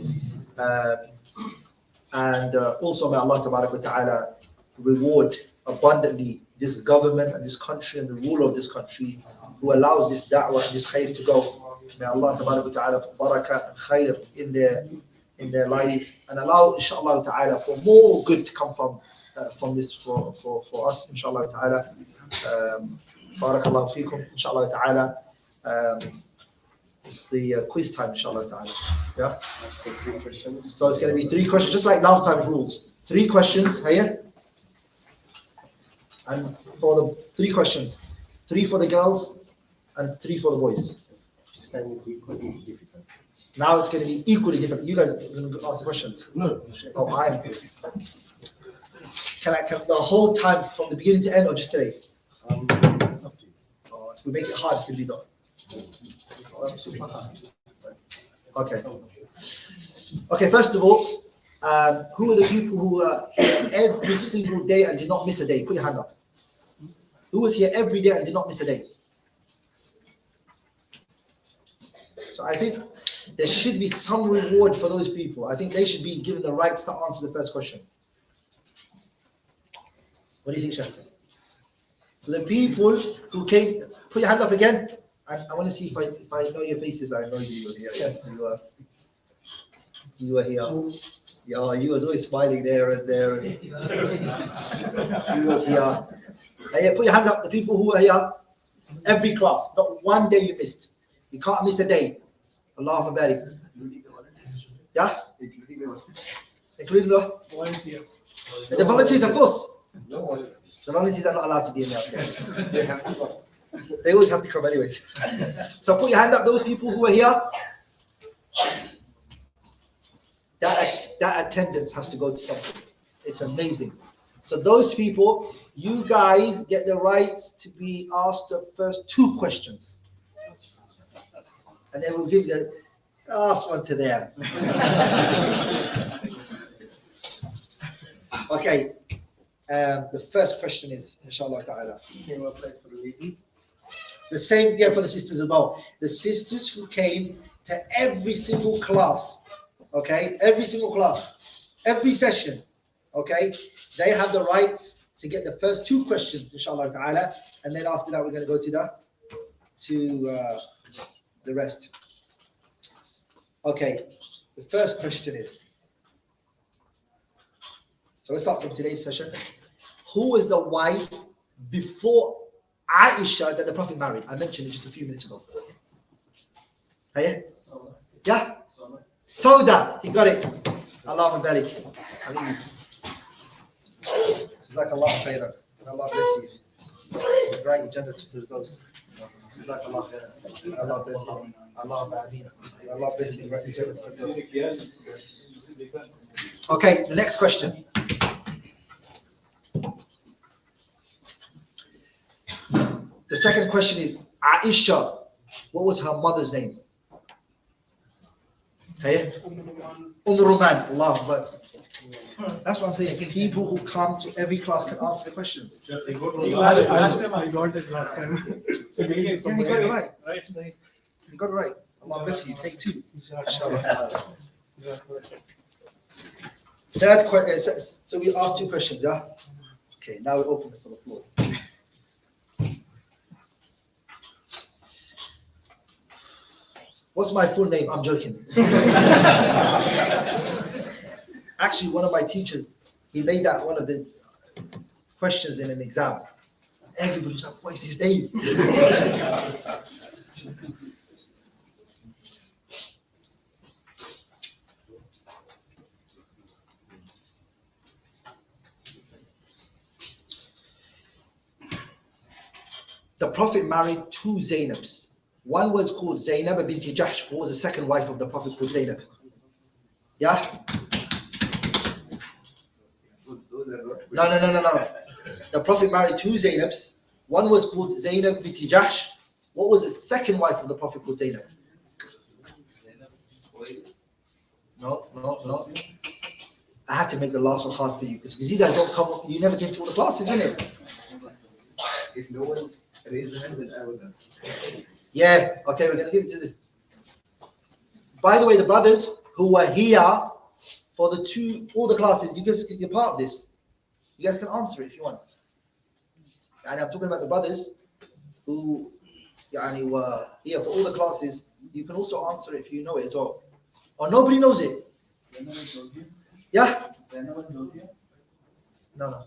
And also may Allah Tabarak wa Ta'ala reward abundantly this government and this country and the ruler of this country who allows this da'wah and this khair to go. May Allah Tabarak wa Ta'ala put barakah and khair in their lives and allow, inshallah ta'ala, for more good to come from this for us, inshallah ta'ala. Barakallahu feekum, inshallah ta'ala. It's the quiz time, inshallah ta'ala. Yeah? So 3 questions. So it's going to be 3 questions, just like last time's rules. 3 questions, here. And for the 3 questions, 3 for the girls and 3 for the boys. This time it's equally difficult. Now it's going to be equally difficult. You guys are going to ask the questions. No. Oh, Can the whole time from the beginning to end, or just today? It's up to you. Oh, if we make it hard, it's going to be done. Okay. Okay, first of all, who are the people who are here every single day and did not miss a day? Put your hand up. Who was here every day and did not miss a day? So I think there should be some reward for those people. I think they should be given the rights to answer the first question. What do you think, Shanta? So the people who came, put your hand up again. I want to see if I know your faces. I know you were here. Yes, you were here. Yeah, you was always smiling there and there. And you was here. Yeah, put your hands up. The people who were here, every class, not one day you missed. You can't miss a day. Allahumma barik. Yeah? Including the volunteers. The volunteers, of course. No. The volunteers are not allowed to be in there. They have to come. They always have to come anyways. So put your hand up, those people who are here. That attendance has to go to something. It's amazing. So those people, you guys get the right to be asked the first 2 questions. And then we'll give the last one to them. Okay. The first question is, inshallah ta'ala. Same applies for the ladies. The same, yeah, for the sisters as well. The sisters who came to every single class, okay, every single class, every session, okay, they have the rights to get the first 2 questions, inshallah ta'ala, and then after that we're going to go to the rest. Okay, the first question is, so let's start from today's session. Who was the wife before Aisha that the Prophet married? I mentioned it just a few minutes ago. Hey? Yeah? Sauda. He got it. Allahumma barik. Jazakallah khairan. Allah bless you. Grant you Jannah to the ghost. Jazakallah khairan. Allah bless you. Allahumma ameen. Allah bless you. Grant you Jannah to the ghost. Okay, the next question. The second question is Aisha. What was her mother's name? Hey? Ruman. Allah Akbar. That's what I'm saying. People who come to every class can answer the questions. Last time I got it last time. So Yeah, you got it right. You got it right. Allah bless you. Take 2. Third question. So we asked 2 questions, yeah? Okay, now we open it for the floor. What's my full name? I'm joking. Actually, one of my teachers, he made that one of the questions in an exam. Everybody was like, what is his name? The Prophet married 2 Zainabs. One was called Zainab Bint Jahsh, who was the second wife of the Prophet called Zainab. Yeah? No. The Prophet married 2 Zainabs. One was called Zainab Bint Jahsh. What was the second wife of the Prophet called Zainab? No. I had to make the last one hard for you because you guys don't come, you never came to all the classes, innit? If no one raised their hand, then I would answer. Yeah, okay, we're going to give it to the... By the way, the brothers who were here for all the classes, you guys, you're part of this. You guys can answer it if you want. And I'm talking about the brothers who were here for all the classes. You can also answer it if you know it as well. Or nobody knows it. Yeah? No.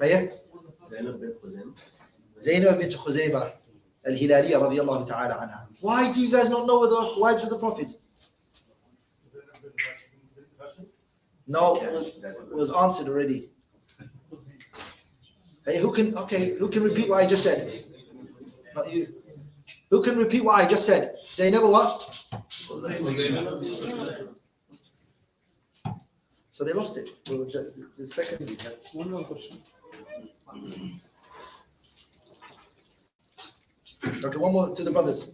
Yeah? Zainab bint Khuzaymah al-Hilaliyah radiyallahu ta'ala anha. Why do you guys not know the wives of the Prophet? No, it was answered already. Hey, who can repeat what I just said? Not you. Who can repeat what I just said? Zainab what? So they lost it. Well, the second. One more question. Okay, one more to the brothers.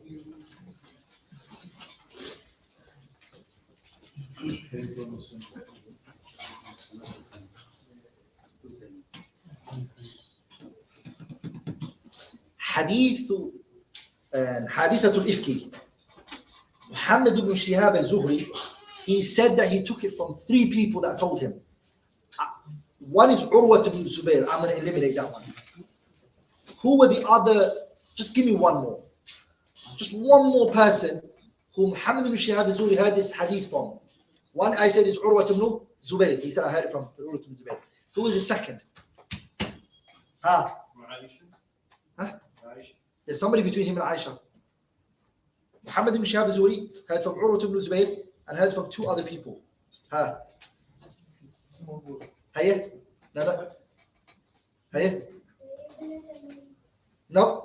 حادثة الإفك. Muhammad ibn Shihab al-Zuhri, he said that he took it from 3 people that told him. One is Urwa ibn Zubair. I'm going to eliminate that one. Who were the other? Just give me one more. Just one more person who Muhammad ibn Shihab al-Zuhri heard this hadith from. One I said is Urwa ibn Zubair. He said I heard it from Urwa ibn Zubair. Who was the second? Huh? There's somebody between him and Aisha. Muhammad ibn Shihab al-Zuhri heard from Urwa ibn Zubair and heard from 2 other people. Huh? Hayya? No. Hayya? No.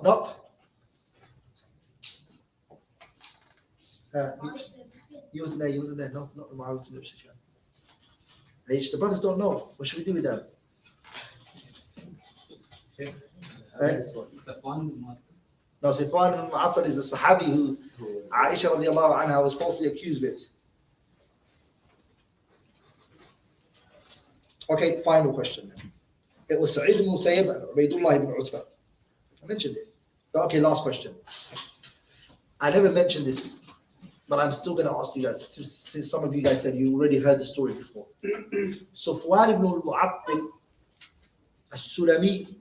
He wasn't there. No, not Muhammad ibn Sufyan. The brothers don't know. What should we do with them? No, Safwan ibn Mu'attal is the Sahabi who Aisha radiallahu anha was falsely accused with. Okay, final question then. It was Sa'id ibn Musayyib and Ubaydullah ibn Utbah. I mentioned it. Okay, last question. I never mentioned this, but I'm still going to ask you guys, since some of you guys said you already heard the story before. Sufwan ibn al-Mu'attil al-Sulami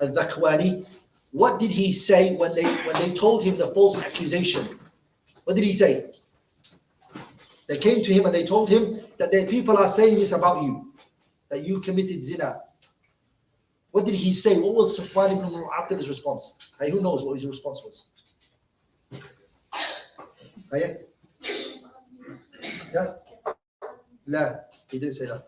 al-Dhakwani, what did he say when they told him the false accusation? What did he say? They came to him and they told him that the people are saying this about you, that you committed zina. What did he say? What was Sufwan ibn al-Mu'attil's response? Hey, who knows what his response was? Yeah? Yeah? No, he didn't say that.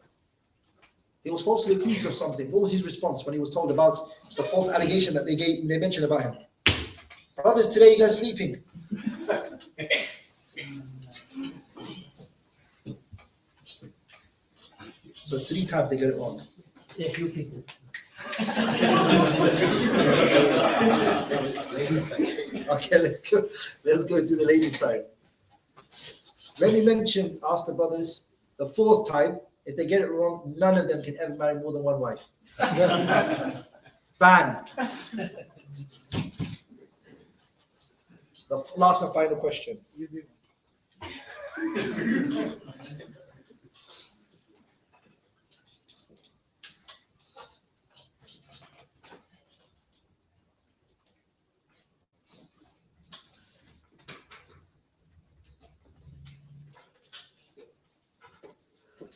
He was falsely accused of something. What was his response when he was told about the false allegation that they mentioned about him? Brothers, today you guys sleeping. So 3 times they get it wrong. Yeah, few people. Okay, let's go to the ladies' side. Let me ask the brothers, the 4th time, if they get it wrong, none of them can ever marry more than one wife. Ban. The last and final question.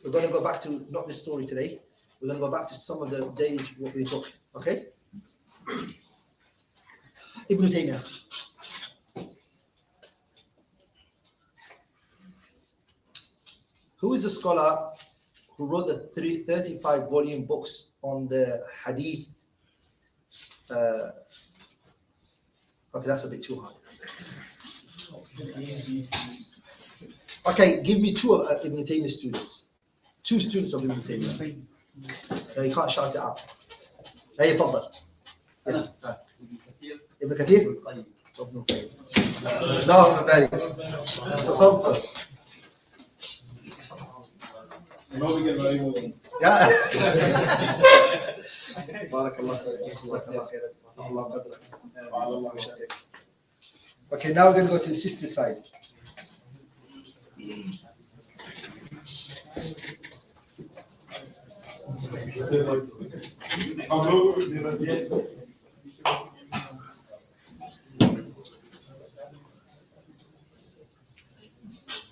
We're going to go back to, not this story today, we're going to go back to some of the days what we took, okay? Ibn Taymiyyah. Who is the scholar who wrote the 35-volume books on the hadith? Okay, that's a bit too hard. Okay, give me 2 of Ibn Taymiyyah's students. 2 students of Ibn Taymiyyah. No, you can't shout it out. Hey, Fadl. Yes. Ibn Kathir? Ibn Qayyim. No, Ibn Bari. تفضل. Yeah. Okay, now we're going to go to the sister side.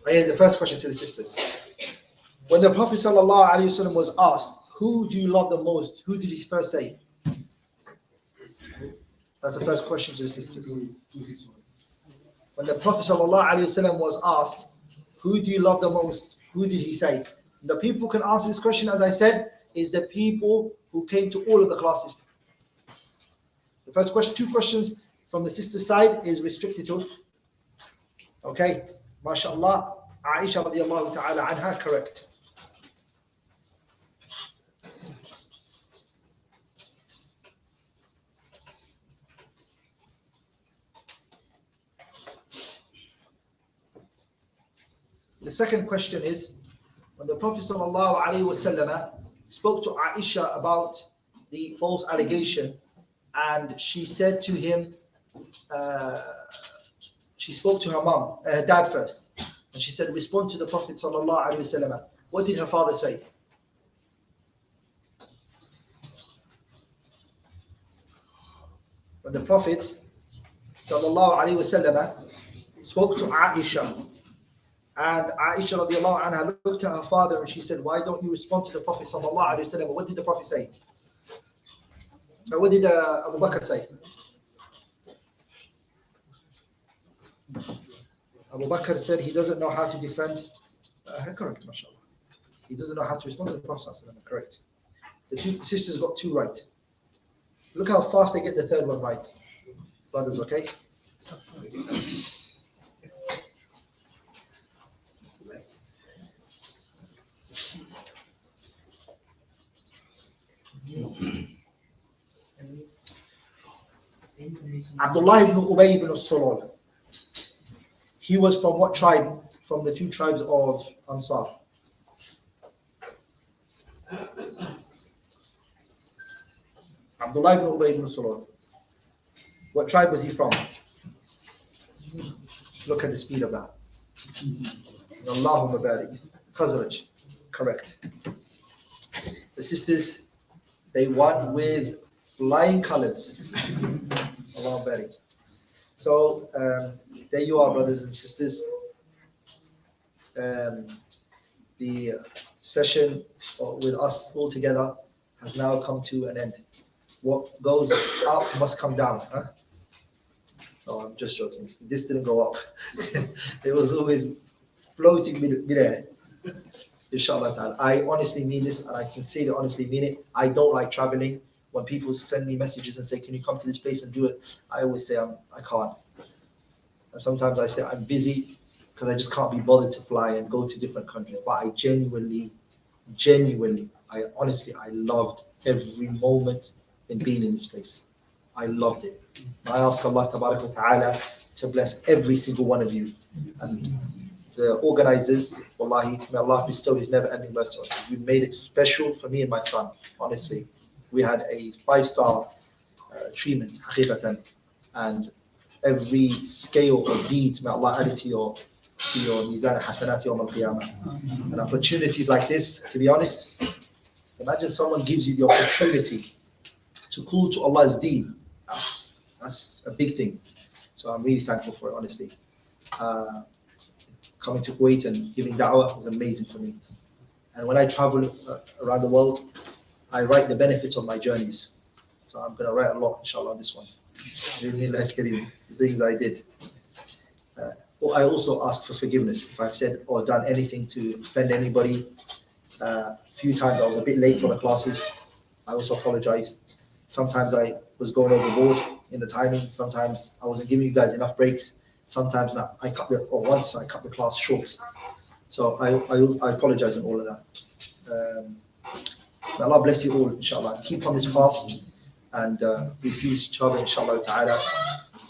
The first question to the sisters. When the Prophet ﷺ was asked, who do you love the most? Who did he first say? That's the first question to the sisters. When the Prophet ﷺ was asked, who do you love the most? Who did he say? The people who can answer this question, as I said, is the people who came to all of the classes. The first question, 2 questions from the sister side is restricted to, okay, mashallah, Aisha radiallahu ta'ala anha, correct. The second question is, when the Prophet ﷺ spoke to Aisha about the false allegation, and she said to him, she spoke to her dad first, and she said, respond to the Prophet ﷺ. What did her father say? When the Prophet ﷺ spoke to Aisha, and Aisha radiallahu anha looked at her father and she said, why don't you respond to the Prophet sallallahu alaihi wasallam? What did the Prophet say? So what did Abu Bakr say? Abu Bakr said he doesn't know how to defend. Correct, mashallah. He doesn't know how to respond to the Prophet sallallahu alaihi wasallam. Correct. The 2 sisters got 2 right. Look how fast they get the 3rd one right. Brothers, okay? Abdullah ibn Ubay ibn Salul. He was from what tribe? From the 2 tribes of Ansar. Abdullah ibn Ubay ibn Salul. What tribe was he from? Look at the speed of that. Allahumma barik. Khazraj. Correct. The sisters, they won with flying colors. Allahumma barik. So there you are, brothers and sisters. The session with us all together has now come to an end. What goes up must come down. Huh? No, I'm just joking. This didn't go up. It was always floating mid-air. Inshallah ta'ala. I honestly mean this, and I sincerely honestly mean it. I don't like traveling. When people send me messages and say, can you come to this place and do it? I always say I can't. And sometimes I say I'm busy because I just can't be bothered to fly and go to different countries. But I genuinely, I loved every moment in being in this place. I loved it. I ask Allah Tabarak wa Ta'ala to bless every single one of you. And the organizers, wallahi, may Allah bestow His never-ending mercy on you. You made it special for me and my son, honestly. We had a 5-star treatment, haqiqatan, and every scale of deeds, may Allah add it to your mizan hasanat yawm al-qiyamah. And opportunities like this, to be honest, imagine someone gives you the opportunity to call to Allah's deen. That's a big thing. So I'm really thankful for it, honestly. Coming to Kuwait and giving da'wah was amazing for me. And when I travel around the world, I write the benefits of my journeys. So I'm going to write a lot, inshallah, on this one. The things I did. I also ask for forgiveness if I've said or done anything to offend anybody. A few times I was a bit late for the classes. I also apologize. Sometimes I was going overboard in the timing. Sometimes I wasn't giving you guys enough breaks. Sometimes once I cut the class short. So I apologize on all of that. May Allah bless you all, inshallah. Keep on this path and we see each other, inshallah ta'ala,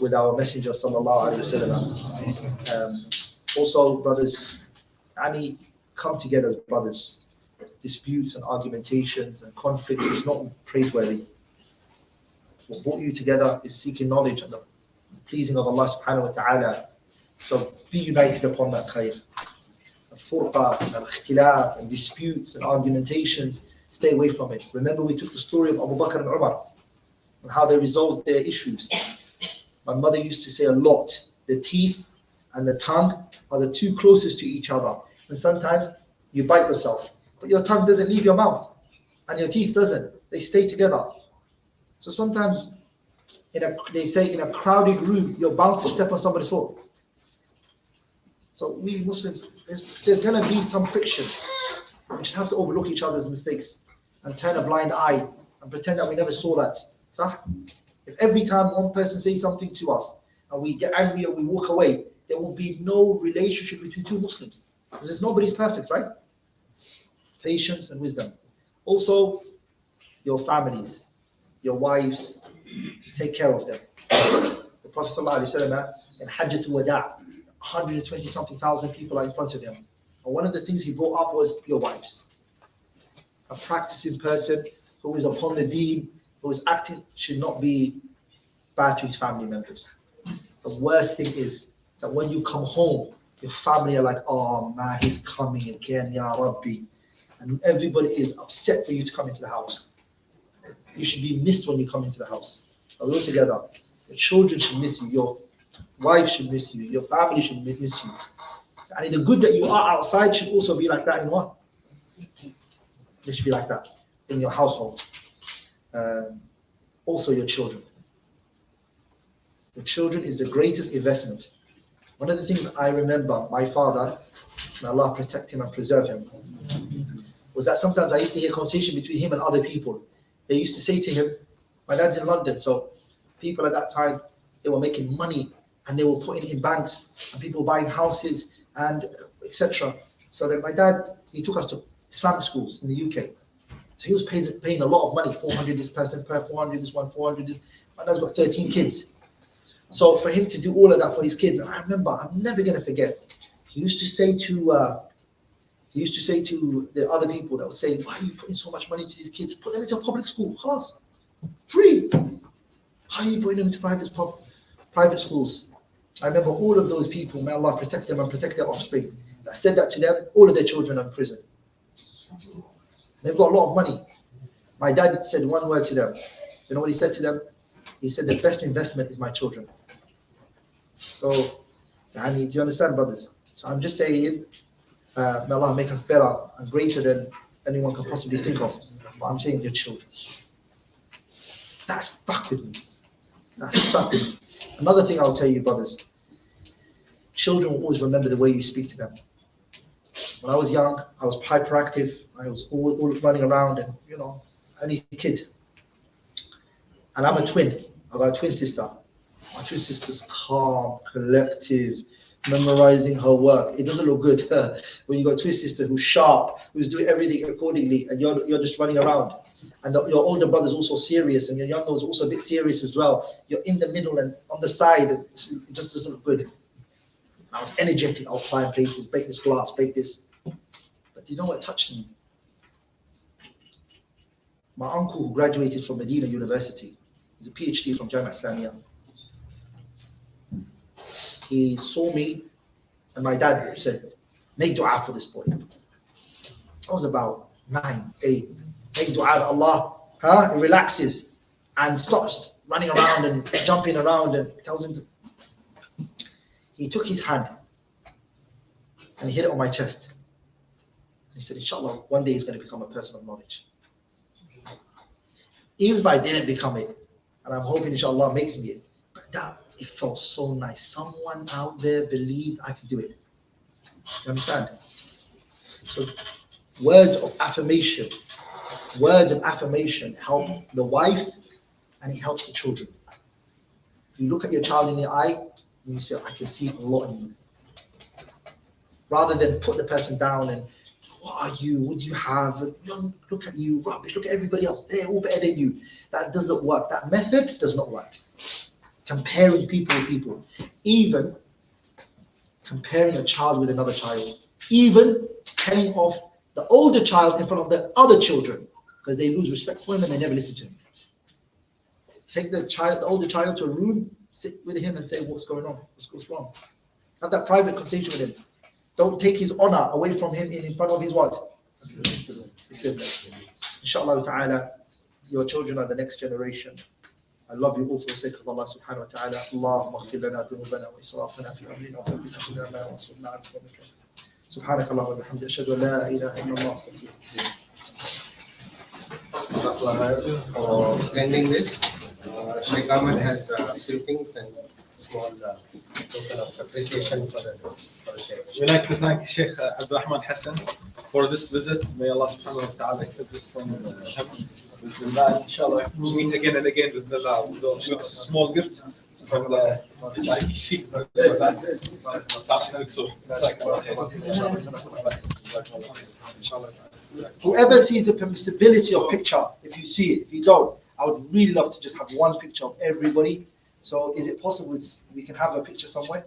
with our messenger, sallallahu alayhi wa sallam. Also, brothers, come together as brothers. Disputes and argumentations and conflicts is not praiseworthy. What brought you together is seeking knowledge and the pleasing of Allah subhanahu wa ta'ala. So be united upon that khair. Al-furqa and al-ikhtilaf and disputes and argumentations, stay away from it. Remember we took the story of Abu Bakr and Umar and how they resolved their issues. My mother used to say a lot, the teeth and the tongue are the two closest to each other. And sometimes you bite yourself, but your tongue doesn't leave your mouth and your teeth doesn't. They stay together. So sometimes they say in a crowded room, you're bound to step on somebody's foot. So we Muslims, there's going to be some friction. We just have to overlook each other's mistakes and turn a blind eye and pretend that we never saw that. So if every time one person says something to us and we get angry and we walk away, there will be no relationship between two Muslims. Because nobody's perfect, right? Patience and wisdom. Also, your families, your wives, take care of them. The Prophet ﷺ in Hajjatul Wada, 120 something thousand people are in front of him. And one of the things he brought up was your wives. A practicing person who is upon the deen, who is acting, should not be bad to his family members. The worst thing is that when you come home, your family are like, oh man, he's coming again, Ya Rabbi. And everybody is upset for you to come into the house. You should be missed when you come into the house. All together. Your children should miss you. Your wife should miss you. Your family should miss you. And the good that you are outside should also be like that in what? It should be like that in your household. Also your children. The children is the greatest investment. One of the things I remember, my father, may Allah protect him and preserve him, was that sometimes I used to hear conversation between him and other people. They used to say to him, my dad's in London, so people at that time, they were making money and they were putting it in banks and people buying houses and etc. So then my dad, he took us to Islamic schools in the UK. So he was paying a lot of money, 400 this person per 400 this one, 400 this. My dad's got 13 kids. So for him to do all of that for his kids, and I remember, I'm never going to forget, he used to say to the other people that would say, why are you putting so much money into these kids? Put them into a public school, class, free. How are you putting them into private schools? I remember all of those people, may Allah protect them and protect their offspring, that said that to them, all of their children are in prison. They've got a lot of money. My dad said one word to them. You know what he said to them? He said, the best investment is my children. So, do you understand, brothers? So I'm just saying, may Allah make us better and greater than anyone can possibly think of. But I'm saying your children. That stuck with me. That stuck with me. Another thing I'll tell you, brothers, children will always remember the way you speak to them. When I was young, I was hyperactive. I was all running around and, any kid. And I'm a twin. I've got a twin sister. My twin sister's calm, collective, memorizing her work. It doesn't look good when you got a twin sister who's sharp, who's doing everything accordingly, and you're just running around. And your older brother's also serious, and your younger one's also a bit serious as well. You're in the middle and on the side, and it just doesn't look good. I was energetic. I was flying places, break this glass, break this. But you know what touched me? My uncle who graduated from Medina University, he's a PhD from Jamia Islamiyah. He saw me, and my dad said, make dua for this boy. I was about 9, 8. Make dua that Allah relaxes and stops running around and jumping around, and tells him to. He took his hand and he hit it on my chest. He said, inshallah, one day he's going to become a person of knowledge. Even if I didn't become it, and I'm hoping inshallah makes me it, but that, it felt so nice. Someone out there believed I could do it. You understand? So words of affirmation help the wife and it helps the children. You look at your child in the eye and you say, I can see a lot in you. Rather than put the person down and, what are you? What do you have? And, look at you, rubbish. Look at everybody else. They're all better than you. That doesn't work. That method does not work. Comparing people with people. Even comparing a child with another child. Even telling off the older child in front of the other children because they lose respect for him and they never listen to him. Take the older child to a room, sit with him and say, what's going on? What's wrong? Have that private conversation with him. Don't take his honor away from him in front of his what? His siblings. Inshallah ta'ala, your children are the next generation. I love you all for the sake of Allah subhanahu wa ta'ala. Allahumma aghfir lana dhunubana wa israfana fi amrina wa thabbit aqdamana wa ansurna 'ala al-qawmi al-kafirin. Subhanak Allahumma wa bihamdika ashhadu an la ilaha illa Allah astaghfiruka. For ending this, Sheikh Ahmed has a few things and small token of appreciation for the Sheikh. We'd like to thank Sheikh Abdulrahman Hassan for this visit. May Allah subhanahu wa ta'ala accept this from him. Inshallah, we'll meet again and again with Allah. We'll show this a small gift from the HIPC. Whoever sees the permissibility of picture, if you see it, if you don't, I would really love to just have one picture of everybody. So is it possible we can have a picture somewhere?